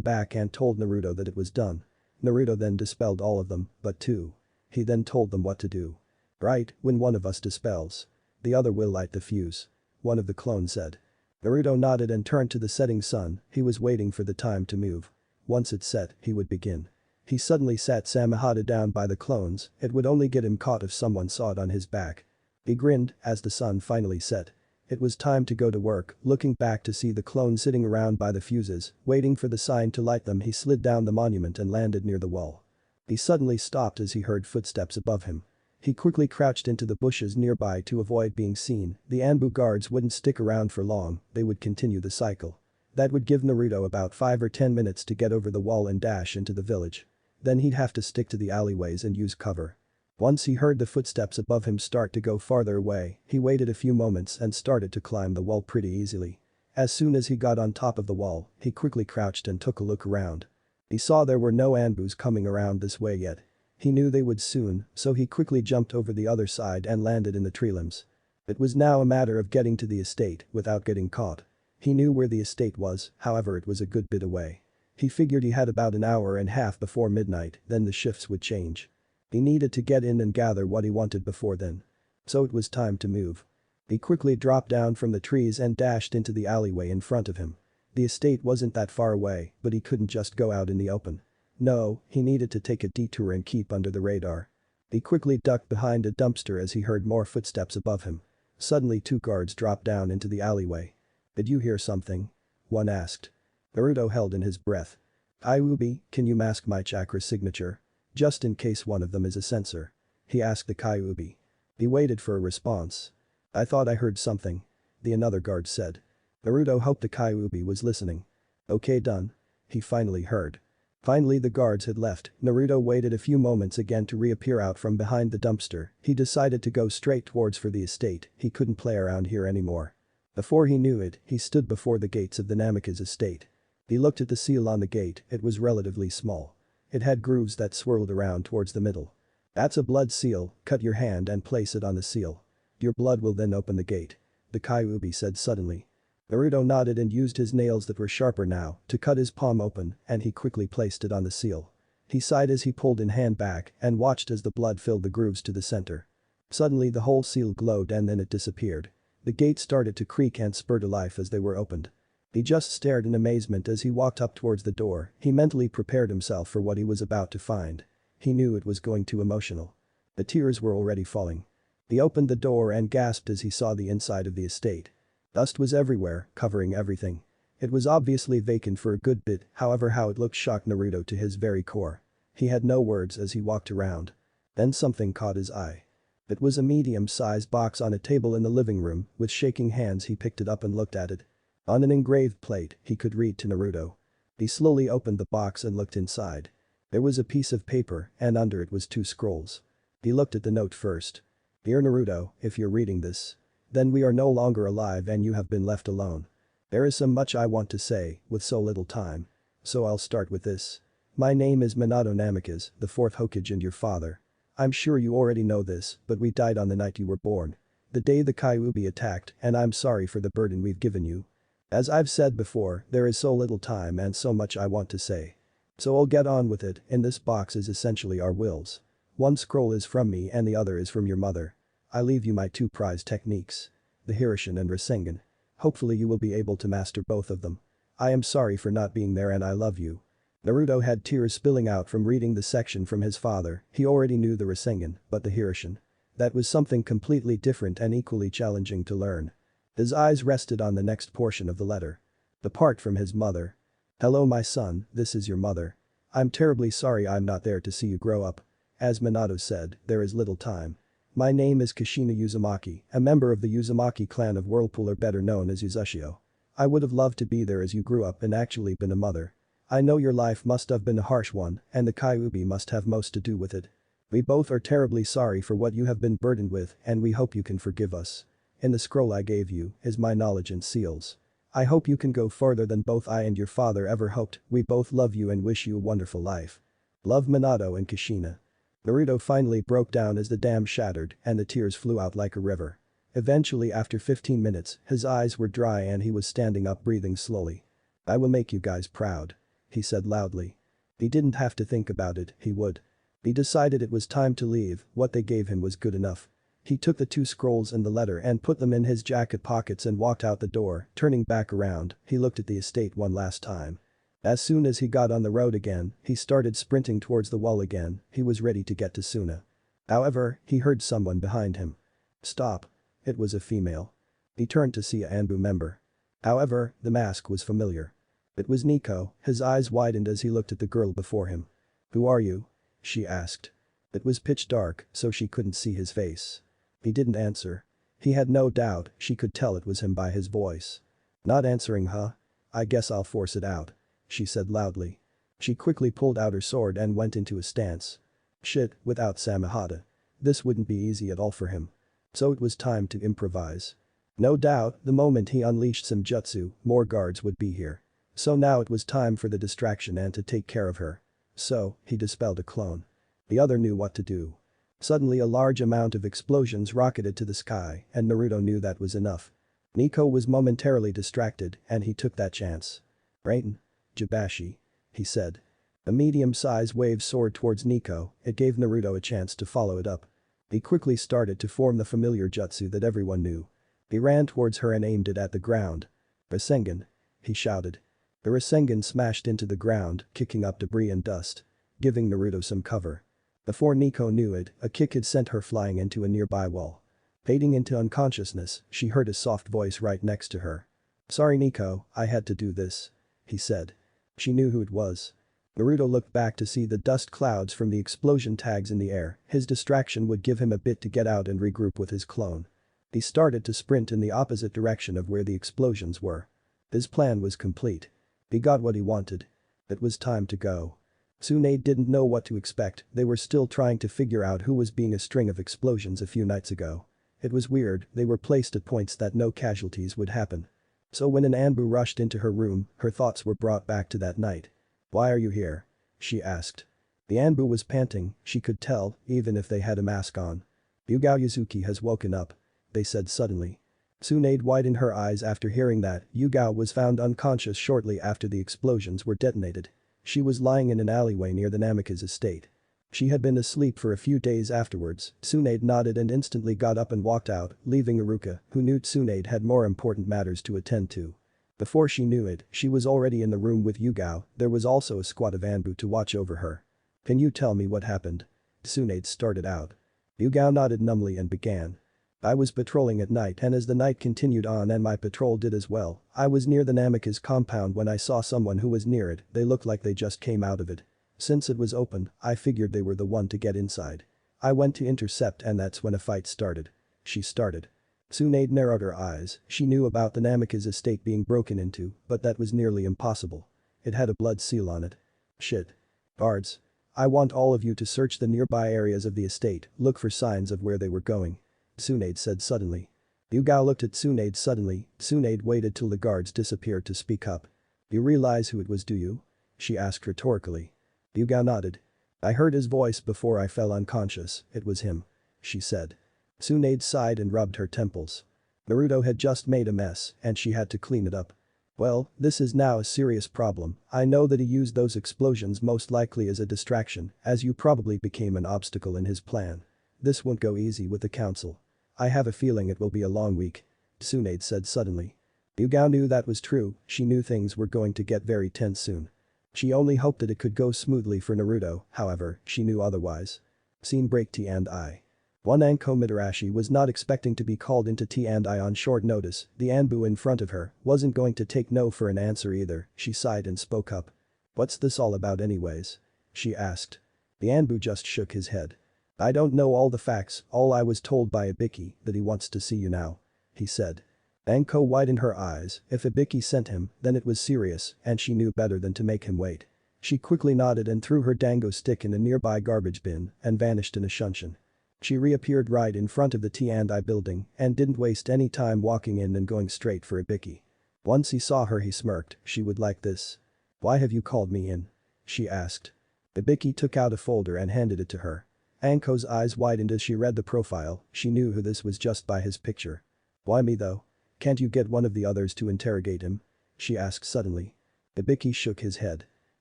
A: back and told Naruto that it was done. Naruto then dispelled all of them, but 2. He then told them what to do. Right, when one of us dispels, the other will light the fuse. One of the clones said. Naruto nodded and turned to the setting sun, he was waiting for the time to move. Once it set, he would begin. He suddenly sat Samehada down by the clones, it would only get him caught if someone saw it on his back. He grinned as the sun finally set. It was time to go to work, looking back to see the clones sitting around by the fuses, waiting for the sign to light them he slid down the monument and landed near the wall. He suddenly stopped as he heard footsteps above him. He quickly crouched into the bushes nearby to avoid being seen. The Anbu guards wouldn't stick around for long, they would continue the cycle. That would give Naruto about 5 or 10 minutes to get over the wall and dash into the village. Then he'd have to stick to the alleyways and use cover. Once he heard the footsteps above him start to go farther away, he waited a few moments and started to climb the wall pretty easily. As soon as he got on top of the wall, he quickly crouched and took a look around. He saw there were no Anbus coming around this way yet. He knew they would soon, so he quickly jumped over the other side and landed in the tree limbs. It was now a matter of getting to the estate without getting caught. He knew where the estate was, however it was a good bit away. He figured he had about an hour and a half before midnight, then the shifts would change. He needed to get in and gather what he wanted before then. So it was time to move. He quickly dropped down from the trees and dashed into the alleyway in front of him. The estate wasn't that far away, but he couldn't just go out in the open. No, he needed to take a detour and keep under the radar. He quickly ducked behind a dumpster as he heard more footsteps above him. Suddenly 2 guards dropped down into the alleyway. "Did you hear something?" one asked. Naruto held in his breath. "Kyuubi, can you mask my chakra signature? Just in case one of them is a censor," he asked the Kyuubi. He waited for a response. "I thought I heard something," the another guard said. Naruto hoped the Kyuubi was listening. "Okay, done," he finally heard. Finally the guards had left. Naruto waited a few moments again to reappear out from behind the dumpster. He decided to go straight towards for the estate, he couldn't play around here anymore. Before he knew it, he stood before the gates of the Namikaze estate. He looked at the seal on the gate, it was relatively small. It had grooves that swirled around towards the middle. "That's a blood seal, cut your hand and place it on the seal. Your blood will then open the gate," the Kyuubi said suddenly. Naruto nodded and used his nails that were sharper now to cut his palm open and he quickly placed it on the seal. He sighed as he pulled his hand back and watched as the blood filled the grooves to the center. Suddenly the whole seal glowed and then it disappeared. The gate started to creak and spur to life as they were opened. He just stared in amazement as he walked up towards the door, he mentally prepared himself for what he was about to find. He knew it was going too emotional. The tears were already falling. He opened the door and gasped as he saw the inside of the estate. Dust was everywhere, covering everything. It was obviously vacant for a good bit, however how it looked shocked Naruto to his very core. He had no words as he walked around. Then something caught his eye. It was a medium-sized box on a table in the living room, with shaking hands he picked it up and looked at it. On an engraved plate, he could read to Naruto. He slowly opened the box and looked inside. There was a piece of paper and under it was 2 scrolls. He looked at the note first. "Dear Naruto, if you're reading this, then we are no longer alive and you have been left alone. There is so much I want to say, with so little time. So I'll start with this. My name is Minato Namikaze, the 4th Hokage and your father. I'm sure you already know this, but we died on the night you were born. The day the Kyuubi attacked, and I'm sorry for the burden we've given you. As I've said before, there is so little time and so much I want to say. So I'll get on with it, in this box is essentially our wills. One scroll is from me and the other is from your mother. I leave you my 2 prized techniques. The Hirishin and Rasengan. Hopefully you will be able to master both of them. I am sorry for not being there and I love you." Naruto had tears spilling out from reading the section from his father, he already knew the Rasengan, but the Hirishin. That was something completely different and equally challenging to learn. His eyes rested on the next portion of the letter. The part from his mother. "Hello my son, this is your mother. I'm terribly sorry I'm not there to see you grow up. As Minato said, there is little time. My name is Kushina Uzumaki, a member of the Uzumaki clan of Whirlpool, or better known as Uzushio. I would have loved to be there as you grew up and actually been a mother. I know your life must have been a harsh one and the Kyuubi must have most to do with it. We both are terribly sorry for what you have been burdened with and we hope you can forgive us. In the scroll I gave you is my knowledge and seals. I hope you can go further than both I and your father ever hoped. We both love you and wish you a wonderful life. Love, Minato and Kushina." Naruto finally broke down as the dam shattered and the tears flew out like a river. Eventually after 15 minutes, his eyes were dry and he was standing up breathing slowly. "I will make you guys proud," he said loudly. He didn't have to think about it, he would. He decided it was time to leave, what they gave him was good enough. He took the 2 scrolls and the letter and put them in his jacket pockets and walked out the door, turning back around, he looked at the estate one last time. As soon as he got on the road again, he started sprinting towards the wall again, he was ready to get to Suna. However, he heard someone behind him. "Stop." It was a female. He turned to see a Anbu member. However, the mask was familiar. It was Nico, his eyes widened as he looked at the girl before him. "Who are you?" she asked. It was pitch dark, so she couldn't see his face. He didn't answer. He had no doubt, she could tell it was him by his voice. Not answering, huh? I guess I'll force it out, she said loudly. She quickly pulled out her sword and went into a stance. Shit, without Samahata. This wouldn't be easy at all for him. So it was time to improvise. No doubt, the moment he unleashed some jutsu, more guards would be here. So now it was time for the distraction and to take care of her. So, he dispelled a clone. The other knew what to do. Suddenly a large amount of explosions rocketed to the sky and Naruto knew that was enough. Nico was momentarily distracted and he took that chance. Rain. Jibashi. He said. A medium-sized wave soared towards Nico, it gave Naruto a chance to follow it up. He quickly started to form the familiar jutsu that everyone knew. He ran towards her and aimed it at the ground. Rasengan. He shouted. The Rasengan smashed into the ground, kicking up debris and dust. Giving Naruto some cover. Before Nico knew it, a kick had sent her flying into a nearby wall. Fading into unconsciousness, she heard a soft voice right next to her. Sorry Nico, I had to do this. He said. She knew who it was. Naruto looked back to see the dust clouds from the explosion tags in the air, his distraction would give him a bit to get out and regroup with his clone. He started to sprint in the opposite direction of where the explosions were. His plan was complete. He got what he wanted. It was time to go. Tsunade didn't know what to expect, they were still trying to figure out who was being a string of explosions a few nights ago. It was weird, they were placed at points that no casualties would happen. So when an Anbu rushed into her room, her thoughts were brought back to that night. Why are you here? She asked. The Anbu was panting, she could tell, even if they had a mask on. Yugao Yuzuki has woken up. They said suddenly. Tsunade widened her eyes after hearing that. Yugao was found unconscious shortly after the explosions were detonated. She was lying in an alleyway near the Namikaze estate. She had been asleep for a few days afterwards. Tsunade nodded and instantly got up and walked out, leaving Iruka, who knew Tsunade had more important matters to attend to. Before she knew it, she was already in the room with Yugao, there was also a squad of Anbu to watch over her. Can you tell me what happened? Tsunade started out. Yugao nodded numbly and began. I was patrolling at night and as the night continued on and my patrol did as well, I was near the Namikaze compound when I saw someone who was near it, they looked like they just came out of it. Since it was open, I figured they were the one to get inside. I went to intercept and that's when a fight started. She started. Tsunade narrowed her eyes, she knew about the Namikaze estate being broken into, but that was nearly impossible. It had a blood seal on it. Shit. Guards. I want all of you to search the nearby areas of the estate, look for signs of where they were going. Tsunade said suddenly. Yugao looked at Tsunade suddenly, Tsunade waited till the guards disappeared to speak up. You realize who it was, do you? She asked rhetorically. Yugao nodded. I heard his voice before I fell unconscious, it was him. She said. Tsunade sighed and rubbed her temples. Naruto had just made a mess and she had to clean it up. Well, this is now a serious problem, I know that he used those explosions most likely as a distraction, as you probably became an obstacle in his plan. This won't go easy with the council. I have a feeling it will be a long week. Tsunade said suddenly. Yugao knew that was true, she knew things were going to get very tense soon. She only hoped that it could go smoothly for Naruto, however, she knew otherwise. Scene break T&I. One Anko Mitarashi was not expecting to be called into T&I on short notice, the Anbu in front of her wasn't going to take no for an answer either, she sighed and spoke up. What's this all about anyways? She asked. The Anbu just shook his head. I don't know all the facts, all I was told by Ibiki that he wants to see you now. He said. Anko widened her eyes, if Ibiki sent him, then it was serious and she knew better than to make him wait. She quickly nodded and threw her dango stick in a nearby garbage bin and vanished in a shunshin. She reappeared right in front of the T&I building and didn't waste any time walking in and going straight for Ibiki. Once he saw her he smirked, she would like this. Why have you called me in? She asked. Ibiki took out a folder and handed it to her. Anko's eyes widened as she read the profile, she knew who this was just by his picture. Why me though? Can't you get one of the others to interrogate him? She asked suddenly. Ibiki shook his head.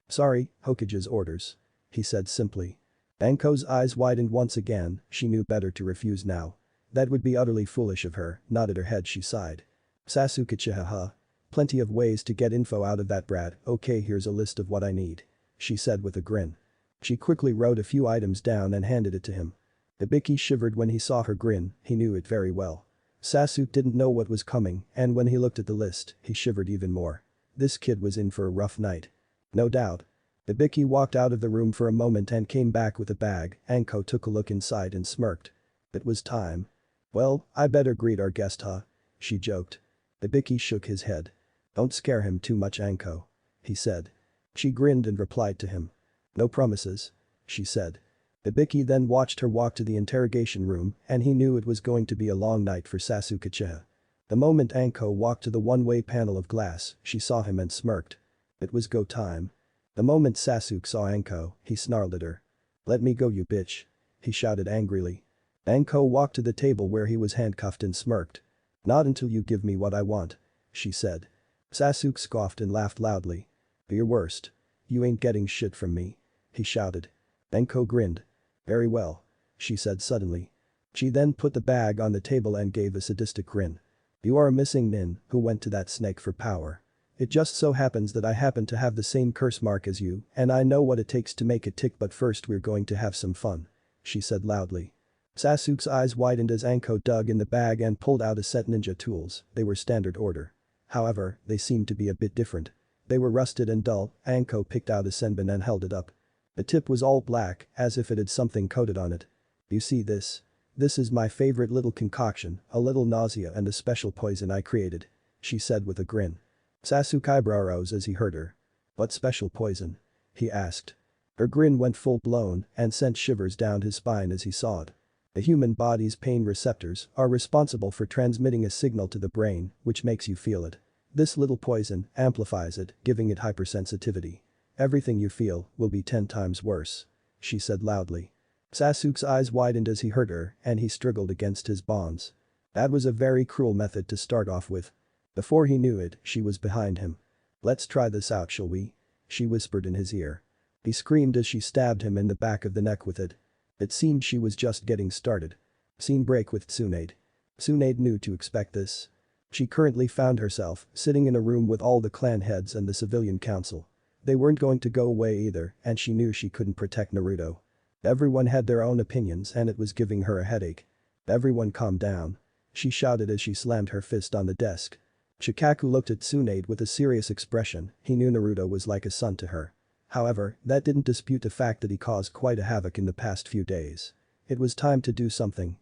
A: Sorry, Hokage's orders. He said simply. Anko's eyes widened once again, she knew better to refuse now. That would be utterly foolish of her, nodded her head she sighed. Sasuke chihaha. Plenty of ways to get info out of that brat, okay here's a list of what I need. She said with a grin. She quickly wrote a few items down and handed it to him. Ibiki shivered when he saw her grin, he knew it very well. Sasuke didn't know what was coming and when he looked at the list, he shivered even more. This kid was in for a rough night. No doubt. Ibiki walked out of the room for a moment and came back with a bag. Anko took a look inside and smirked. It was time. "Well, I better greet our guest, huh?" she joked. Ibiki shook his head. "Don't scare him too much, Anko," he said. She grinned and replied to him. "No promises," she said. Ibiki then watched her walk to the interrogation room and he knew it was going to be a long night for Sasuke. The moment Anko walked to the one-way panel of glass, she saw him and smirked. It was go time. The moment Sasuke saw Anko, he snarled at her. "Let me go, you bitch," he shouted angrily. Anko walked to the table where he was handcuffed and smirked. "Not until you give me what I want," she said. Sasuke scoffed and laughed loudly. "Be your worst. You ain't getting shit from me," he shouted. Anko grinned. "Very well," she said suddenly. She then put the bag on the table and gave a sadistic grin. "You are a missing nin who went to that snake for power. It just so happens that I happen to have the same curse mark as you and I know what it takes to make it tick, but first we're going to have some fun," she said loudly. Sasuke's eyes widened as Anko dug in the bag and pulled out a set ninja tools. They were standard order. However, they seemed to be a bit different. They were rusted and dull. Anko picked out a senbon and held it up. The tip was all black, as if it had something coated on it. "You see this? This is my favorite little concoction, a little nausea and a special poison I created," she said with a grin. Sasuke's eyebrow rose as he heard her. "What special poison?" he asked. Her grin went full-blown and sent shivers down his spine as he saw it. The human body's pain receptors are responsible for transmitting a signal to the brain, which makes you feel it. This little poison amplifies it, giving it hypersensitivity. "Everything you feel will be 10 times worse," she said loudly. Sasuke's eyes widened as he heard her and he struggled against his bonds. That was a very cruel method to start off with. Before he knew it, she was behind him. "Let's try this out, shall we?" she whispered in his ear. He screamed as she stabbed him in the back of the neck with it. It seemed she was just getting started. Scene break with Tsunade. Tsunade knew to expect this. She currently found herself sitting in a room with all the clan heads and the civilian council. They weren't going to go away either and she knew she couldn't protect Naruto. Everyone had their own opinions and it was giving her a headache. "Everyone calm down," she shouted as she slammed her fist on the desk. Shikaku looked at Tsunade with a serious expression. He knew Naruto was like a son to her. However, that didn't dispute the fact that he caused quite a havoc in the past few days. It was time to do something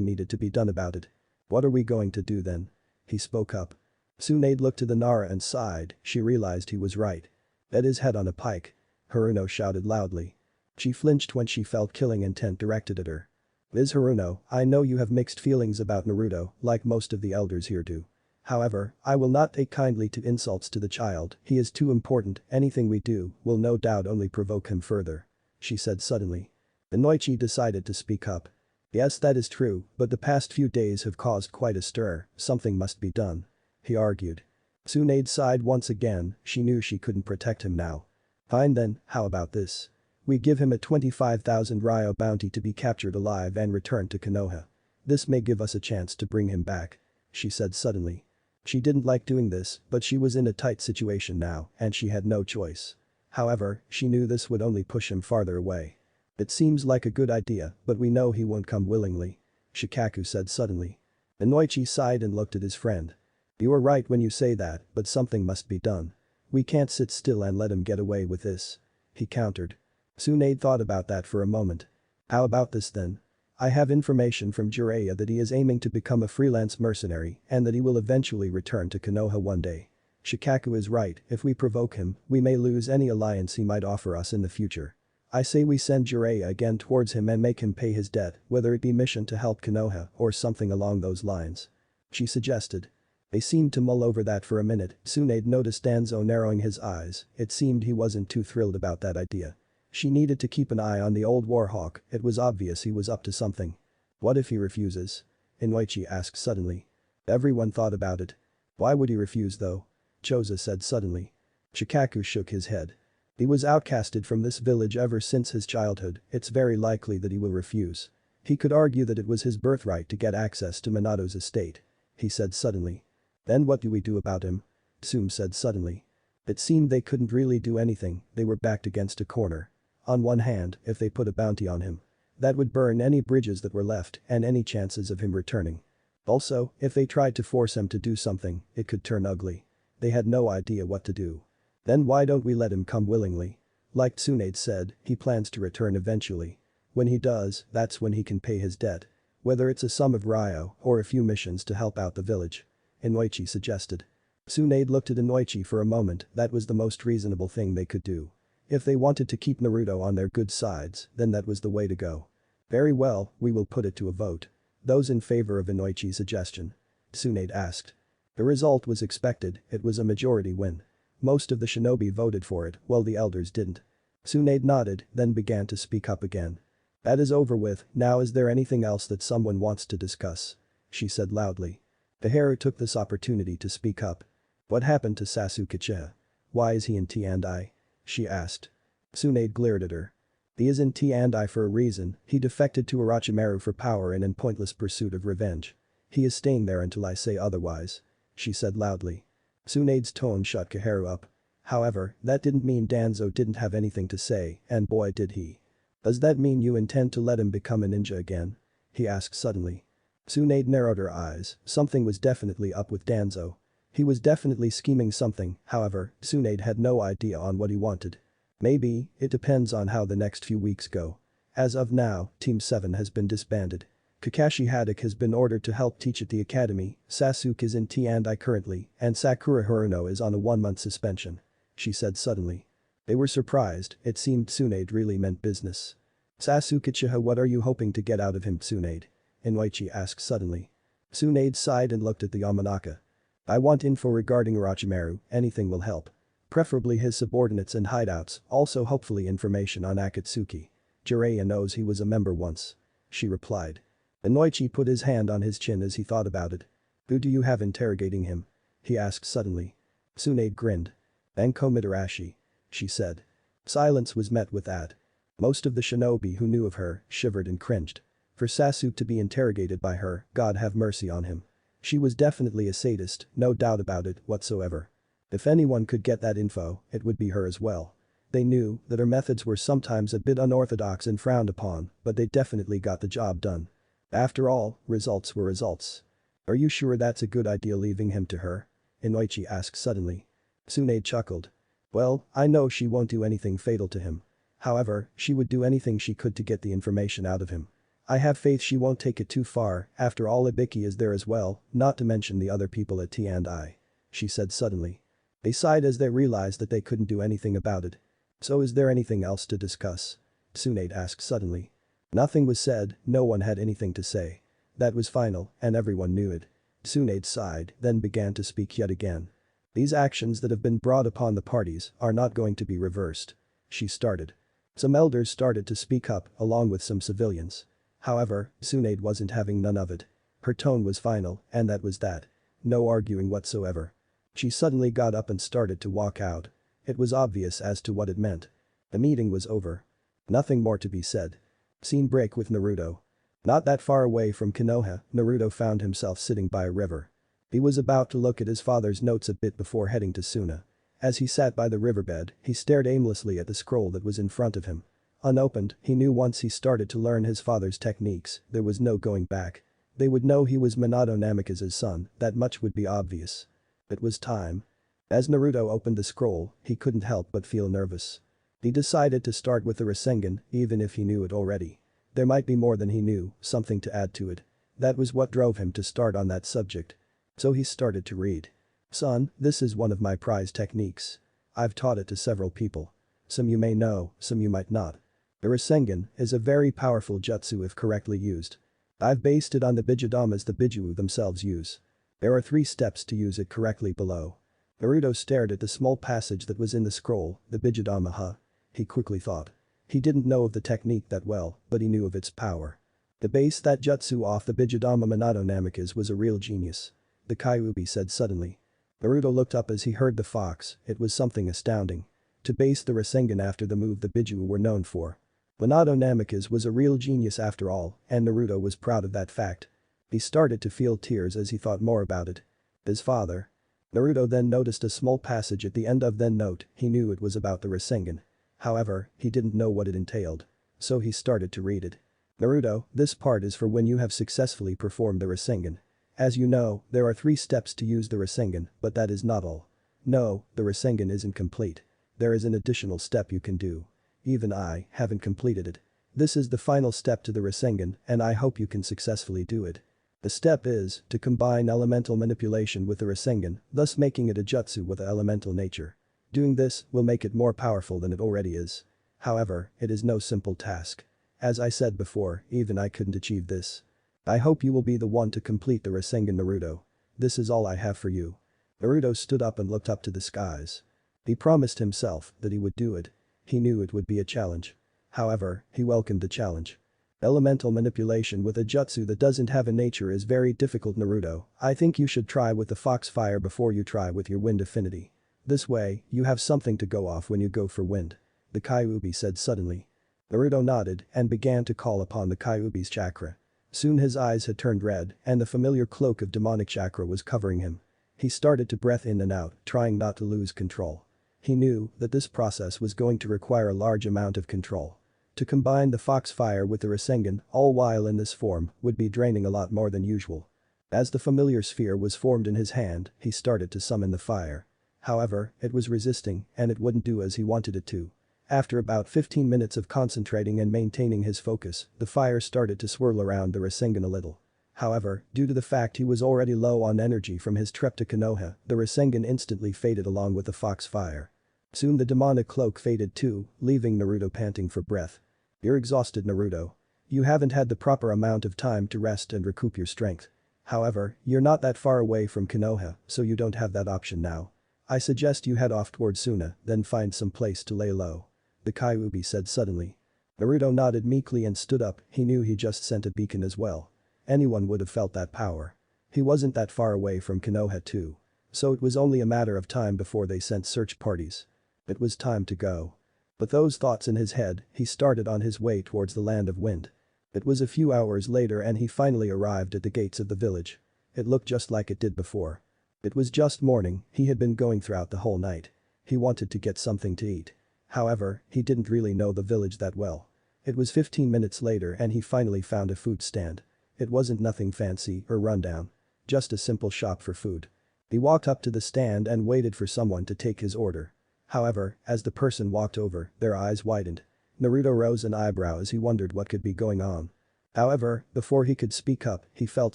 A: needed to be done about it. "What are we going to do then?" he spoke up. Tsunade looked to the Nara and sighed. She realized he was right. "Bet his head on a pike," Haruno shouted loudly. She flinched when she felt killing intent directed at her. "Ms. Haruno, I know you have mixed feelings about Naruto, like most of the elders here do. However, I will not take kindly to insults to the child, he is too important, anything we do will no doubt only provoke him further," she said suddenly. Inoichi decided to speak up. "Yes, that is true, but the past few days have caused quite a stir, something must be done," he argued. Tsunade sighed once again, she knew she couldn't protect him now. "Fine then, how about this? We give him a 25,000 Ryo bounty to be captured alive and returned to Konoha. This may give us a chance to bring him back," she said suddenly. She didn't like doing this, but she was in a tight situation now and she had no choice. However, she knew this would only push him farther away. "It seems like a good idea, but we know he won't come willingly," Shikaku said suddenly. Inoichi sighed and looked at his friend. "You are right when you say that, but something must be done. We can't sit still and let him get away with this," he countered. Tsunade thought about that for a moment. "How about this then? I have information from Jiraiya that he is aiming to become a freelance mercenary and that he will eventually return to Konoha one day. Shikaku is right, if we provoke him, we may lose any alliance he might offer us in the future. I say we send Jiraiya again towards him and make him pay his debt, whether it be mission to help Konoha or something along those lines," she suggested. They seemed to mull over that for a minute. Tsunade noticed Danzo narrowing his eyes, it seemed he wasn't too thrilled about that idea. She needed to keep an eye on the old warhawk, it was obvious he was up to something. "What if he refuses?" Inoichi asked suddenly. Everyone thought about it. "Why would he refuse though?" Choza said suddenly. Shikaku shook his head. "He was outcasted from this village ever since his childhood, it's very likely that he will refuse. He could argue that it was his birthright to get access to Minato's estate," he said suddenly. "Then what do we do about him?" Tsum said suddenly. It seemed they couldn't really do anything, they were backed against a corner. On one hand, if they put a bounty on him, that would burn any bridges that were left and any chances of him returning. Also, if they tried to force him to do something, it could turn ugly. They had no idea what to do. "Then why don't we let him come willingly?" Like Tsunade said, he plans to return eventually. When he does, that's when he can pay his debt. Whether it's a sum of Ryo or a few missions to help out the village. Inoichi suggested. Tsunade looked at Inoichi for a moment. That was the most reasonable thing they could do. If they wanted to keep Naruto on their good sides, then that was the way to go. Very well, we will put it to a vote. Those in favor of Inoichi's suggestion? Tsunade asked. The result was expected, it was a majority win. Most of the shinobi voted for it, while the elders didn't. Tsunade nodded, then began to speak up again. That is over with, now is there anything else that someone wants to discuss? She said loudly. The Haru took this opportunity to speak up. What happened to Sasuke-cha? Why is he in T&I? She asked. Tsunade glared at her. He is in T&I for a reason, he defected to Orochimaru for power and in pointless pursuit of revenge. He is staying there until I say otherwise. She said loudly. Tsunade's tone shut Kaharu up. However, that didn't mean Danzo didn't have anything to say, and boy did he. Does that mean you intend to let him become a ninja again? He asked suddenly. Tsunade narrowed her eyes, something was definitely up with Danzo. He was definitely scheming something, however, Tsunade had no idea on what he wanted. Maybe, it depends on how the next few weeks go. As of now, Team 7 has been disbanded. Kakashi Haddock has been ordered to help teach at the academy, Sasuke is in T&I currently, and Sakura Haruno is on a 1-month suspension. She said suddenly. They were surprised, it seemed Tsunade really meant business. Sasuke-cha, what are you hoping to get out of him, Tsunade? Inoichi asked suddenly. Tsunade sighed and looked at the Yamanaka. I want info regarding Orochimaru, anything will help. Preferably his subordinates and hideouts, also hopefully information on Akatsuki. Jiraiya knows he was a member once. She replied. Inoichi put his hand on his chin as he thought about it. Who do you have interrogating him? He asked suddenly. Tsunade grinned. Enko Mitarashi. She said. Silence was met with that. Most of the shinobi who knew of her shivered and cringed. For Sasuke to be interrogated by her, God have mercy on him. She was definitely a sadist, no doubt about it whatsoever. If anyone could get that info, it would be her as well. They knew that her methods were sometimes a bit unorthodox and frowned upon, but they definitely got the job done. After all, results were results. Are you sure that's a good idea leaving him to her? Inoichi asked suddenly. Tsunade chuckled. Well, I know she won't do anything fatal to him. However, she would do anything she could to get the information out of him. I have faith she won't take it too far, after all Ibiki is there as well, not to mention the other people at T&I. She said suddenly. They sighed as they realized that they couldn't do anything about it. So is there anything else to discuss? Tsunade asked suddenly. Nothing was said, no one had anything to say. That was final, and everyone knew it. Tsunade sighed, then began to speak yet again. These actions that have been brought upon the parties are not going to be reversed. She started. Some elders started to speak up, along with some civilians. However, Tsunade wasn't having none of it. Her tone was final, and that was that. No arguing whatsoever. She suddenly got up and started to walk out. It was obvious as to what it meant. The meeting was over. Nothing more to be said. Scene break with Naruto. Not that far away from Konoha, Naruto found himself sitting by a river. He was about to look at his father's notes a bit before heading to Suna. As he sat by the riverbed, he stared aimlessly at the scroll that was in front of him. Unopened, he knew once he started to learn his father's techniques, there was no going back. They would know he was Minato Namikaze's son, that much would be obvious. It was time. As Naruto opened the scroll, he couldn't help but feel nervous. He decided to start with the Rasengan, even if he knew it already. There might be more than he knew, something to add to it. That was what drove him to start on that subject. So he started to read. Son, this is one of my prized techniques. I've taught it to several people. Some you may know, some you might not. The Rasengan is a very powerful jutsu if correctly used. I've based it on the bijudamas the Biju themselves use. There are 3 steps to use it correctly below. Naruto stared at the small passage that was in the scroll, the bijudama huh? He quickly thought. He didn't know of the technique that well, but he knew of its power. To base that jutsu off the bijudama Minato Namikaze was a real genius. The Kyuubi said suddenly. Naruto looked up as he heard the fox, it was something astounding. To base the Rasengan after the move the Biju were known for. Minato Namikaze was a real genius after all, and Naruto was proud of that fact. He started to feel tears as he thought more about it. His father. Naruto then noticed a small passage at the end of then note, he knew it was about the Rasengan. However, he didn't know what it entailed. So he started to read it. Naruto, this part is for when you have successfully performed the Rasengan. As you know, there are 3 steps to use the Rasengan, but that is not all. No, the Rasengan isn't complete. there is an additional step you can do. Even I haven't completed it. This is the final step to the Rasengan and I hope you can successfully do it. The step is to combine elemental manipulation with the Rasengan, thus making it a jutsu with an elemental nature. Doing this will make it more powerful than it already is. However, it is no simple task. As I said before, even I couldn't achieve this. I hope you will be the one to complete the Rasengan Naruto. This is all I have for you. Naruto stood up and looked up to the skies. He promised himself that he would do it. He knew it would be a challenge. However, he welcomed the challenge. Elemental manipulation with a jutsu that doesn't have a nature is very difficult, Naruto. I think you should try with the fox fire before you try with your wind affinity. This way, you have something to go off when you go for wind. The Kyuubi said suddenly. Naruto nodded and began to call upon the Kyuubi's chakra. Soon his eyes had turned red and the familiar cloak of demonic chakra was covering him. He started to breath in and out, trying not to lose control. He knew that this process was going to require a large amount of control. To combine the fox fire with the Rasengan, all while in this form, would be draining a lot more than usual. As the familiar sphere was formed in his hand, he started to summon the fire. However, it was resisting and it wouldn't do as he wanted it to. After about 15 minutes of concentrating and maintaining his focus, the fire started to swirl around the Rasengan a little. However, due to the fact he was already low on energy from his trip to Konoha, the Rasengan instantly faded along with the fox fire. Soon the demonic cloak faded too, leaving Naruto panting for breath. You're exhausted, Naruto. You haven't had the proper amount of time to rest and recoup your strength. However, you're not that far away from Konoha, so you don't have that option now. I suggest you head off towards Suna, then find some place to lay low. The Kyuubi said suddenly. Naruto nodded meekly and stood up, he knew he just sent a beacon as well. Anyone would have felt that power. He wasn't that far away from Konoha too. So it was only a matter of time before they sent search parties. It was time to go. With those thoughts in his head, he started on his way towards the land of wind. It was a few hours later and he finally arrived at the gates of the village. It looked just like it did before. It was just morning, he had been going throughout the whole night. He wanted to get something to eat. However, he didn't really know the village that well. It was 15 minutes later and he finally found a food stand. It wasn't nothing fancy or rundown. Just a simple shop for food. He walked up to the stand and waited for someone to take his order. However, as the person walked over, their eyes widened. Naruto rose an eyebrow as he wondered what could be going on. However, before he could speak up, he felt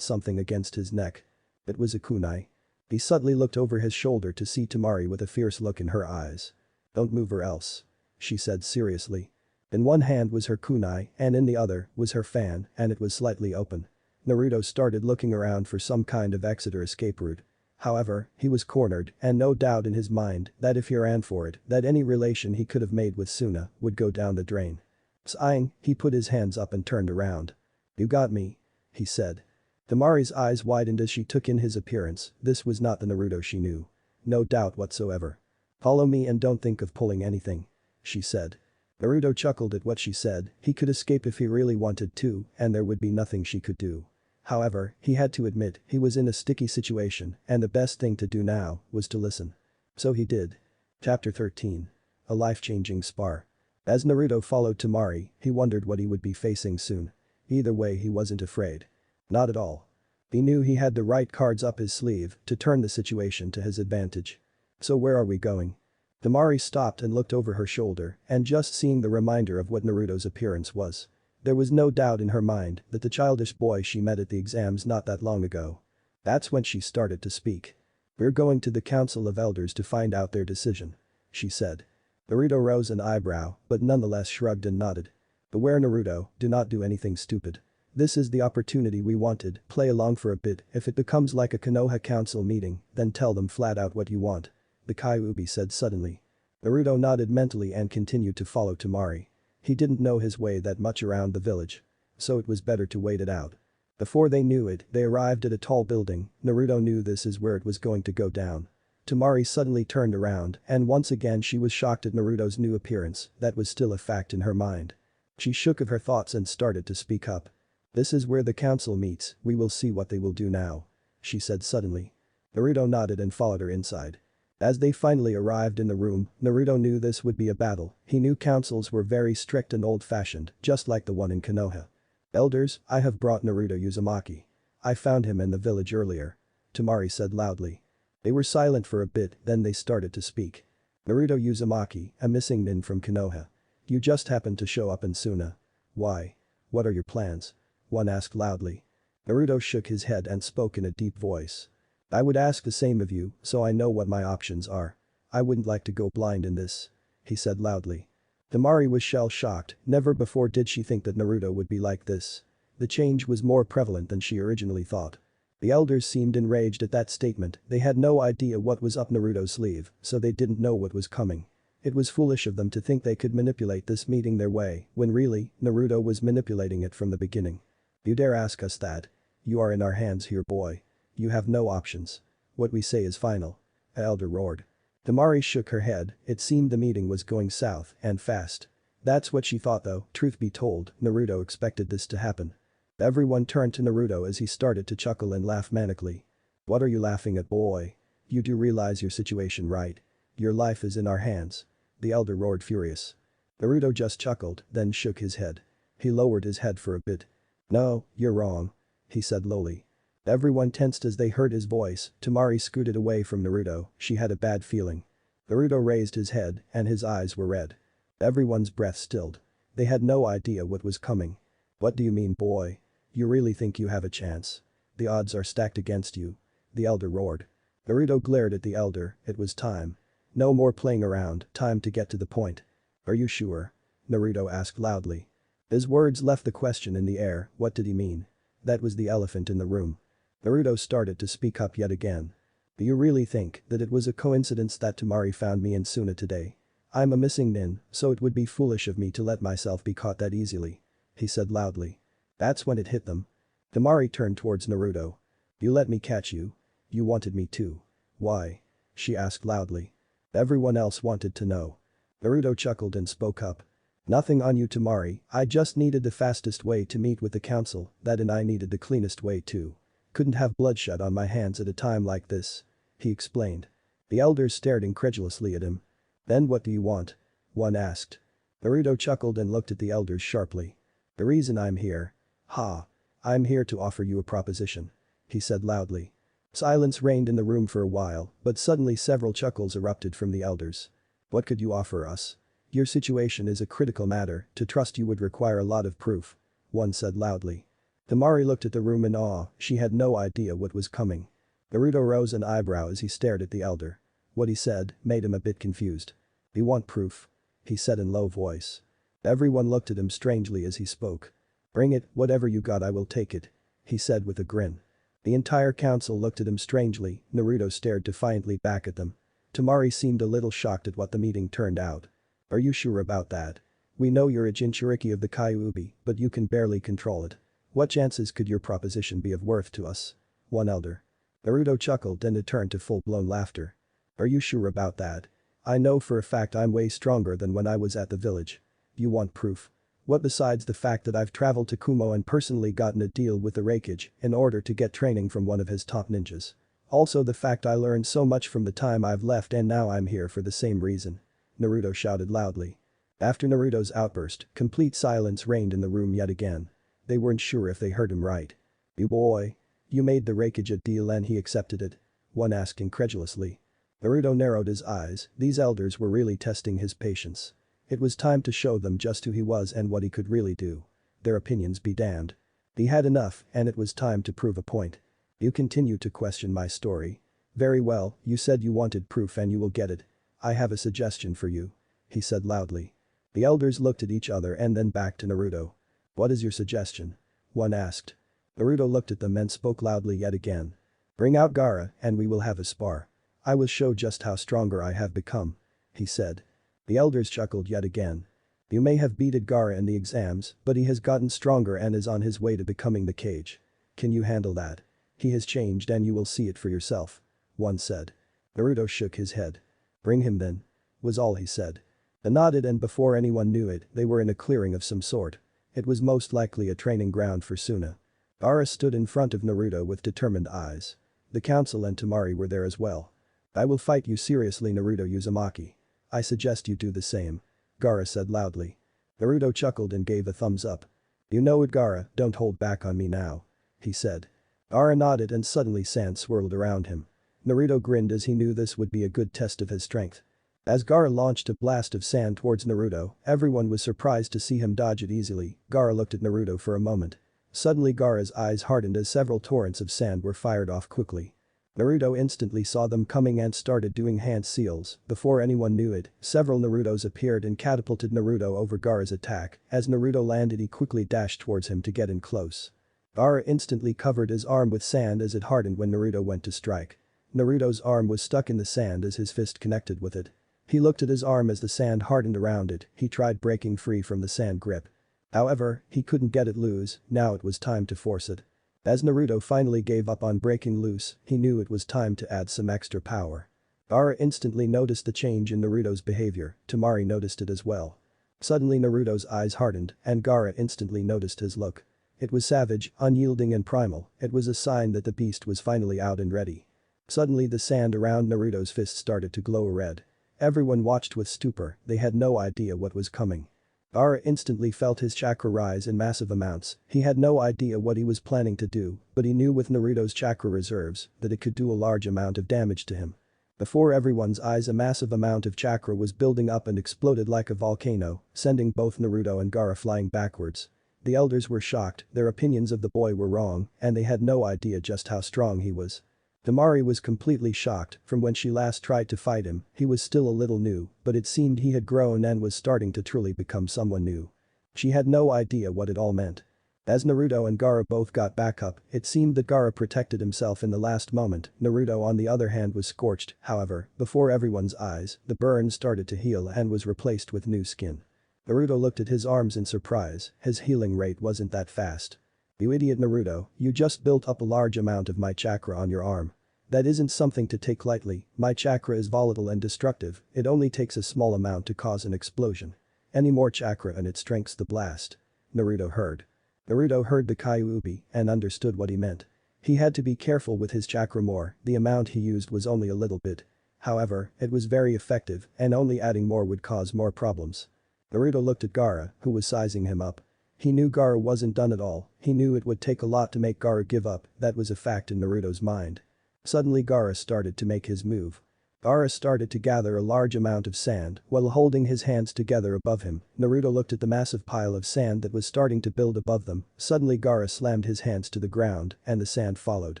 A: something against his neck. It was a kunai. He suddenly looked over his shoulder to see Temari with a fierce look in her eyes. Don't move or else. She said seriously. In one hand was her kunai and in the other was her fan and it was slightly open. Naruto started looking around for some kind of exit or escape route. However, he was cornered and no doubt in his mind that if he ran for it, that any relation he could have made with Suna would go down the drain. Sighing, he put his hands up and turned around. You got me. He said. Temari's eyes widened as she took in his appearance, this was not the Naruto she knew. No doubt whatsoever. Follow me and don't think of pulling anything. She said. Naruto chuckled at what she said, he could escape if he really wanted to and there would be nothing she could do. However, he had to admit he was in a sticky situation and the best thing to do now was to listen. So he did. Chapter 13. A life-changing spar. As Naruto followed Temari, he wondered what he would be facing soon. Either way he wasn't afraid. Not at all. He knew he had the right cards up his sleeve to turn the situation to his advantage. So where are we going? Temari stopped and looked over her shoulder and just seeing the reminder of what Naruto's appearance was. There was no doubt in her mind that the childish boy she met at the exams not that long ago. That's when she started to speak. We're going to the Council of Elders to find out their decision. She said. Naruto rose an eyebrow but nonetheless shrugged and nodded. Beware, Naruto, do not do anything stupid. This is the opportunity we wanted, play along for a bit, if it becomes like a Konoha council meeting, then tell them flat out what you want. The Kyuubi said suddenly. Naruto nodded mentally and continued to follow Temari. He didn't know his way that much around the village. So it was better to wait it out. Before they knew it, they arrived at a tall building. Naruto knew this is where it was going to go down. Temari suddenly turned around and once again she was shocked at Naruto's new appearance, that was still a fact in her mind. She shook of her thoughts and started to speak up. This is where the council meets, we will see what they will do now. She said suddenly. Naruto nodded and followed her inside. As they finally arrived in the room, Naruto knew this would be a battle, he knew councils were very strict and old-fashioned, just like the one in Konoha. Elders, I have brought Naruto Uzumaki. I found him in the village earlier. Temari said loudly. They were silent for a bit, then they started to speak. Naruto Uzumaki, a missing nin from Konoha. You just happened to show up in Suna. Why? What are your plans? One asked loudly. Naruto shook his head and spoke in a deep voice. I would ask the same of you, so I know what my options are. I wouldn't like to go blind in this. He said loudly. Temari was shell-shocked, never before did she think that Naruto would be like this. The change was more prevalent than she originally thought. The elders seemed enraged at that statement, they had no idea what was up Naruto's sleeve, so they didn't know what was coming. It was foolish of them to think they could manipulate this meeting their way, when really, Naruto was manipulating it from the beginning. You dare ask us that? You are in our hands here, boy. You have no options. What we say is final. An elder roared. Temari shook her head, it seemed the meeting was going south, and fast. That's what she thought though, truth be told, Naruto expected this to happen. Everyone turned to Naruto as he started to chuckle and laugh manically. What are you laughing at, boy? You do realize your situation, right? Your life is in our hands. The elder roared furious. Naruto just chuckled, then shook his head. He lowered his head for a bit. No, you're wrong. He said lowly. Everyone tensed as they heard his voice, Temari scooted away from Naruto, she had a bad feeling. Naruto raised his head, and his eyes were red. Everyone's breath stilled. They had no idea what was coming. What do you mean, boy? You really think you have a chance? The odds are stacked against you. The elder roared. Naruto glared at the elder, it was time. No more playing around, time to get to the point. Are you sure? Naruto asked loudly. His words left the question in the air, what did he mean? That was the elephant in the room. Naruto started to speak up yet again. Do you really think that it was a coincidence that Temari found me in Suna today? I'm a missing nin, so it would be foolish of me to let myself be caught that easily. He said loudly. That's when it hit them. Temari turned towards Naruto. You let me catch you? You wanted me to. Why? She asked loudly. Everyone else wanted to know. Naruto chuckled and spoke up. Nothing on you, Temari, I just needed the fastest way to meet with the council, that and I needed the cleanest way too. Couldn't have bloodshed on my hands at a time like this. He explained. The elders stared incredulously at him. Then what do you want? One asked. Naruto chuckled and looked at the elders sharply. The reason I'm here. Ha. I'm here to offer you a proposition. He said loudly. Silence reigned in the room for a while, but suddenly several chuckles erupted from the elders. What could you offer us? Your situation is a critical matter, to trust you would require a lot of proof. One said loudly. Temari looked at the room in awe, she had no idea what was coming. Naruto rose an eyebrow as he stared at the elder. What he said made him a bit confused. You want proof? He said in low voice. Everyone looked at him strangely as he spoke. Bring it, whatever you got I will take it. He said with a grin. The entire council looked at him strangely, Naruto stared defiantly back at them. Temari seemed a little shocked at what the meeting turned out. Are you sure about that? We know you're a Jinchuriki of the Kyuubi, but you can barely control it. What chances could your proposition be of worth to us? One elder. Naruto chuckled and it turned to full-blown laughter. Are you sure about that? I know for a fact I'm way stronger than when I was at the village. You want proof? What besides the fact that I've traveled to Kumo and personally gotten a deal with the Raikage in order to get training from one of his top ninjas. Also the fact I learned so much from the time I've left and now I'm here for the same reason. Naruto shouted loudly. After Naruto's outburst, complete silence reigned in the room yet again. They weren't sure if they heard him right. You boy. You made the Raikage a deal and he accepted it? One asked incredulously. Naruto narrowed his eyes, these elders were really testing his patience. It was time to show them just who he was and what he could really do. Their opinions be damned. He had enough and it was time to prove a point. You continue to question my story. Very well, you said you wanted proof and you will get it. I have a suggestion for you. He said loudly. The elders looked at each other and then back to Naruto. What is your suggestion? One asked. Naruto looked at them and spoke loudly yet again. Bring out Gaara and we will have a spar. I will show just how stronger I have become. He said. The elders chuckled yet again. You may have beaten Gaara in the exams, but he has gotten stronger and is on his way to becoming the Kage. Can you handle that? He has changed and you will see it for yourself. One said. Naruto shook his head. Bring him then. Was all he said. They nodded and before anyone knew it, they were in a clearing of some sort. It was most likely a training ground for Suna. Gaara stood in front of Naruto with determined eyes. The council and Temari were there as well. I will fight you seriously, Naruto Uzumaki. I suggest you do the same. Gaara said loudly. Naruto chuckled and gave a thumbs up. You know it, Gaara, don't hold back on me now. He said. Gaara nodded and suddenly sand swirled around him. Naruto grinned as he knew this would be a good test of his strength. As Gaara launched a blast of sand towards Naruto, everyone was surprised to see him dodge it easily. Gaara looked at Naruto for a moment. Suddenly Gaara's eyes hardened as several torrents of sand were fired off quickly. Naruto instantly saw them coming and started doing hand seals. Before anyone knew it, several Narutos appeared and catapulted Naruto over Gaara's attack. As Naruto landed, he quickly dashed towards him to get in close. Gaara instantly covered his arm with sand as it hardened when Naruto went to strike. Naruto's arm was stuck in the sand as his fist connected with it. He looked at his arm as the sand hardened around it. He tried breaking free from the sand grip. However, he couldn't get it loose. Now it was time to force it. As Naruto finally gave up on breaking loose, he knew it was time to add some extra power. Gaara instantly noticed the change in Naruto's behavior. Temari noticed it as well. Suddenly Naruto's eyes hardened, and Gaara instantly noticed his look. It was savage, unyielding and primal. It was a sign that the beast was finally out and ready. Suddenly the sand around Naruto's fist started to glow red. Everyone watched with stupor. They had no idea what was coming. Gaara instantly felt his chakra rise in massive amounts. He had no idea what he was planning to do, but he knew with Naruto's chakra reserves that it could do a large amount of damage to him. Before everyone's eyes, a massive amount of chakra was building up and exploded like a volcano, sending both Naruto and Gaara flying backwards. The elders were shocked. Their opinions of the boy were wrong, and they had no idea just how strong he was. Temari was completely shocked. From when she last tried to fight him, he was still a little new, but it seemed he had grown and was starting to truly become someone new. She had no idea what it all meant. As Naruto and Gaara both got back up, it seemed that Gaara protected himself in the last moment. Naruto on the other hand was scorched. However, before everyone's eyes, the burn started to heal and was replaced with new skin. Naruto looked at his arms in surprise. His healing rate wasn't that fast. "You idiot Naruto, you just built up a large amount of my chakra on your arm. That isn't something to take lightly. My chakra is volatile and destructive. It only takes a small amount to cause an explosion. Any more chakra and it strengthens the blast." Naruto heard the Kyuubi and understood what he meant. He had to be careful with his chakra more. The amount he used was only a little bit. However, it was very effective and only adding more would cause more problems. Naruto looked at Gaara, who was sizing him up. He knew Gaara wasn't done at all. He knew it would take a lot to make Gaara give up. That was a fact in Naruto's mind. Suddenly Gaara started to make his move. Gaara started to gather a large amount of sand while holding his hands together above him. Naruto looked at the massive pile of sand that was starting to build above them. Suddenly Gaara slammed his hands to the ground and the sand followed.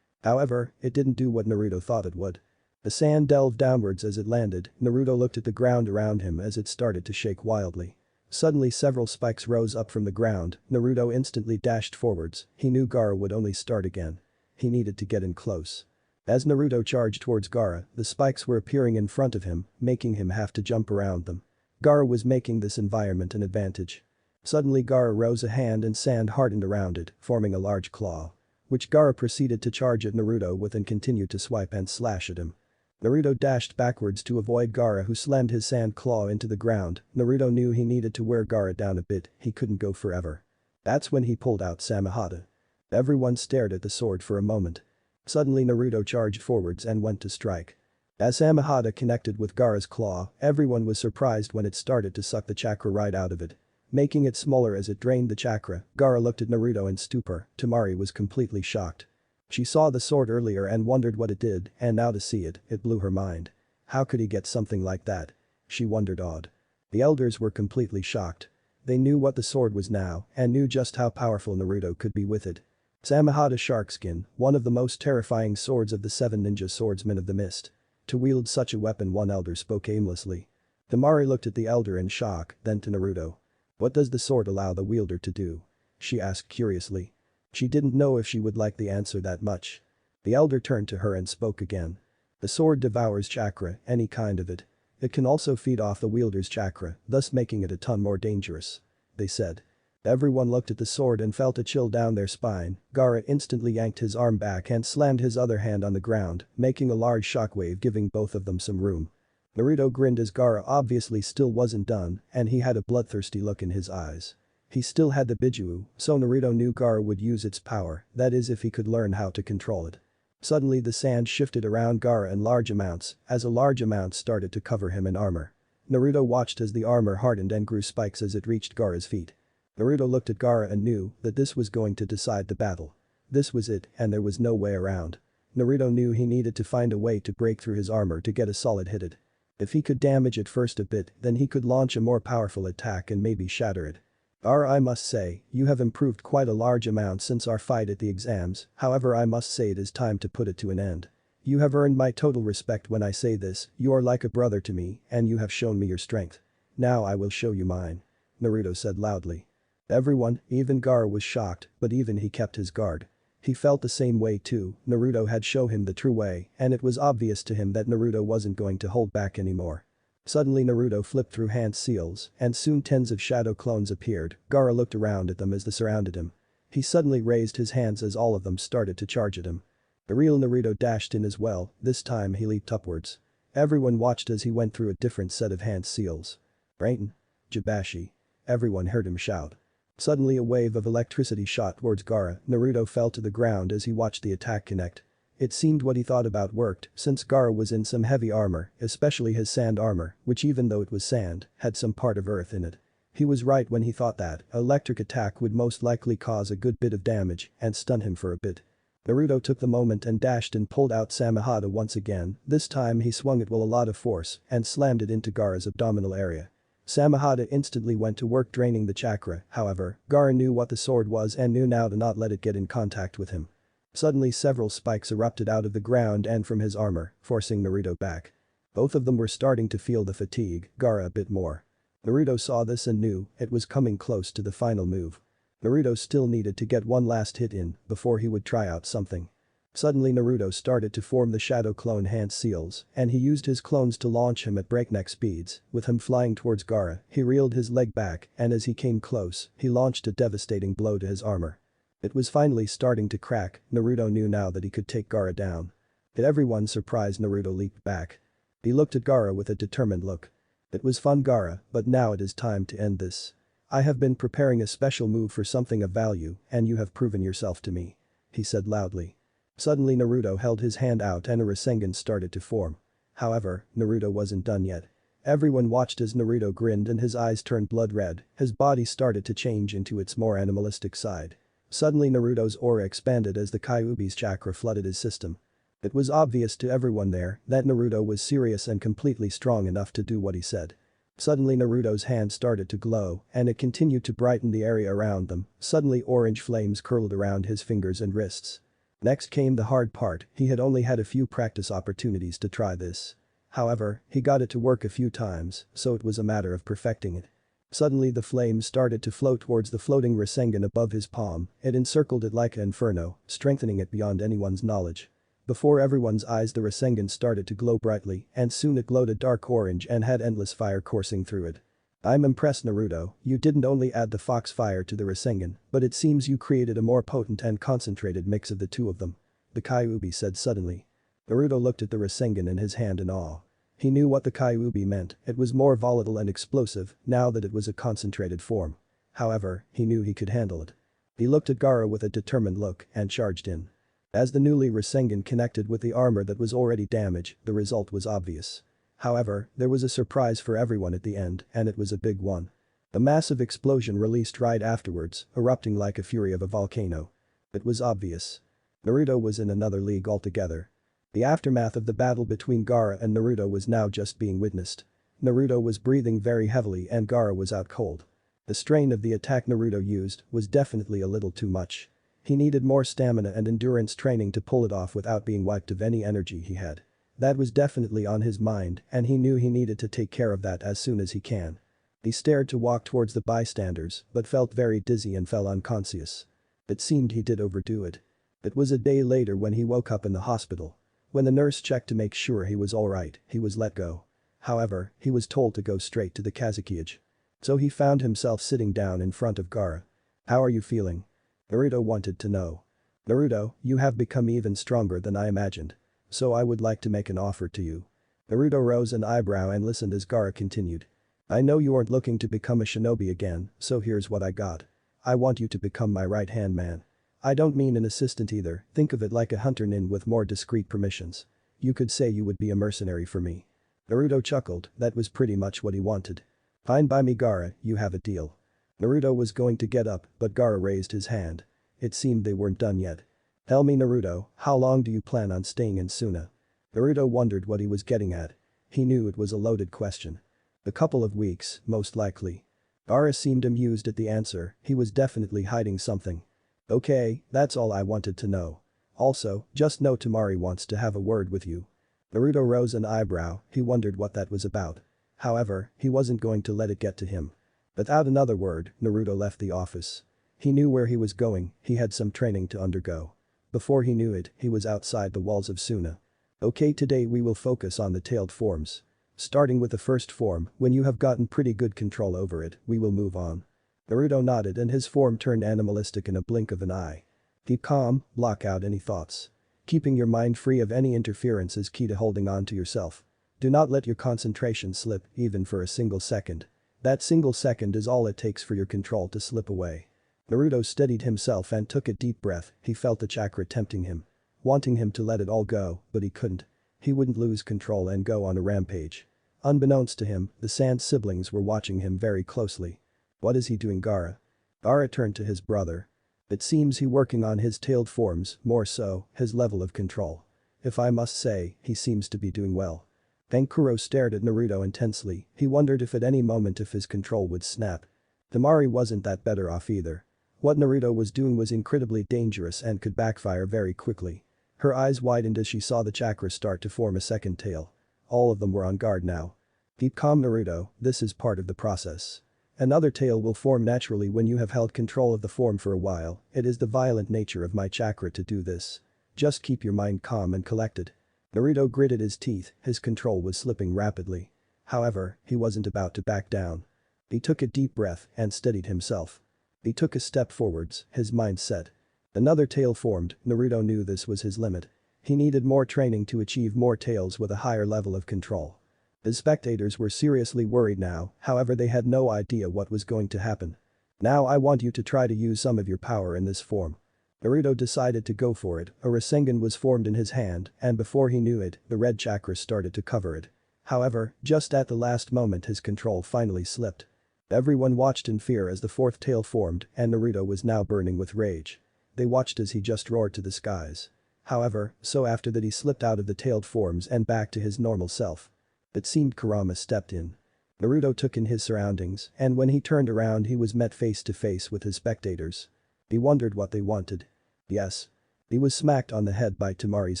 A: However, it didn't do what Naruto thought it would. The sand delved downwards as it landed. Naruto looked at the ground around him as it started to shake wildly. Suddenly several spikes rose up from the ground. Naruto instantly dashed forwards. He knew Gaara would only start again. He needed to get in close. As Naruto charged towards Gaara, the spikes were appearing in front of him, making him have to jump around them. Gaara was making this environment an advantage. Suddenly Gaara rose a hand and sand hardened around it, forming a large claw. Which Gaara proceeded to charge at Naruto with and continued to swipe and slash at him. Naruto dashed backwards to avoid Gaara, who slammed his sand claw into the ground. Naruto knew he needed to wear Gaara down a bit. He couldn't go forever. That's when he pulled out Samehada. Everyone stared at the sword for a moment. Suddenly Naruto charged forwards and went to strike. As Samehada connected with Gaara's claw, everyone was surprised when it started to suck the chakra right out of it. Making it smaller as it drained the chakra. Gaara looked at Naruto in stupor. Temari was completely shocked. She saw the sword earlier and wondered what it did, and now to see it, it blew her mind. How could he get something like that? She wondered awed. The elders were completely shocked. They knew what the sword was now and knew just how powerful Naruto could be with it. Samehada Sharkskin, one of the most terrifying swords of the 7 ninja swordsmen of the mist. To wield such a weapon, one elder spoke aimlessly. Temari looked at the elder in shock, then to Naruto. "What does the sword allow the wielder to do?" she asked curiously. She didn't know if she would like the answer that much. The elder turned to her and spoke again. "The sword devours chakra, any kind of it. It can also feed off the wielder's chakra, thus making it a ton more dangerous," they said. Everyone looked at the sword and felt a chill down their spine. Gaara instantly yanked his arm back and slammed his other hand on the ground, making a large shockwave, giving both of them some room. Naruto grinned as Gaara obviously still wasn't done, and he had a bloodthirsty look in his eyes. He still had the Bijuu, so Naruto knew Gaara would use its power, that is if he could learn how to control it. Suddenly the sand shifted around Gaara in large amounts, as a large amount started to cover him in armor. Naruto watched as the armor hardened and grew spikes as it reached Gaara's feet. Naruto looked at Gaara and knew that this was going to decide the battle. This was it, and there was no way around. Naruto knew he needed to find a way to break through his armor to get a solid hit it. If he could damage it first a bit, then he could launch a more powerful attack and maybe shatter it. I must say, you have improved quite a large amount since our fight at the exams, however I must say it is time to put it to an end. You have earned my total respect when I say this, you are like a brother to me and you have shown me your strength. Now I will show you mine. Naruto said loudly. Everyone, even Gaara was shocked, but even he kept his guard. He felt the same way too, Naruto had shown him the true way and it was obvious to him that Naruto wasn't going to hold back anymore. Suddenly Naruto flipped through hand seals and soon tens of shadow clones appeared. Gaara looked around at them as they surrounded him. He suddenly raised his hands as all of them started to charge at him. The real Naruto dashed in as well, this time he leaped upwards. Everyone watched as he went through a different set of hand seals. Rain. Jibashi. Everyone heard him shout. Suddenly a wave of electricity shot towards Gaara. Naruto fell to the ground as he watched the attack connect. It seemed what he thought about worked, since Gaara was in some heavy armor, especially his sand armor, which even though it was sand, had some part of earth in it. He was right when he thought that an electric attack would most likely cause a good bit of damage and stun him for a bit. Naruto took the moment and dashed and pulled out Samehada once again, this time he swung it with a lot of force and slammed it into Gaara's abdominal area. Samehada instantly went to work draining the chakra, however, Gaara knew what the sword was and knew now to not let it get in contact with him. Suddenly several spikes erupted out of the ground and from his armor, forcing Naruto back. Both of them were starting to feel the fatigue, Gaara a bit more. Naruto saw this and knew it was coming close to the final move. Naruto still needed to get one last hit in before he would try out something. Suddenly Naruto started to form the shadow clone hand seals and he used his clones to launch him at breakneck speeds, with him flying towards Gaara, he reeled his leg back and as he came close, he launched a devastating blow to his armor. It was finally starting to crack, Naruto knew now that he could take Gaara down. To everyone's surprise Naruto leaped back. He looked at Gaara with a determined look. It was fun Gaara, but now it is time to end this. I have been preparing a special move for something of value and you have proven yourself to me. He said loudly. Suddenly Naruto held his hand out and a Rasengan started to form. However, Naruto wasn't done yet. Everyone watched as Naruto grinned and his eyes turned blood red, his body started to change into its more animalistic side. Suddenly Naruto's aura expanded as the Kyuubi's chakra flooded his system. It was obvious to everyone there that Naruto was serious and completely strong enough to do what he said. Suddenly Naruto's hand started to glow and it continued to brighten the area around them, suddenly orange flames curled around his fingers and wrists. Next came the hard part, he had only had a few practice opportunities to try this. However, he got it to work a few times, so it was a matter of perfecting it. Suddenly the flames started to float towards the floating Rasengan above his palm, it encircled it like an inferno, strengthening it beyond anyone's knowledge. Before everyone's eyes the Rasengan started to glow brightly and soon it glowed a dark orange and had endless fire coursing through it. I'm impressed Naruto, you didn't only add the fox fire to the Rasengan, but it seems you created a more potent and concentrated mix of the two of them. The Kyuubi said suddenly. Naruto looked at the Rasengan in his hand in awe. He knew what the Kyuubi meant, it was more volatile and explosive now that it was a concentrated form. However, he knew he could handle it. He looked at Gaara with a determined look and charged in. As the newly Rasengan connected with the armor that was already damaged, the result was obvious. However, there was a surprise for everyone at the end and it was a big one. A massive explosion released right afterwards, erupting like a fury of a volcano. It was obvious. Naruto was in another league altogether. The aftermath of the battle between Gaara and Naruto was now just being witnessed. Naruto was breathing very heavily and Gaara was out cold. The strain of the attack Naruto used was definitely a little too much. He needed more stamina and endurance training to pull it off without being wiped of any energy he had. That was definitely on his mind and he knew he needed to take care of that as soon as he can. He stared to walk towards the bystanders but felt very dizzy and fell unconscious. It seemed he did overdo it. It was a day later when he woke up in the hospital. When the nurse checked to make sure he was alright, he was let go. However, he was told to go straight to the Kazukiage. So he found himself sitting down in front of Gaara. How are you feeling? Naruto wanted to know. Naruto, you have become even stronger than I imagined. So I would like to make an offer to you. Naruto rose an eyebrow and listened as Gaara continued. I know you aren't looking to become a shinobi again, so here's what I got. I want you to become my right-hand man. I don't mean an assistant either, think of it like a hunter nin with more discreet permissions. You could say you would be a mercenary for me. Naruto chuckled, that was pretty much what he wanted. Fine by me Gaara, you have a deal. Naruto was going to get up, but Gaara raised his hand. It seemed they weren't done yet. Tell me Naruto, how long do you plan on staying in Suna? Naruto wondered what he was getting at. He knew it was a loaded question. A couple of weeks, most likely. Gaara seemed amused at the answer, he was definitely hiding something. Okay, that's all I wanted to know. Also, just know Temari wants to have a word with you. Naruto rose an eyebrow, he wondered what that was about. However, he wasn't going to let it get to him. Without another word, Naruto left the office. He knew where he was going, he had some training to undergo. Before he knew it, he was outside the walls of Suna. Okay, today we will focus on the tailed forms. Starting with the first form, when you have gotten pretty good control over it, we will move on. Naruto nodded and his form turned animalistic in a blink of an eye. Keep calm, block out any thoughts. Keeping your mind free of any interference is key to holding on to yourself. Do not let your concentration slip, even for a single second. That single second is all it takes for your control to slip away. Naruto steadied himself and took a deep breath, he felt the chakra tempting him. Wanting him to let it all go, but he couldn't. He wouldn't lose control and go on a rampage. Unbeknownst to him, the Sand siblings were watching him very closely. What is he doing, Gaara? Gaara turned to his brother. It seems he working on his tailed forms, more so, his level of control. If I must say, he seems to be doing well. Kankuro stared at Naruto intensely, he wondered if at any moment if his control would snap. Temari wasn't that better off either. What Naruto was doing was incredibly dangerous and could backfire very quickly. Her eyes widened as she saw the chakra start to form a second tail. All of them were on guard now. Keep calm, Naruto, this is part of the process. Another tail will form naturally when you have held control of the form for a while, it is the violent nature of my chakra to do this. Just keep your mind calm and collected. Naruto gritted his teeth, his control was slipping rapidly. However, he wasn't about to back down. He took a deep breath and steadied himself. He took a step forwards, his mind set. Another tail formed, Naruto knew this was his limit. He needed more training to achieve more tails with a higher level of control. The spectators were seriously worried now, however they had no idea what was going to happen. Now I want you to try to use some of your power in this form. Naruto decided to go for it, a Rasengan was formed in his hand and before he knew it, the red chakra started to cover it. However, just at the last moment his control finally slipped. Everyone watched in fear as the fourth tail formed and Naruto was now burning with rage. They watched as he just roared to the skies. However, so after that he slipped out of the tailed forms and back to his normal self. It seemed Kurama stepped in. Naruto took in his surroundings and when he turned around he was met face to face with his spectators. He wondered what they wanted. Yes. He was smacked on the head by Temari's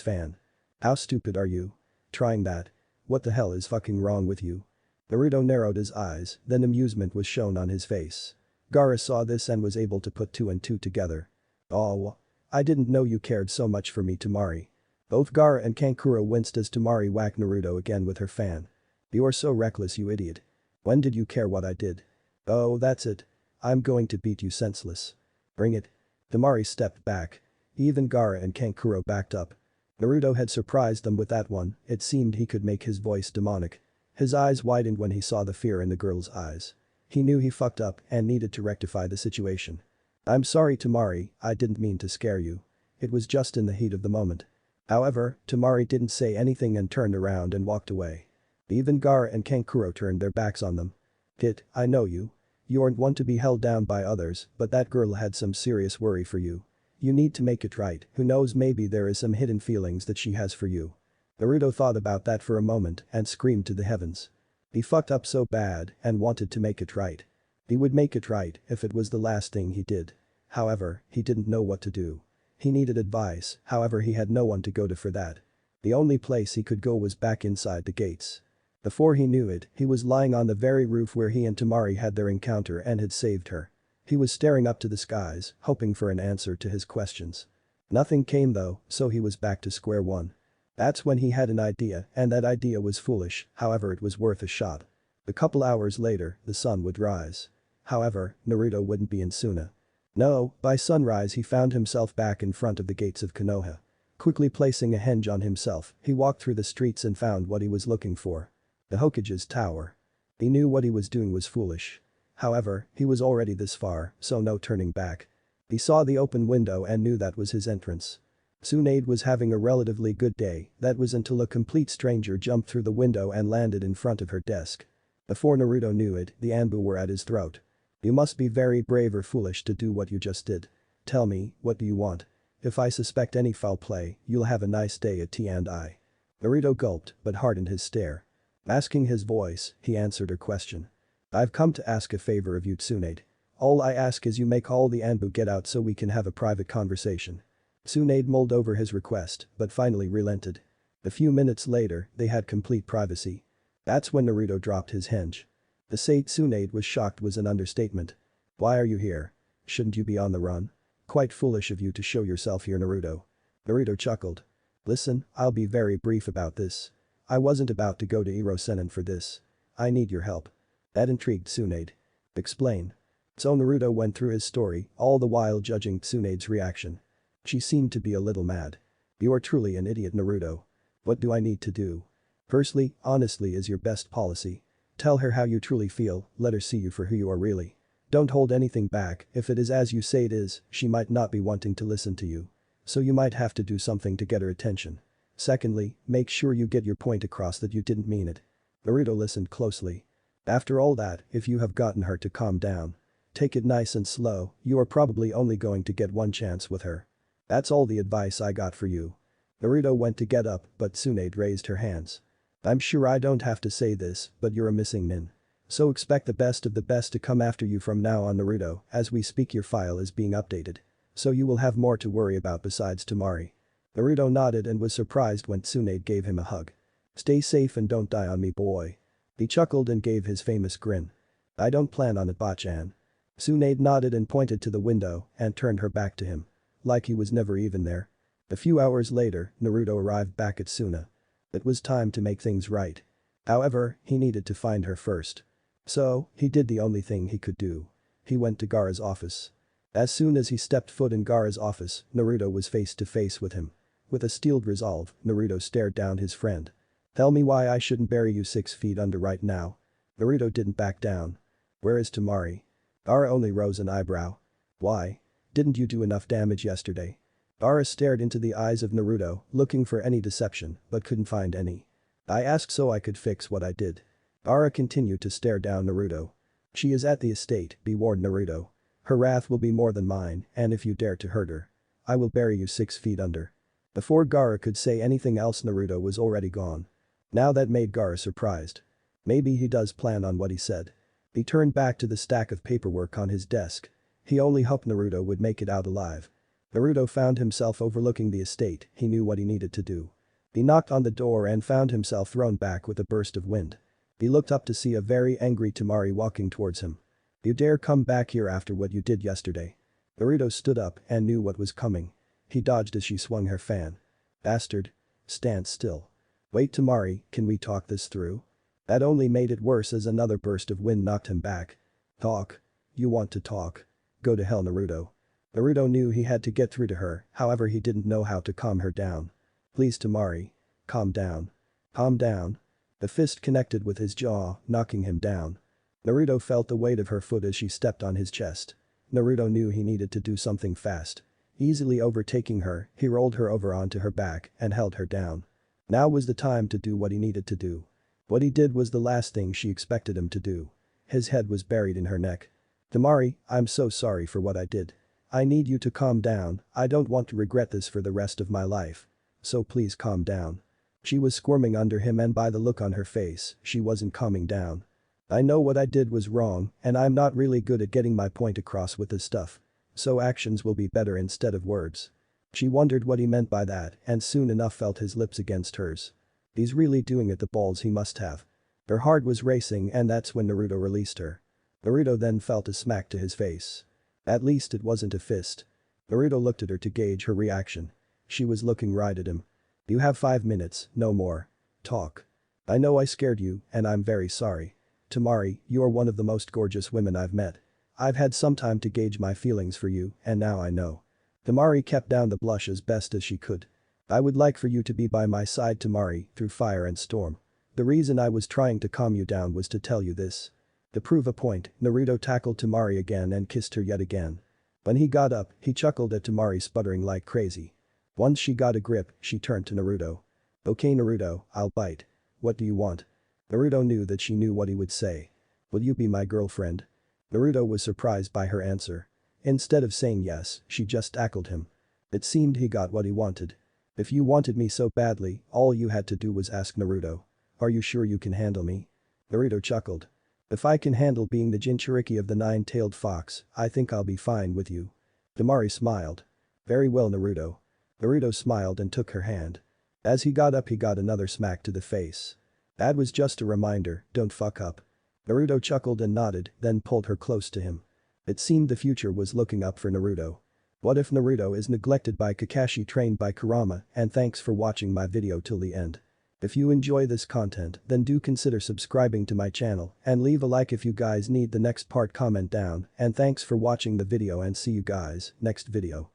A: fan. How stupid are you? Trying that? What the hell is fucking wrong with you? Naruto narrowed his eyes, then amusement was shown on his face. Gaara saw this and was able to put two and two together. Oh. I didn't know you cared so much for me, Temari. Both Gaara and Kankuro winced as Temari whacked Naruto again with her fan. You're so reckless, you idiot. When did you care what I did? Oh, that's it. I'm going to beat you senseless. Bring it. Temari stepped back. Even Gaara and Kankuro backed up. Naruto had surprised them with that one, it seemed he could make his voice demonic. His eyes widened when he saw the fear in the girl's eyes. He knew he fucked up and needed to rectify the situation. I'm sorry, Temari, I didn't mean to scare you. It was just in the heat of the moment. However, Temari didn't say anything and turned around and walked away. Even Gaara and Kankuro turned their backs on them. Kid, I know you. You aren't one to be held down by others, but that girl had some serious worry for you. You need to make it right, who knows, maybe there is some hidden feelings that she has for you. Naruto thought about that for a moment and screamed to the heavens. He fucked up so bad and wanted to make it right. He would make it right if it was the last thing he did. However, he didn't know what to do. He needed advice, however he had no one to go to for that. The only place he could go was back inside the gates. Before he knew it, he was lying on the very roof where he and Temari had their encounter and had saved her. He was staring up to the skies, hoping for an answer to his questions. Nothing came though, so he was back to square one. That's when he had an idea, and that idea was foolish, however it was worth a shot. A couple hours later, the sun would rise. However, Naruto wouldn't be in Suna. No, by sunrise he found himself back in front of the gates of Konoha. Quickly placing a hinge on himself, he walked through the streets and found what he was looking for. The Hokage's tower. He knew what he was doing was foolish. However, he was already this far, so no turning back. He saw the open window and knew that was his entrance. Tsunade was having a relatively good day, that was until a complete stranger jumped through the window and landed in front of her desk. Before Naruto knew it, the Anbu were at his throat. You must be very brave or foolish to do what you just did. Tell me, what do you want? If I suspect any foul play, you'll have a nice day at T&I. Naruto gulped but hardened his stare. Masking his voice, he answered her question. I've come to ask a favor of you, Tsunade. All I ask is you make all the Anbu get out so we can have a private conversation. Tsunade mulled over his request, but finally relented. A few minutes later, they had complete privacy. That's when Naruto dropped his henge. To say Tsunade was shocked was an understatement. Why are you here? Shouldn't you be on the run? Quite foolish of you to show yourself here, Naruto. Naruto chuckled. Listen, I'll be very brief about this. I wasn't about to go to Iro-Senin for this. I need your help. That intrigued Tsunade. Explain. So Naruto went through his story, all the while judging Tsunade's reaction. She seemed to be a little mad. You are truly an idiot, Naruto. What do I need to do? Firstly, honestly is your best policy. Tell her how you truly feel, let her see you for who you are really. Don't hold anything back, if it is as you say it is, she might not be wanting to listen to you. So you might have to do something to get her attention. Secondly, make sure you get your point across that you didn't mean it. Naruto listened closely. After all that, if you have gotten her to calm down, take it nice and slow, you are probably only going to get one chance with her. That's all the advice I got for you. Naruto went to get up, but Tsunade raised her hands. I'm sure I don't have to say this, but you're a missing nin. So expect the best of the best to come after you from now on, Naruto. As we speak, your file is being updated. So you will have more to worry about besides Temari. Naruto nodded and was surprised when Tsunade gave him a hug. Stay safe and don't die on me, boy. He chuckled and gave his famous grin. I don't plan on it, Bachan. Tsunade nodded and pointed to the window and turned her back to him. Like he was never even there. A few hours later, Naruto arrived back at Suna. It was time to make things right. However, he needed to find her first. So, he did the only thing he could do. He went to Gaara's office. As soon as he stepped foot in Gaara's office, Naruto was face to face with him. With a steeled resolve, Naruto stared down his friend. Tell me why I shouldn't bury you 6 feet under right now. Naruto didn't back down. Where is Temari? Gaara only rose an eyebrow. Why? Didn't you do enough damage yesterday? Gaara stared into the eyes of Naruto, looking for any deception, but couldn't find any. I asked so I could fix what I did. Gaara continued to stare down Naruto. She is at the estate, be warned, Naruto. Her wrath will be more than mine, and if you dare to hurt her, I will bury you 6 feet under. Before Gaara could say anything else, Naruto was already gone. Now that made Gaara surprised. Maybe he does plan on what he said. He turned back to the stack of paperwork on his desk. He only hoped Naruto would make it out alive. Naruto found himself overlooking the estate. He knew what he needed to do. He knocked on the door and found himself thrown back with a burst of wind. He looked up to see a very angry Temari walking towards him. You dare come back here after what you did yesterday? Naruto stood up and knew what was coming. He dodged as she swung her fan. Bastard. Stand still. Wait, Temari, can we talk this through? That only made it worse as another burst of wind knocked him back. Talk. You want to talk? Go to hell, Naruto. Naruto knew he had to get through to her, however he didn't know how to calm her down. Please, Temari. Calm down. Calm down. The fist connected with his jaw, knocking him down. Naruto felt the weight of her foot as she stepped on his chest. Naruto knew he needed to do something fast. Easily overtaking her, he rolled her over onto her back and held her down. Now was the time to do what he needed to do. What he did was the last thing she expected him to do. His head was buried in her neck. Temari, I'm so sorry for what I did. I need you to calm down, I don't want to regret this for the rest of my life. So please calm down. She was squirming under him and by the look on her face, she wasn't calming down. I know what I did was wrong and I'm not really good at getting my point across with this stuff. So actions will be better instead of words. She wondered what he meant by that and soon enough felt his lips against hers. He's really doing it, the balls he must have. Her heart was racing and that's when Naruto released her. Naruto then felt a smack to his face. At least it wasn't a fist. Naruto looked at her to gauge her reaction. She was looking right at him. You have 5 minutes, no more. Talk. I know I scared you and I'm very sorry. Temari, you are one of the most gorgeous women I've met. I've had some time to gauge my feelings for you and now I know. Temari kept down the blush as best as she could. I would like for you to be by my side, Temari, through fire and storm. The reason I was trying to calm you down was to tell you this. To prove a point, Naruto tackled Temari again and kissed her yet again. When he got up, he chuckled at Temari sputtering like crazy. Once she got a grip, she turned to Naruto. Okay, Naruto, I'll bite. What do you want? Naruto knew that she knew what he would say. Will you be my girlfriend? Naruto was surprised by her answer. Instead of saying yes, she just tackled him. It seemed he got what he wanted. If you wanted me so badly, all you had to do was ask, Naruto. are you sure you can handle me? Naruto chuckled. If I can handle being the Jinchuriki of the nine-tailed fox, I think I'll be fine with you. Temari smiled. Very well, Naruto. Naruto smiled and took her hand. As he got up, he got another smack to the face. That was just a reminder, don't fuck up. Naruto chuckled and nodded, then pulled her close to him. It seemed the future was looking up for Naruto. What if Naruto is neglected by Kakashi trained by Kurama, and thanks for watching my video till the end. If you enjoy this content, then do consider subscribing to my channel and leave a like if you guys need the next part, comment down, and thanks for watching the video and see you guys next video.